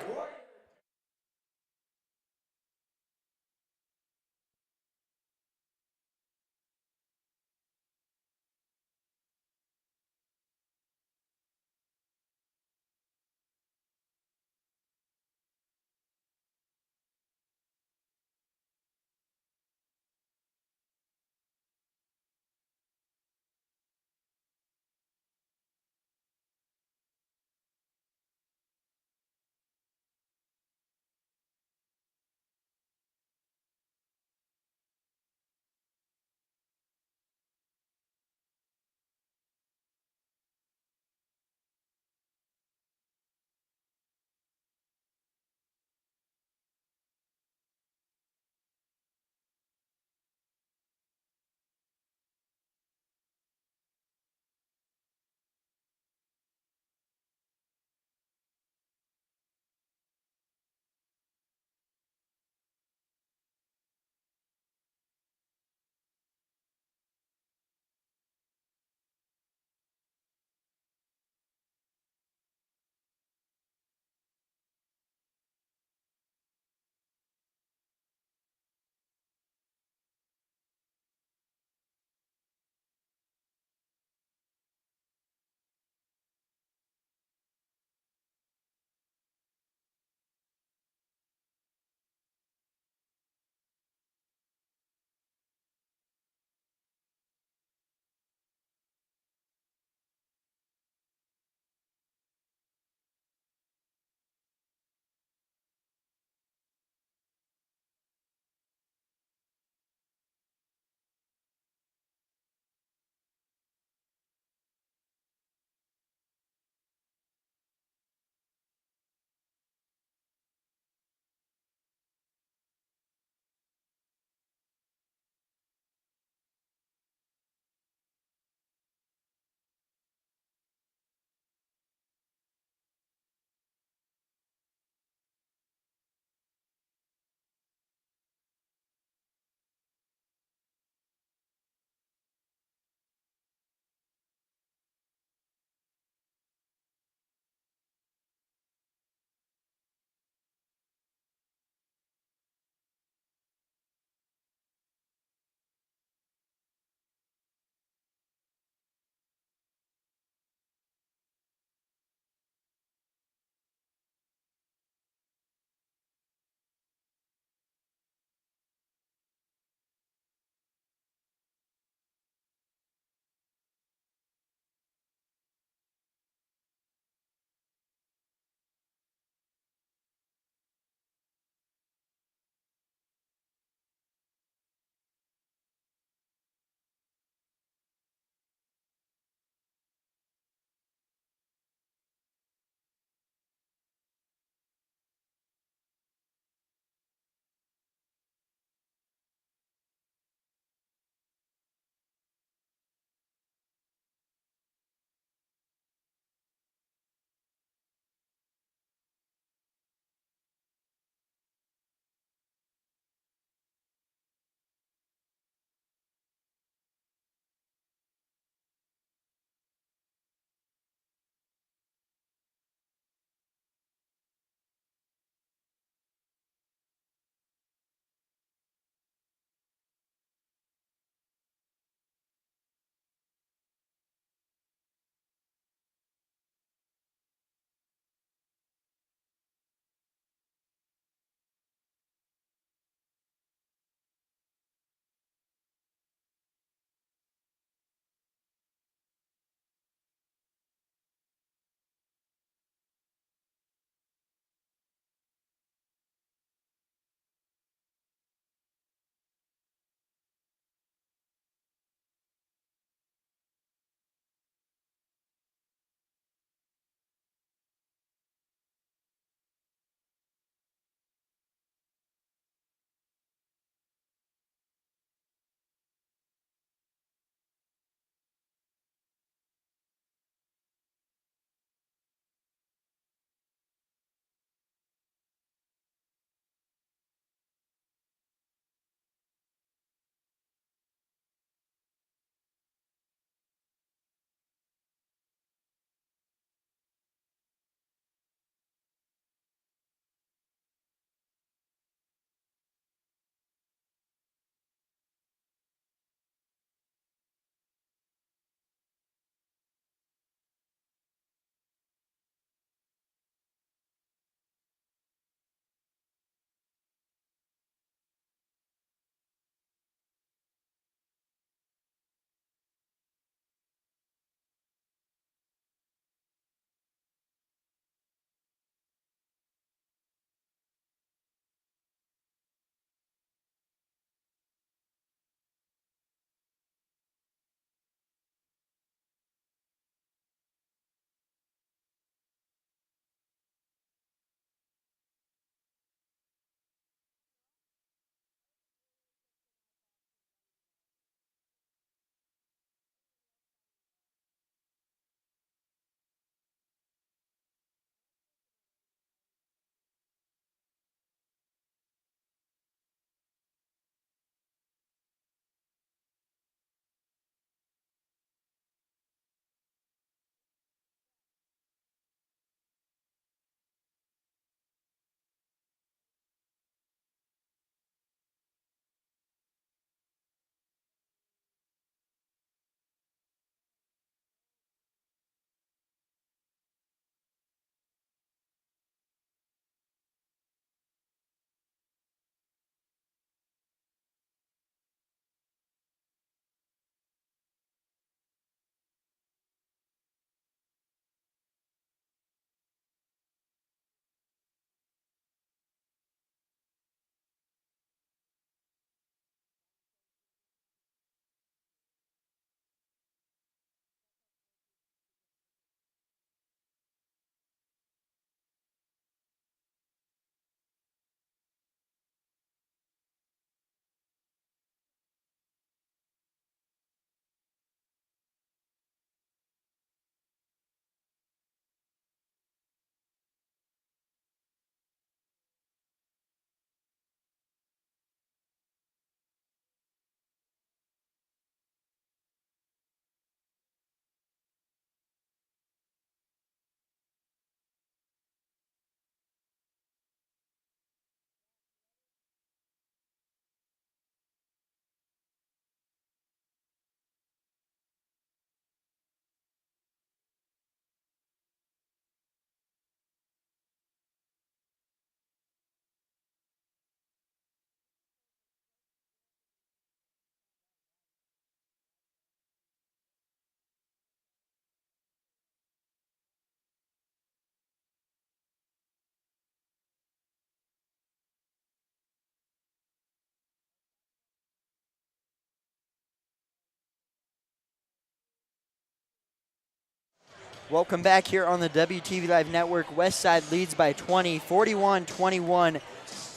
Welcome back here on the WTV Live Network. Westside leads by 20, 41-21,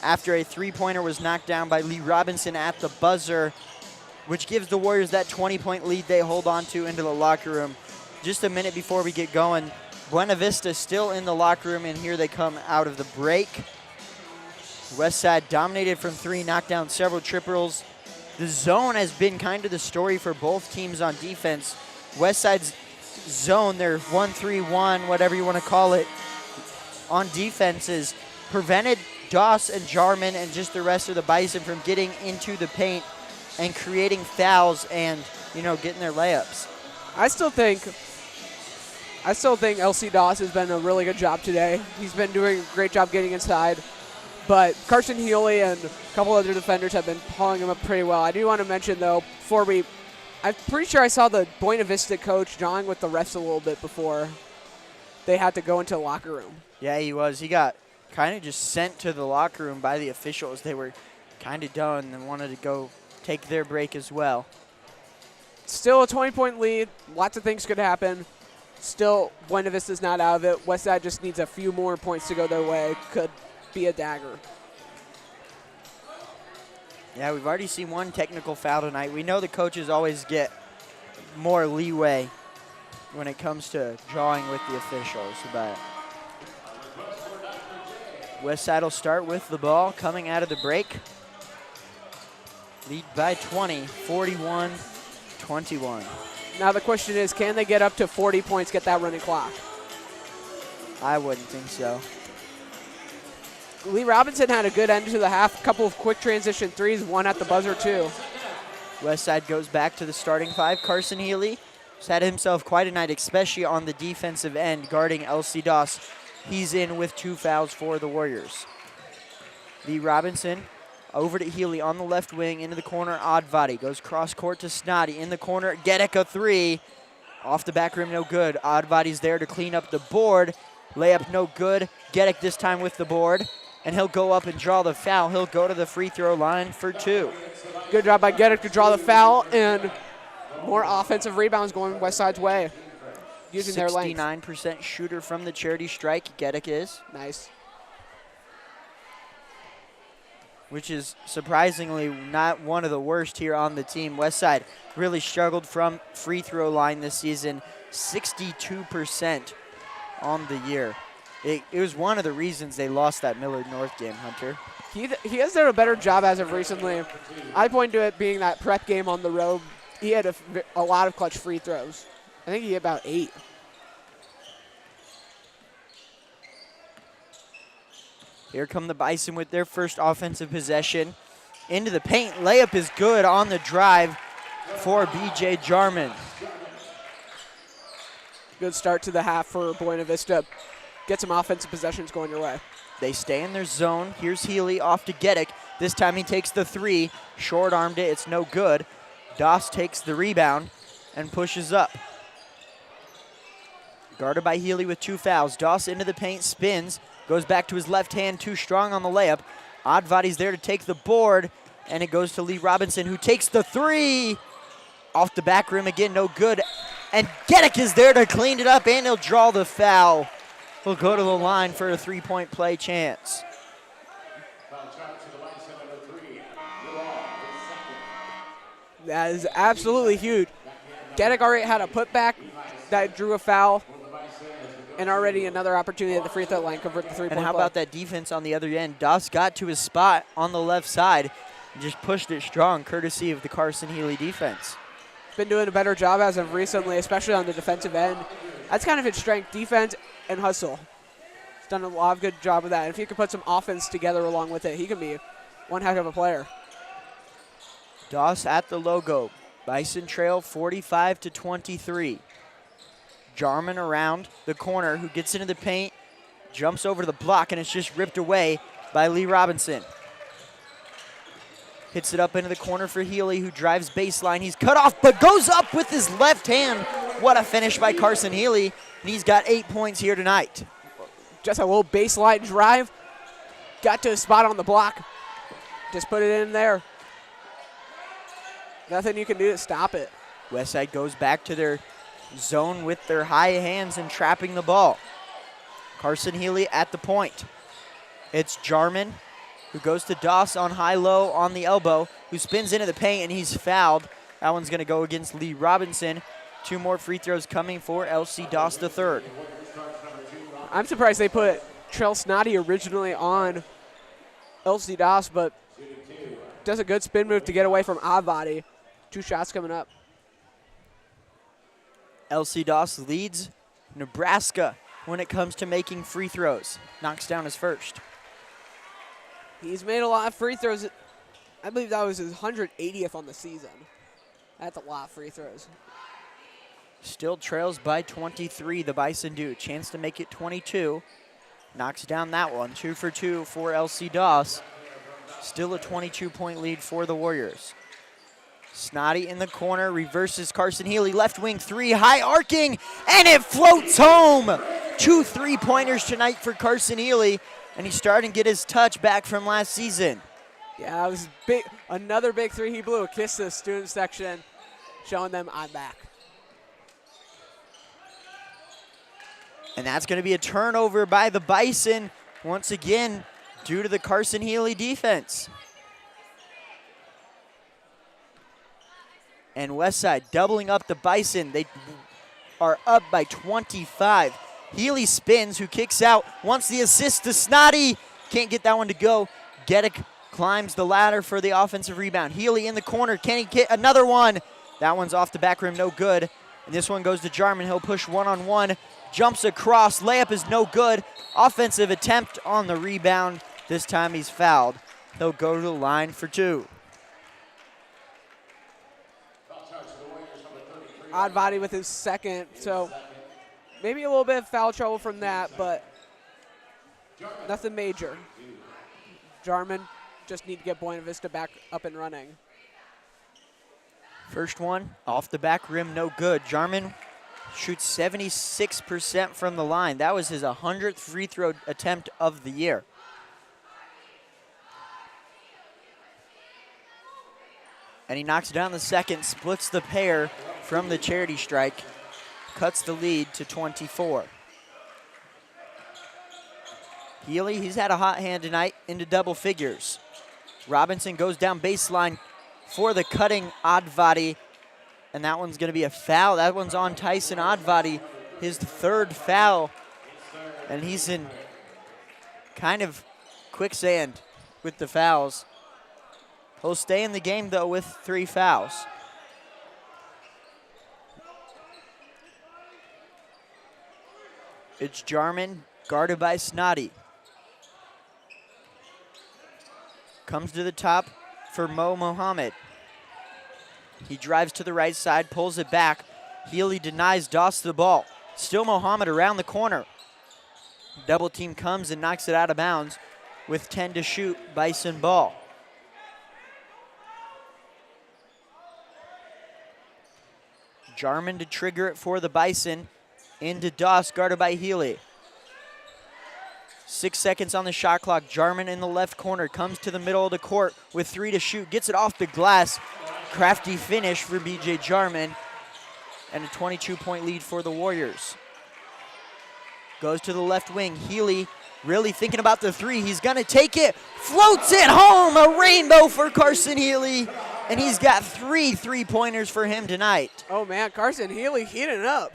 after a three-pointer was knocked down by Lee Robinson at the buzzer, which gives the Warriors that 20-point lead they hold on to into the locker room. Just a minute before we get going, Buena Vista still in the locker room, and here they come out of the break. Westside dominated from three, knocked down several triples. The zone has been kind of the story for both teams on defense. Westside's zone, their 1-3-1, whatever you want to call it, on defenses prevented Doss and Jarman and just the rest of the Bison from getting into the paint and creating fouls and, getting their layups. I still think LC Doss has been a really good job today. He's been doing a great job getting inside. But Carson Healy and a couple other defenders have been pulling him up pretty well. I do want to mention, though, I'm pretty sure I saw the Buena Vista coach jawing with the refs a little bit before they had to go into the locker room. Yeah, he was. He got kind of just sent to the locker room by the officials. They were kind of done and wanted to go take their break as well. Still a 20-point lead. Lots of things could happen. Still, Buena Vista's not out of it. Westside just needs a few more points to go their way. Could be a dagger. Yeah, we've already seen one technical foul tonight. We know the coaches always get more leeway when it comes to drawing with the officials, but Westside will start with the ball coming out of the break. Lead by 20, 41-21. Now the question is, can they get up to 40 points, get that running clock? I wouldn't think so. Lee Robinson had a good end to the half, a couple of quick transition threes, one at the buzzer too. Westside goes back to the starting five. Carson Healy has had himself quite a night, especially on the defensive end, guarding LC Doss. He's in with 2 fouls for the Warriors. Lee Robinson over to Healy on the left wing, into the corner. Oddvadi goes cross court to Snoddy in the corner. Gedek a three. Off the back rim, no good. Oddvadi's there to clean up the board. Layup no good. Gedek this time with the board. And he'll go up and draw the foul. He'll go to the free throw line for 2. Good job by Gedek to draw the foul, and more offensive rebounds going Westside's way, using their length. 69% shooter from the charity strike, Gedek is. Nice. Which is surprisingly not one of the worst here on the team. Westside really struggled from free throw line this season, 62% on the year. It was one of the reasons they lost that Millard North game, Hunter. He has done a better job as of recently. I point to it being that prep game on the road. He had a lot of clutch free throws. I think he had about 8. Here come the Bison with their first offensive possession. Into the paint. Layup is good on the drive for B.J. Jarman. Good start to the half for Buena Vista. Get some offensive possessions going your way. They stay in their zone. Here's Healy off to Gedek. This time he takes the 3. Short-armed it. It's no good. Doss takes the rebound and pushes up. Guarded by Healy with 2 fouls. Doss into the paint, spins, goes back to his left hand, too strong on the layup. Oddvadi's there to take the board, and it goes to Lee Robinson, who takes the 3. Off the back rim again, no good. And Gedek is there to clean it up, and he'll draw the foul. He'll go to the line for a 3-point play chance. That is absolutely huge. Gedek already had a putback that drew a foul, and already another opportunity at the free throw line convert the 3-point And how play. about that defense on the other end? Doss got to his spot on the left side and just pushed it strong, courtesy of the Carson Healy defense. Been doing a better job as of recently, especially on the defensive end. That's kind of his strength, defense and hustle. He's done a lot of good job with that. And if he can put some offense together along with it, he can be one heck of a player. Doss at the logo. Bison trail 45-23. Jarman around the corner, who gets into the paint, jumps over the block, and it's just ripped away by Lee Robinson. Hits it up into the corner for Healy, who drives baseline. He's cut off, but goes up with his left hand. What a finish by Carson Healy, and he's got 8 points here tonight. Just a little baseline drive. Got to a spot on the block. Just put it in there. Nothing you can do to stop it. Westside goes back to their zone with their high hands and trapping the ball. Carson Healy at the point. It's Jarman who goes to Doss on high-low on the elbow, who spins into the paint, and he's fouled. That one's going to go against Lee Robinson. 2 more free throws coming for LC Doss III. I'm surprised they put Trell Snoddy originally on LC Doss, but does a good spin move to get away from Avadi. 2 shots coming up. LC Doss leads Nebraska when it comes to making free throws. Knocks down his first. He's made a lot of free throws. I believe that was his 180th on the season. That's a lot of free throws. Still trails by 23, the Bison do. Chance to make it 22. Knocks down that one. 2 for 2 for LC Doss. Still a 22-point lead for the Warriors. Snoddy in the corner, reverses Carson Healy. Left wing 3, high arcing, and it floats home. 2 3-pointers tonight for Carson Healy, and he's starting to get his touch back from last season. Yeah, it was big. Another big 3 he blew. A kiss to the student section, showing them I'm back. And that's going to be a turnover by the Bison, once again, due to the Carson Healy defense. And Westside doubling up the Bison. They are up by 25. Healy spins, who kicks out, wants the assist to Snoddy. Can't get that one to go. Gedek climbs the ladder for the offensive rebound. Healy in the corner. Can he get another one? That one's off the back rim, no good. And this one goes to Jarman. He'll push one-on-one. Jumps across. Layup is no good. Offensive attempt on the rebound. This time he's fouled. He'll go to the line for 2. Odd body with his second, so maybe a little bit of foul trouble from that, but nothing major. Jarman just need to get Buena Vista back up and running. First one off the back rim, no good. Jarman shoots 76% from the line. That was his 100th free throw attempt of the year. And he knocks down the second, splits the pair from the charity strike, cuts the lead to 24. Healy, he's had a hot hand tonight into double figures. Robinson goes down baseline for the cutting Advadi, and that one's going to be a foul. That one's on Tyson Advadi, his 3rd foul, and he's in kind of quicksand with the fouls. He'll stay in the game, though, with 3 fouls. It's Jarman, guarded by Snoddy. Comes to the top for Mo Mohammed. He drives to the right side, pulls it back. Healy denies Doss the ball. Still Mohammed around the corner. Double team comes and knocks it out of bounds with 10 to shoot, Bison ball. Jarman to trigger it for the Bison. Into Doss, guarded by Healy. 6 seconds on the shot clock. Jarman in the left corner comes to the middle of the court with 3 to shoot. Gets it off the glass. Crafty finish for BJ Jarman. And a 22-point lead for the Warriors. Goes to the left wing. Healy really thinking about the 3. He's going to take it. Floats it home. A rainbow for Carson Healy. And he's got 3 3-pointers for him tonight. Oh, man, Carson Healy heating up.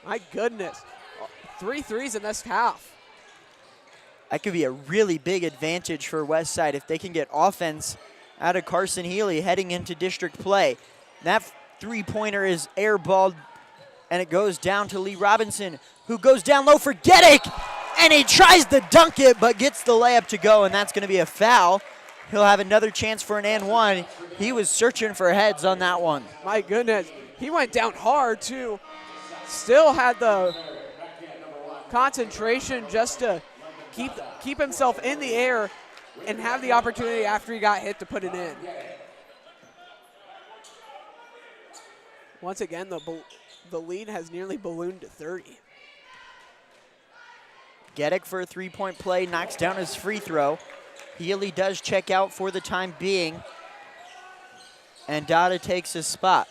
My goodness. 3 threes in this half. That could be a really big advantage for Westside if they can get offense out of Carson Healy heading into district play. That 3-pointer is airballed, and it goes down to Lee Robinson, who goes down low for Gedek, and he tries to dunk it, but gets the layup to go, and that's going to be a foul. He'll have another chance for an and 1. He was searching for heads on that one. My goodness. He went down hard, too. Still had the concentration just to keep himself in the air and have the opportunity after he got hit to put it in. Once again, the lead has nearly ballooned to 30. Gedek for a 3-point play, knocks down his free throw. Healy does check out for the time being, and Dada takes his spot.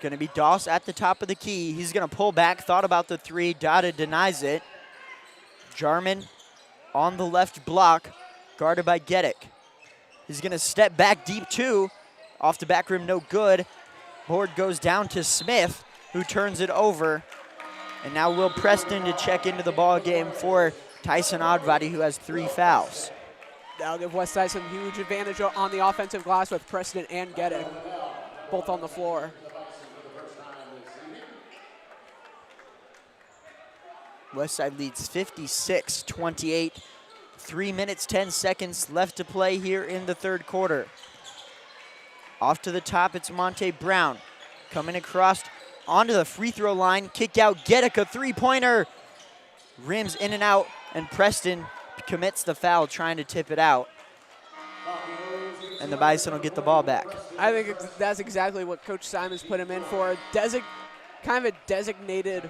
going to be Doss at the top of the key. He's going to pull back, thought about the three. Dada denies it. Jarman on the left block, guarded by Gedek. He's going to step back deep two. Off the back rim, no good. Board goes down to Smith, who turns it over. And now Will Preston to check into the ball game for Tyson Advadi, who has 3 fouls. That'll give Westside some huge advantage on the offensive glass with Preston and Gedek both on the floor. Westside leads 56-28. 3 minutes, 10 seconds left to play here in the third quarter. Off to the top, it's Monte Brown. Coming across onto the free throw line. Kick out, Gedek, a three-pointer. Rims in and out, and Preston commits the foul trying to tip it out. And the Bison will get the ball back. I think that's exactly what Coach Simons put him in for. Kind of a designated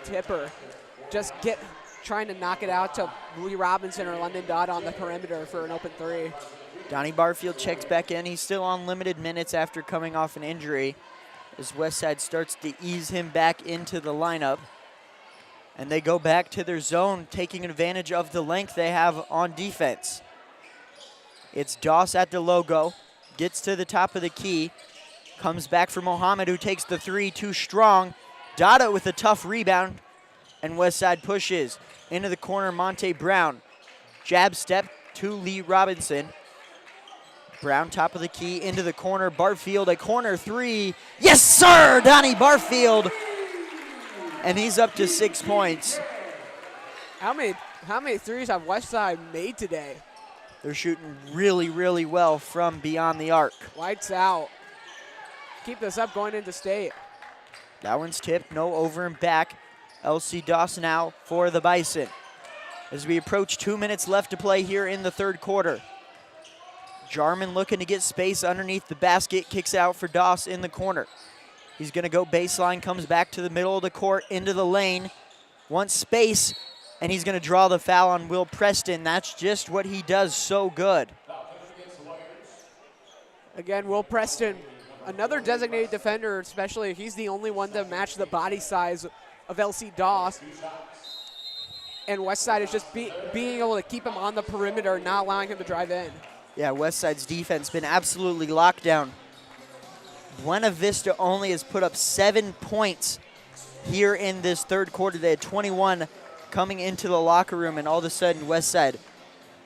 tipper. Just trying to knock it out to Lee Robinson or London Dodd on the perimeter for an open three. Donnie Barfield checks back in. He's still on limited minutes after coming off an injury as Westside starts to ease him back into the lineup. And they go back to their zone, taking advantage of the length they have on defense. It's Doss at the logo, gets to the top of the key, comes back for Mohammed, who takes the three, too strong. Dada with a tough rebound, and Westside pushes into the corner. Monte Brown, jab step to Lee Robinson. Brown top of the key into the corner. Barfield, a corner three. Yes, sir, Donnie Barfield. And he's up to 6 points. How many threes have Westside made today? They're shooting really, really well from beyond the arc. Lights out. Keep this up going into state. That one's tipped, no over and back. LC Doss now for the Bison. As we approach 2 minutes left to play here in the third quarter. Jarman looking to get space underneath the basket, kicks out for Doss in the corner. He's gonna go baseline, comes back to the middle of the court, into the lane, wants space, and he's gonna draw the foul on Will Preston. That's just what he does so good. Again, Will Preston, another designated defender, especially if he's the only one to match the body size of LC Doss. And Westside is just being able to keep him on the perimeter, not allowing him to drive in. Yeah, Westside's defense been absolutely locked down. Buena Vista only has put up 7 points here in this third quarter. They had 21 coming into the locker room, and all of a sudden Westside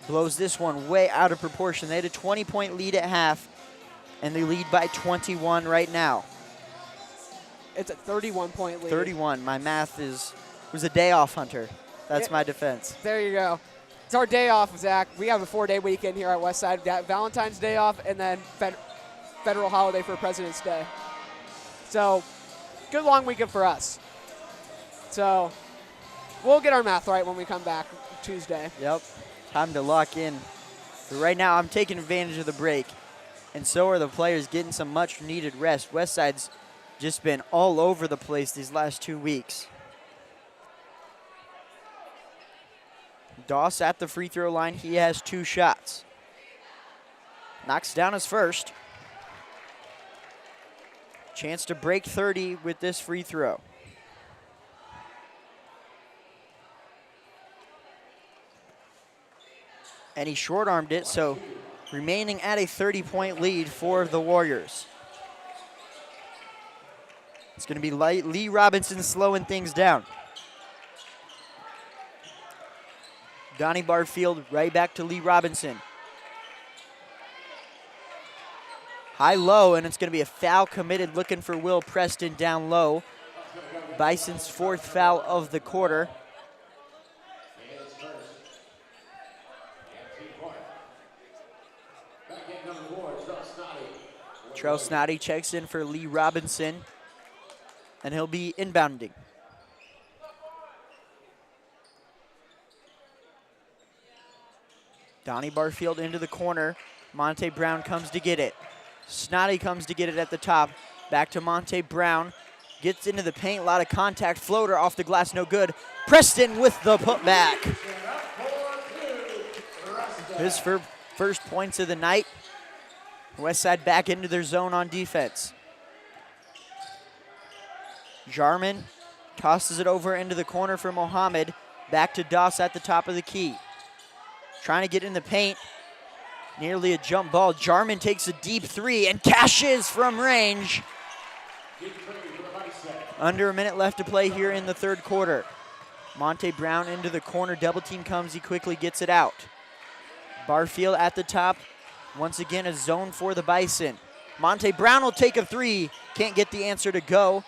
blows this one way out of proportion. They had a 20-point lead at half, and they lead by 21 right now. It's a 31-point lead. 31. My math was a day off, Hunter. That's my defense. There you go. It's our day off, Zach. We have a 4-day weekend here at Westside. Got Valentine's Day off, and then federal holiday for President's Day. So, good long weekend for us. So, we'll get our math right when we come back Tuesday. Yep, time to lock in. But right now, I'm taking advantage of the break, and so are the players getting some much-needed rest. Westside's just been all over the place these last 2 weeks. Doss at the free throw line. He has 2 shots. Knocks down his first. Chance to break 30 with this free throw. And he short-armed it, so remaining at a 30-point lead for the Warriors. It's going to be Lee Robinson slowing things down. Donnie Barfield right back to Lee Robinson. High-low, and it's going to be a foul committed, looking for Will Preston down low. Bison's 4th foul of the quarter. Trell Snoddy checks in for Lee Robinson, and he'll be inbounding. Donnie Barfield into the corner. Monte Brown comes to get it. Snoddy comes to get it at the top. Back to Monte Brown. Gets into the paint, a lot of contact. Floater off the glass, no good. Preston with the putback. His first points of the night. Westside back into their zone on defense. Jarman tosses it over into the corner for Mohammed. Back to Doss at the top of the key. Trying to get in the paint. Nearly a jump ball. Jarman takes a deep three and cashes from range. Under a minute left to play here in the third quarter. Monte Brown into the corner. Double team comes. He quickly gets it out. Barfield at the top. Once again, a zone for the Bison. Monte Brown will take a three. Can't get the answer to go.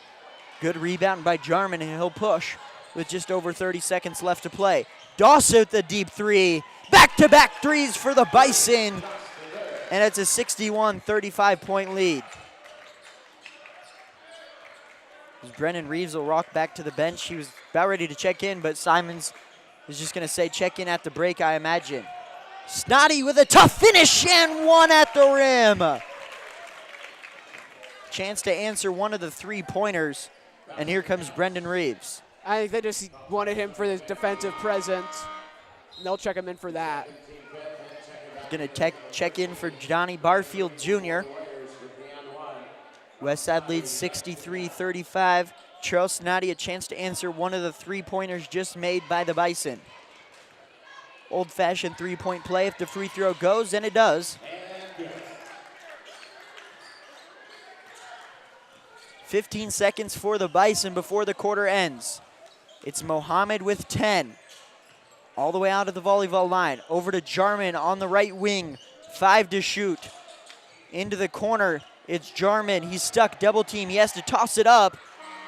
Good rebound by Jarman, and he'll push with just over 30 seconds left to play. Doss with the deep three. Back-to-back threes for the Bison. And it's a 61-35 point lead. Brennan Reeves will rock back to the bench. He was about ready to check in, but Simons is just going to say check in at the break, I imagine. Snoddy with a tough finish and one at the rim. Chance to answer one of the three-pointers, and here comes Brendan Reeves. I think they just wanted him for his defensive presence. And they'll check him in for that. Going to check in for Johnny Barfield Jr. Westside leads 63-35. Charles Snoddy a chance to answer one of the three-pointers just made by the Bison. Old-fashioned three-point play. If the free throw goes, and it does. 15 seconds for the Bison before the quarter ends. It's Mohammed with 10. All the way out of the volleyball line. Over to Jarman on the right wing. 5 to shoot. Into the corner. It's Jarman. He's stuck double team. He has to toss it up.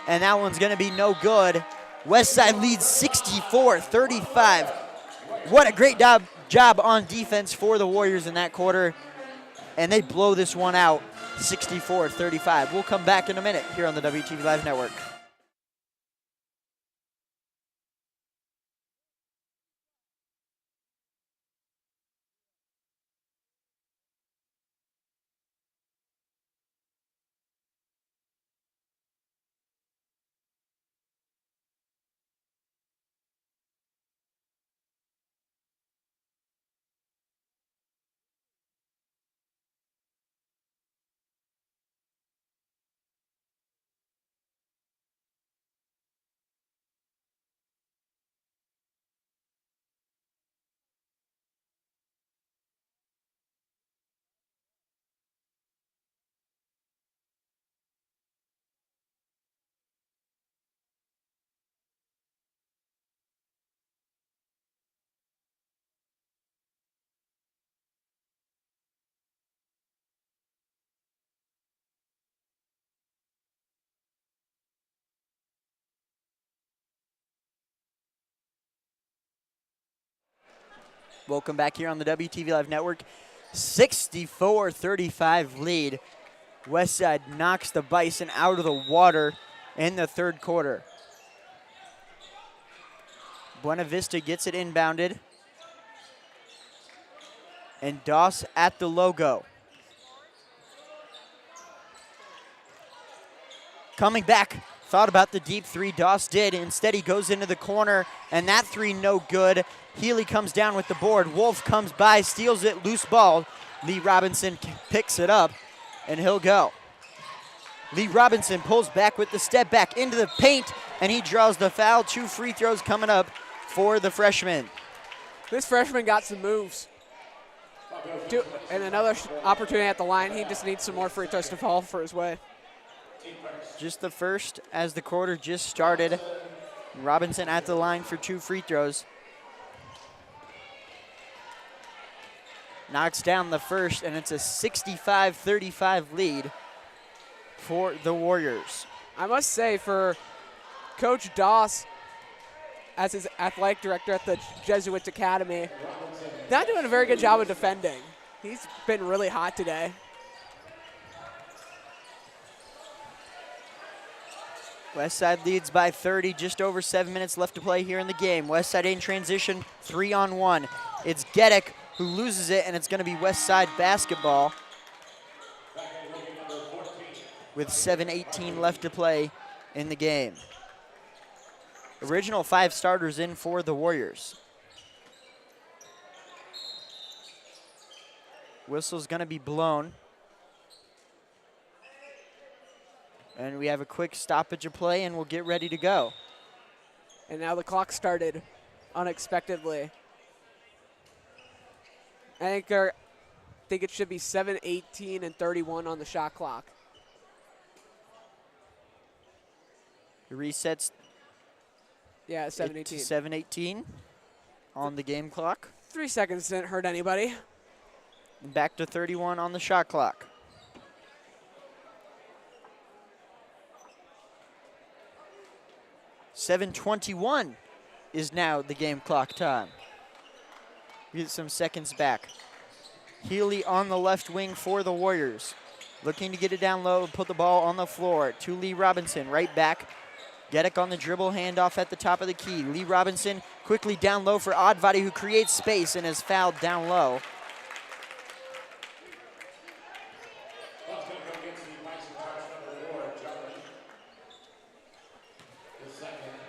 And that one's going to be no good. Westside leads 64-35. What a great job on defense for the Warriors in that quarter. And they blow this one out. 64-35. We'll come back in a minute here on the WTV Live Network. Welcome back here on the WTV Live Network. 64-35 lead. Westside knocks the Bison out of the water in the third quarter. Buena Vista gets it inbounded. And Doss at the logo. Coming back. Thought about the deep three, Doss did. Instead, he goes into the corner, and that three no good. Healy comes down with the board. Wolf comes by, steals it, loose ball. Lee Robinson picks it up, and he'll go. Lee Robinson pulls back with the step back into the paint, and he draws the foul. 2 free throws coming up for the freshman. This freshman got some moves. And another opportunity at the line. He just needs some more free throws to fall for his way. Just the first as the quarter just started. Robinson at the line for 2 free throws. Knocks down the first, and it's a 65-35 lead for the Warriors. I must say, for Coach Doss, as his athletic director at the Jesuits Academy, not doing a very good job of defending. He's been really hot today. Westside leads by 30, just over 7 minutes left to play here in the game. Westside in transition, 3-on-1. It's Gedek who loses it, and it's going to be Westside basketball with 7:18 left to play in the game. Original 5 starters in for the Warriors. Whistle's going to be blown. And we have a quick stoppage of play, and we'll get ready to go. And now the clock started unexpectedly. I think it should be 7:18 and 31 on the shot clock. It resets Yeah, it 7:18. to 7:18 on the game clock. 3 seconds didn't hurt anybody. And back to 31 on the shot clock. .21 is now the game clock time. We get some seconds back. Healy on the left wing for the Warriors. Looking to get it down low and put the ball on the floor to Lee Robinson. Right back. Gedek on the dribble, handoff at the top of the key. Lee Robinson quickly down low for Oddvadi, who creates space and is fouled down low.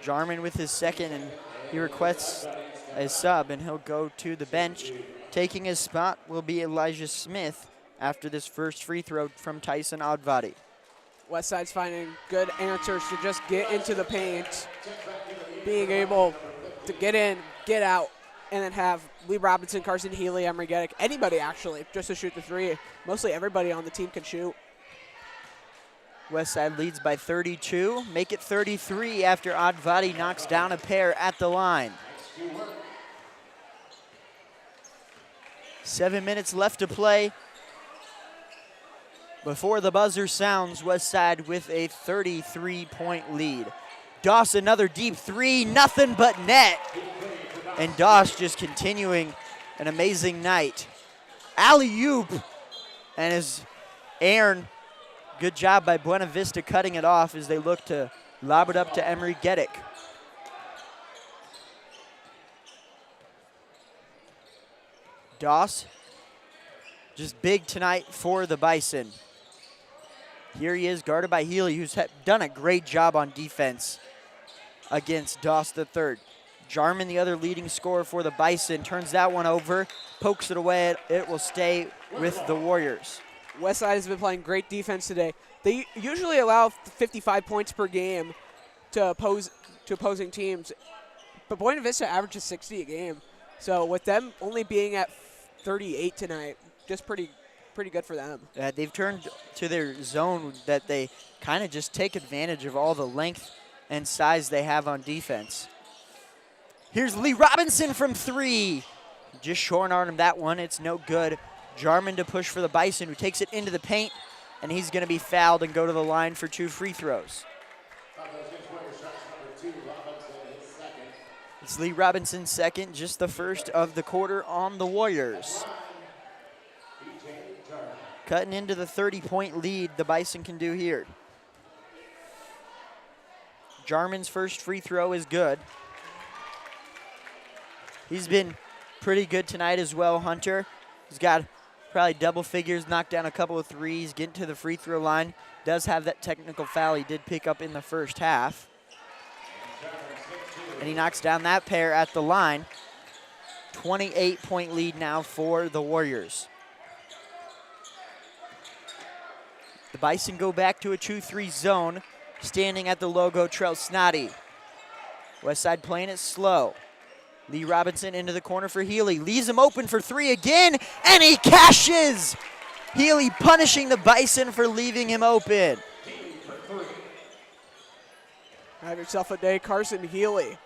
Jarman with his second, and he requests a sub, and he'll go to the bench. Taking his spot will be Elijah Smith after this first free throw from Tyson Oddvadi. Westside's finding good answers to just get into the paint, being able to get in, get out, and then have Lee Robinson, Carson Healy, Emery Gedek, anybody actually, just to shoot the three. Mostly everybody on the team can shoot. Westside leads by 32, make it 33 after Oddvadi knocks down a pair at the line. 7 minutes left to play. Before the buzzer sounds, Westside with a 33-point lead. Doss another deep three, nothing but net. And Doss just continuing an amazing night. Alley-oop, and as Aaron, good job by Buena Vista cutting it off as they look to lob it up to Emery Gedek. Doss, just big tonight for the Bison. Here he is, guarded by Healy, who's done a great job on defense against Doss the third. Jarman, the other leading scorer for the Bison, turns that one over, pokes it away. It will stay with the Warriors. Westside has been playing great defense today. They usually allow 55 points per game to opposing teams, but Buena Vista averages 60 a game. So with them only being at 38 tonight, just pretty good for them. They've turned to their zone that they kind of just take advantage of all the length and size they have on defense. Here's Lee Robinson from three. Just short-armed that one. It's no good. Jarman to push for the Bison, who takes it into the paint, and he's going to be fouled and go to the line for 2 free throws. It's Lee Robinson's second, just the first of the quarter on the Warriors. Cutting into the 30-point lead the Bison can do here. Jarman's first free throw is good. He's been pretty good tonight as well, Hunter. He's got probably double figures, knocked down a couple of threes, getting to the free throw line. Does have that technical foul he did pick up in the first half. And he knocks down that pair at the line. 28-point lead now for the Warriors. The Bison go back to a 2-3 zone, standing at the logo Trail Snotty. Westside playing it slow. Lee Robinson into the corner for Healy. Leaves him open for three again, and he cashes! Healy punishing the Bison for leaving him open. Have yourself a day, Carson Healy.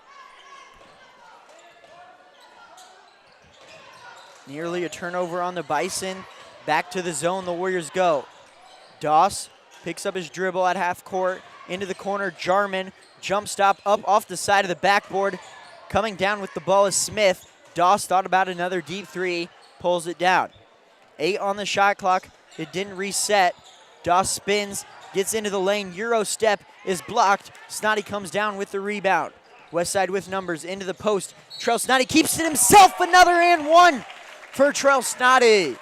Nearly a turnover on the Bison. Back to the zone the Warriors go. Doss picks up his dribble at half court. Into the corner, Jarman. Jump stop up off the side of the backboard. Coming down with the ball is Smith. Doss thought about another deep three. Pulls it down. 8 on the shot clock. It didn't reset. Doss spins. Gets into the lane. Euro step is blocked. Snotty comes down with the rebound. Westside with numbers into the post. Trell Snotty keeps it himself. Another and one for Trell Snotty.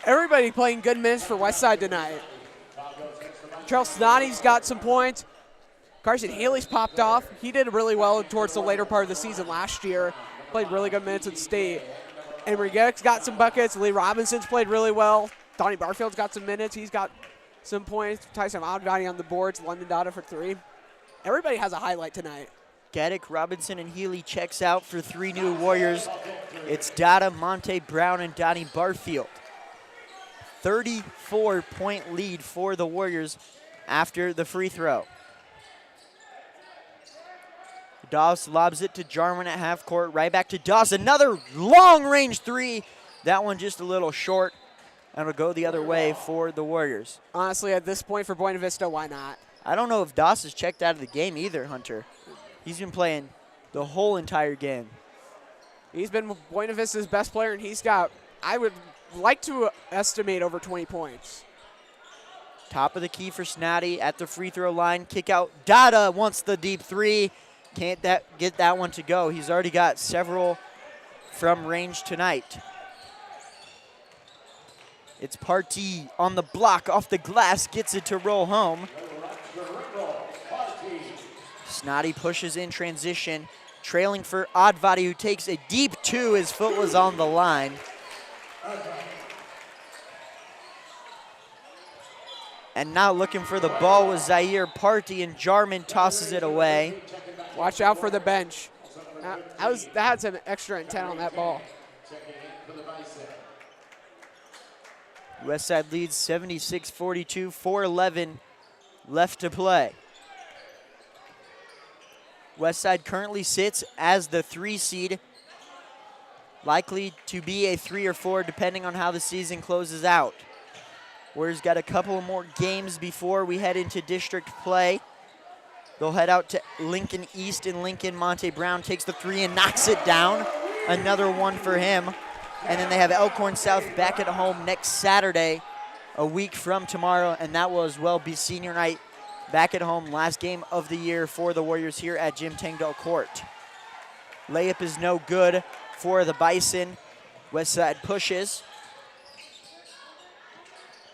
Everybody playing good minutes for Westside tonight. Trell Snotty's got some points. Carson Healy's popped off. He did really well towards the later part of the season last year. Played really good minutes at state. Emery Gedek's got some buckets. Lee Robinson's played really well. Donnie Barfield's got some minutes. He's got some points. Tyson Oddbody on the boards. London Dada for 3. Everybody has a highlight tonight. Gaddick, Robinson, and Healy checks out for 3 new Warriors. It's Dada, Monte Brown, and Donnie Barfield. 34-point lead for the Warriors after the free throw. Doss lobs it to Jarwin at half court. Right back to Doss. Another long-range 3. That one just a little short. And it'll go the other way for the Warriors. Honestly, at this point for Buena Vista, why not? I don't know if Doss is checked out of the game either, Hunter. He's been playing the whole entire game. He's been Buena Vista's best player, and he's got, I would like to estimate, over 20 points. Top of the key for Snotty at the free throw line. Kick out. Dada wants the deep 3. Can't get that one to go. He's already got several from range tonight. It's Partee on the block, off the glass, gets it to roll home. Snotty pushes in transition, trailing for Oddbody, who takes a deep 2. His foot was on the line. And now looking for the ball was Zaire Partee, and Jarman tosses it away. Watch out for the bench. That had some extra intent on that ball. Westside leads 76-42, 4:11 left to play. Westside currently sits as the 3 seed, likely to be a 3 or 4 depending on how the season closes out. Warriors got a couple more games before we head into district play. They'll head out to Lincoln East in Lincoln. Monte Brown takes the 3 and knocks it down. Another one for him. And then they have Elkhorn South back at home next Saturday, a week from tomorrow, and that will as well be senior night back at home, last game of the year for the Warriors here at Jim Tangdahl Court. Layup is no good for the Bison. Westside pushes.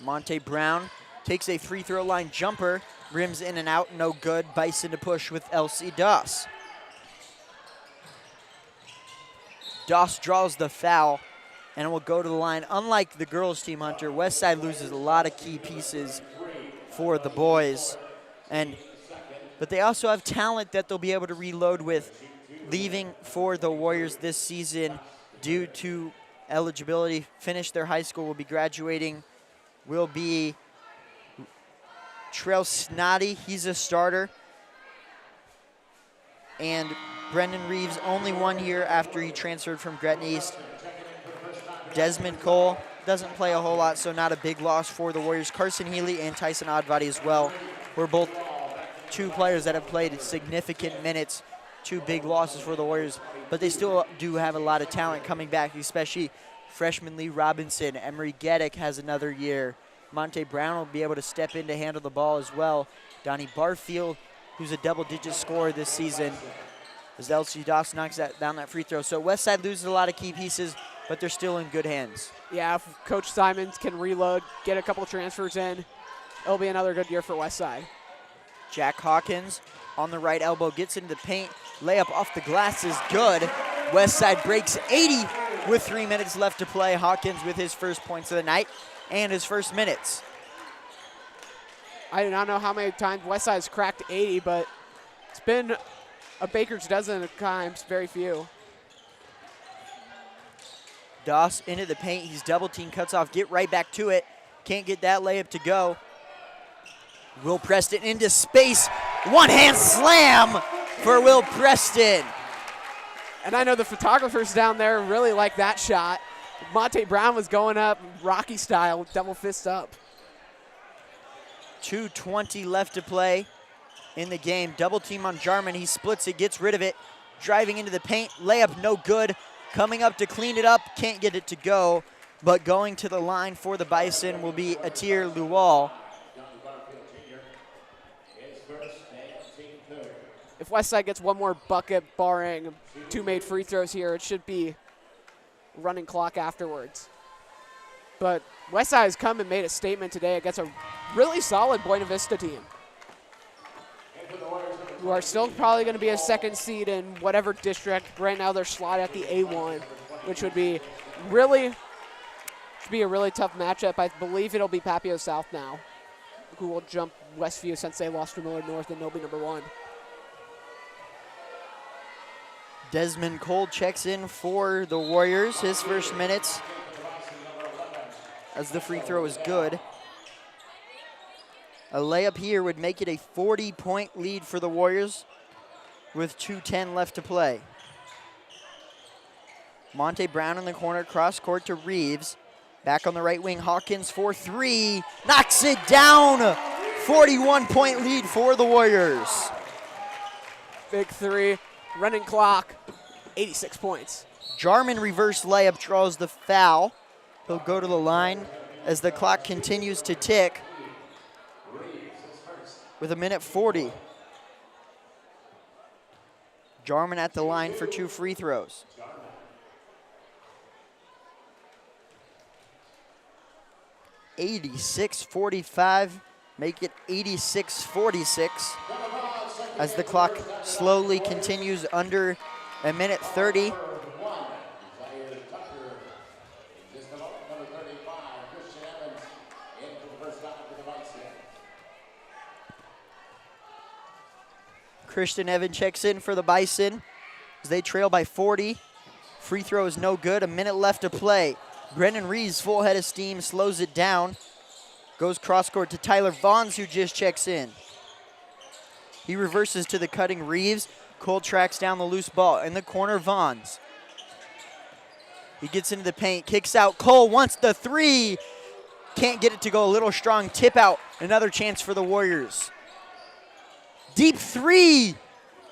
Monte Brown takes a free throw line jumper, rims in and out, no good. Bison to push with LC Doss. Doss draws the foul and will go to the line. Unlike the girls' team, Hunter, Westside loses a lot of key pieces for the boys. But they also have talent that they'll be able to reload with. Leaving for the Warriors this season due to eligibility, finish their high school, will be graduating, will be Trell Snotty. He's a starter. And Brendan Reeves, only 1 year after he transferred from Gretna East. Desmond Cole doesn't play a whole lot, so not a big loss for the Warriors. Carson Healy and Tyson Oddbody as well were both 2 players that have played significant minutes. 2 big losses for the Warriors, but they still do have a lot of talent coming back, especially freshman Lee Robinson. Emery Geddick has another year. Monte Brown will be able to step in to handle the ball as well. Donnie Barfield, who's a double-digit scorer this season, as LC Doss knocks down that free throw. So Westside loses a lot of key pieces, but they're still in good hands. Yeah, if Coach Simons can reload, get a couple transfers in, it'll be another good year for Westside. Jack Hawkins on the right elbow gets into the paint. Layup off the glass is good. Westside breaks 80 with 3 minutes left to play. Hawkins with his first points of the night and his first minutes. I do not know how many times Westside's cracked 80, but it's been a baker's dozen of times, very few. Doss into the paint. He's double teamed, cuts off, get right back to it. Can't get that layup to go. Will Preston into space. One-hand slam for Will Preston. And I know the photographers down there really like that shot. Monte Brown was going up Rocky style, double fist up. 2:20 left to play in the game. Double team on Jarman. He splits it, gets rid of it. Driving into the paint. Layup no good. Coming up to clean it up. Can't get it to go. But going to the line for the Bison will be Atir Luwal. If Westside gets one more bucket, barring 2 made free throws here, it should be running clock afterwards. But Westside has come and made a statement today against a really solid Buena Vista team, who are still probably going to be a 2nd seed in whatever district. Right now they're slotted at the A1, which would be a really tough matchup. I believe it'll be Papio South now. who will jump Westview since they lost to Millard North and they'll be number 1. Desmond Cole checks in for the Warriors, his first minutes, as the free throw is good. A layup here would make it a 40-point lead for the Warriors with 2:10 left to play. Monte Brown in the corner, cross court to Reeves. Back on the right wing, Hawkins for 3, knocks it down. 41-point lead for the Warriors. Big 3, running clock, 86 points. Jarman reverse layup draws the foul. He'll go to the line as the clock continues to tick with 1:40. Jarman at the line for 2 free throws. (86-45), make it 86-46 as the clock slowly continues under 1:30. Christian Evans checks in for the Bison as they trail by 40. Free throw is no good, 1 minute left to play. Brennan Reeves, full head of steam, slows it down. Goes cross court to Tyler Vaughns, who just checks in. He reverses to the cutting Reeves. Cole tracks down the loose ball. In the corner, Vaughns. He gets into the paint, kicks out. Cole wants the 3. Can't get it to go, a little strong tip out. Another chance for the Warriors. Deep 3.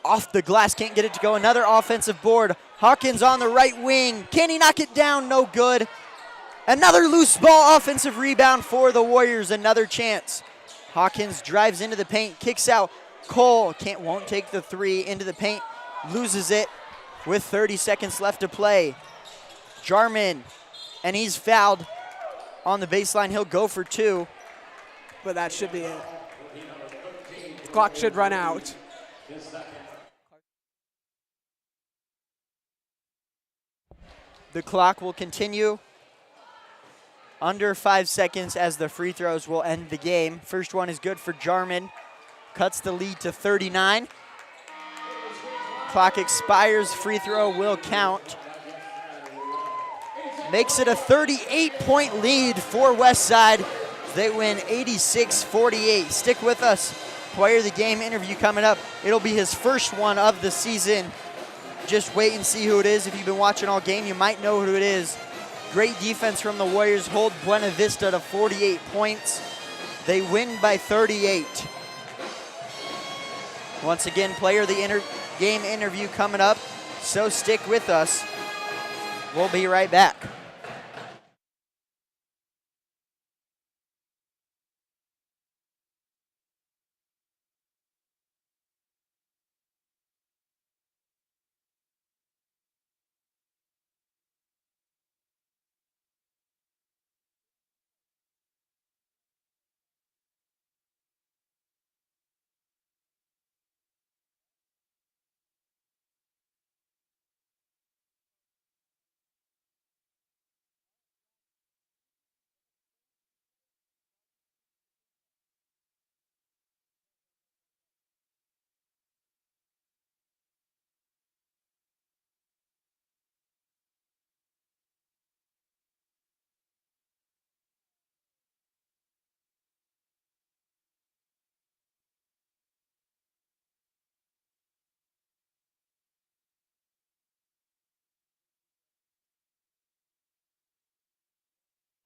Off the glass, can't get it to go. Another offensive board. Hawkins on the right wing. Can he knock it down? No good. Another loose ball offensive rebound for the Warriors. Another chance. Hawkins drives into the paint, kicks out. Cole won't take the 3 into the paint. Loses it with 30 seconds left to play. Jarman, and he's fouled on the baseline. He'll go for 2. But that should be it. The clock should run out. The clock will continue under 5 seconds as the free throws will end the game. First one is good for Jarman. Cuts the lead to 39. Clock expires, free throw will count. Makes it a 38-point lead for Westside. They win 86-48. Stick with us. Player of the game interview coming up. It'll be his first one of the season. Just wait and see who it is. If you've been watching all game, you might know who it is. Great defense from the Warriors. Hold Buena Vista to 48 points. They win by 38. Once again, player of the game interview coming up. So stick with us. We'll be right back.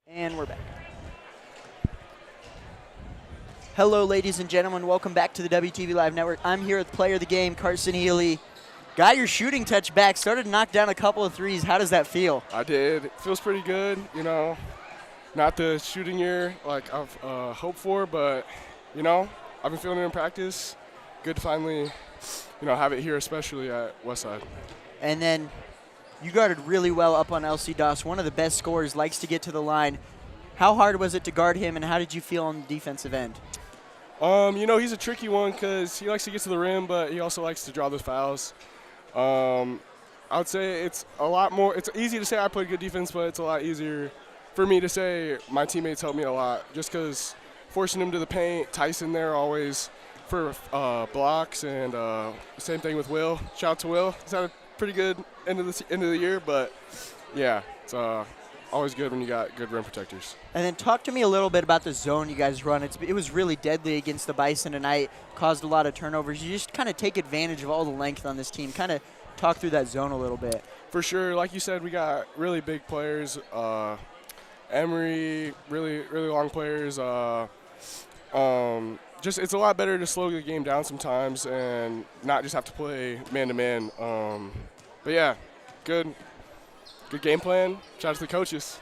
And we're back. Hello, ladies and gentlemen. Welcome back to the WTV Live Network. I'm here with player of the game, Carson Healy. Got your shooting touch back. Started to knock down a couple of threes. How does that feel? I did. It feels pretty good. You know, not the shooting year like I've hoped for, but, you know, I've been feeling it in practice. Good to finally, have it here, especially at Westside. And then you guarded really well up on LC Doss. One of the best scorers, likes to get to the line. How hard was it to guard him, and how did you feel on the defensive end? He's a tricky one because he likes to get to the rim, but he also likes to draw the fouls. I would say it's a lot more – it's easy to say I played good defense, but it's a lot easier for me to say my teammates helped me a lot just because forcing him to the paint. Tyson there always for blocks, and same thing with Will. Shout out to Will. He's had a pretty good end of the year, but yeah, it's always good when you got good rim protectors. And then talk to me a little bit about the zone you guys run. It was really deadly against the Bison tonight, caused a lot of turnovers. You just kind of take advantage of all the length on this team. Kind of talk through that zone a little bit. For sure. Like you said, we got really big players. Emery, really long players. Just it's a lot better to slow the game down sometimes and not just have to play man-to-man. But, yeah, good game plan. Shout out to the coaches.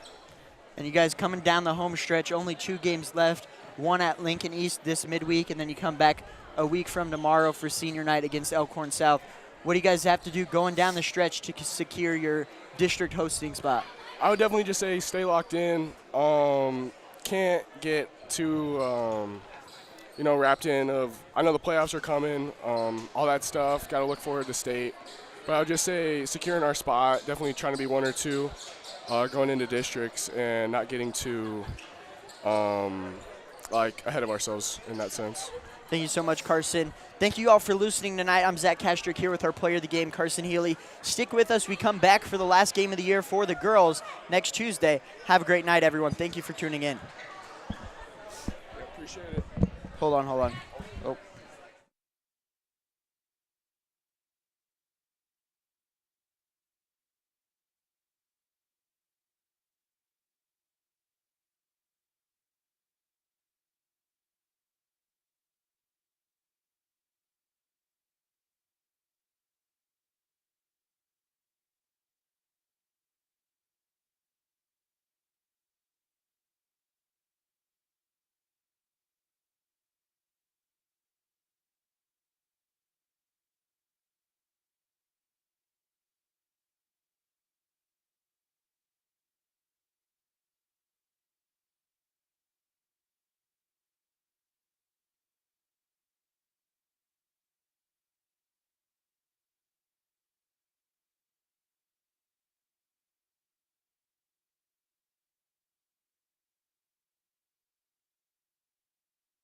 And you guys coming down the home stretch, only 2 games left, one at Lincoln East this midweek, and then you come back a week from tomorrow for senior night against Elkhorn South. What do you guys have to do going down the stretch to secure your district hosting spot? I would definitely just say stay locked in. Can't get too, wrapped in of I know the playoffs are coming, all that stuff. Got to look forward to state. But I would just say securing our spot, definitely trying to be 1 or 2 going into districts and not getting too ahead of ourselves in that sense. Thank you so much, Carson. Thank you all for listening tonight. I'm Zach Kastrick here with our player of the game, Carson Healy. Stick with us. We come back for the last game of the year for the girls next Tuesday. Have a great night, everyone. Thank you for tuning in. Yeah, appreciate it. Hold on.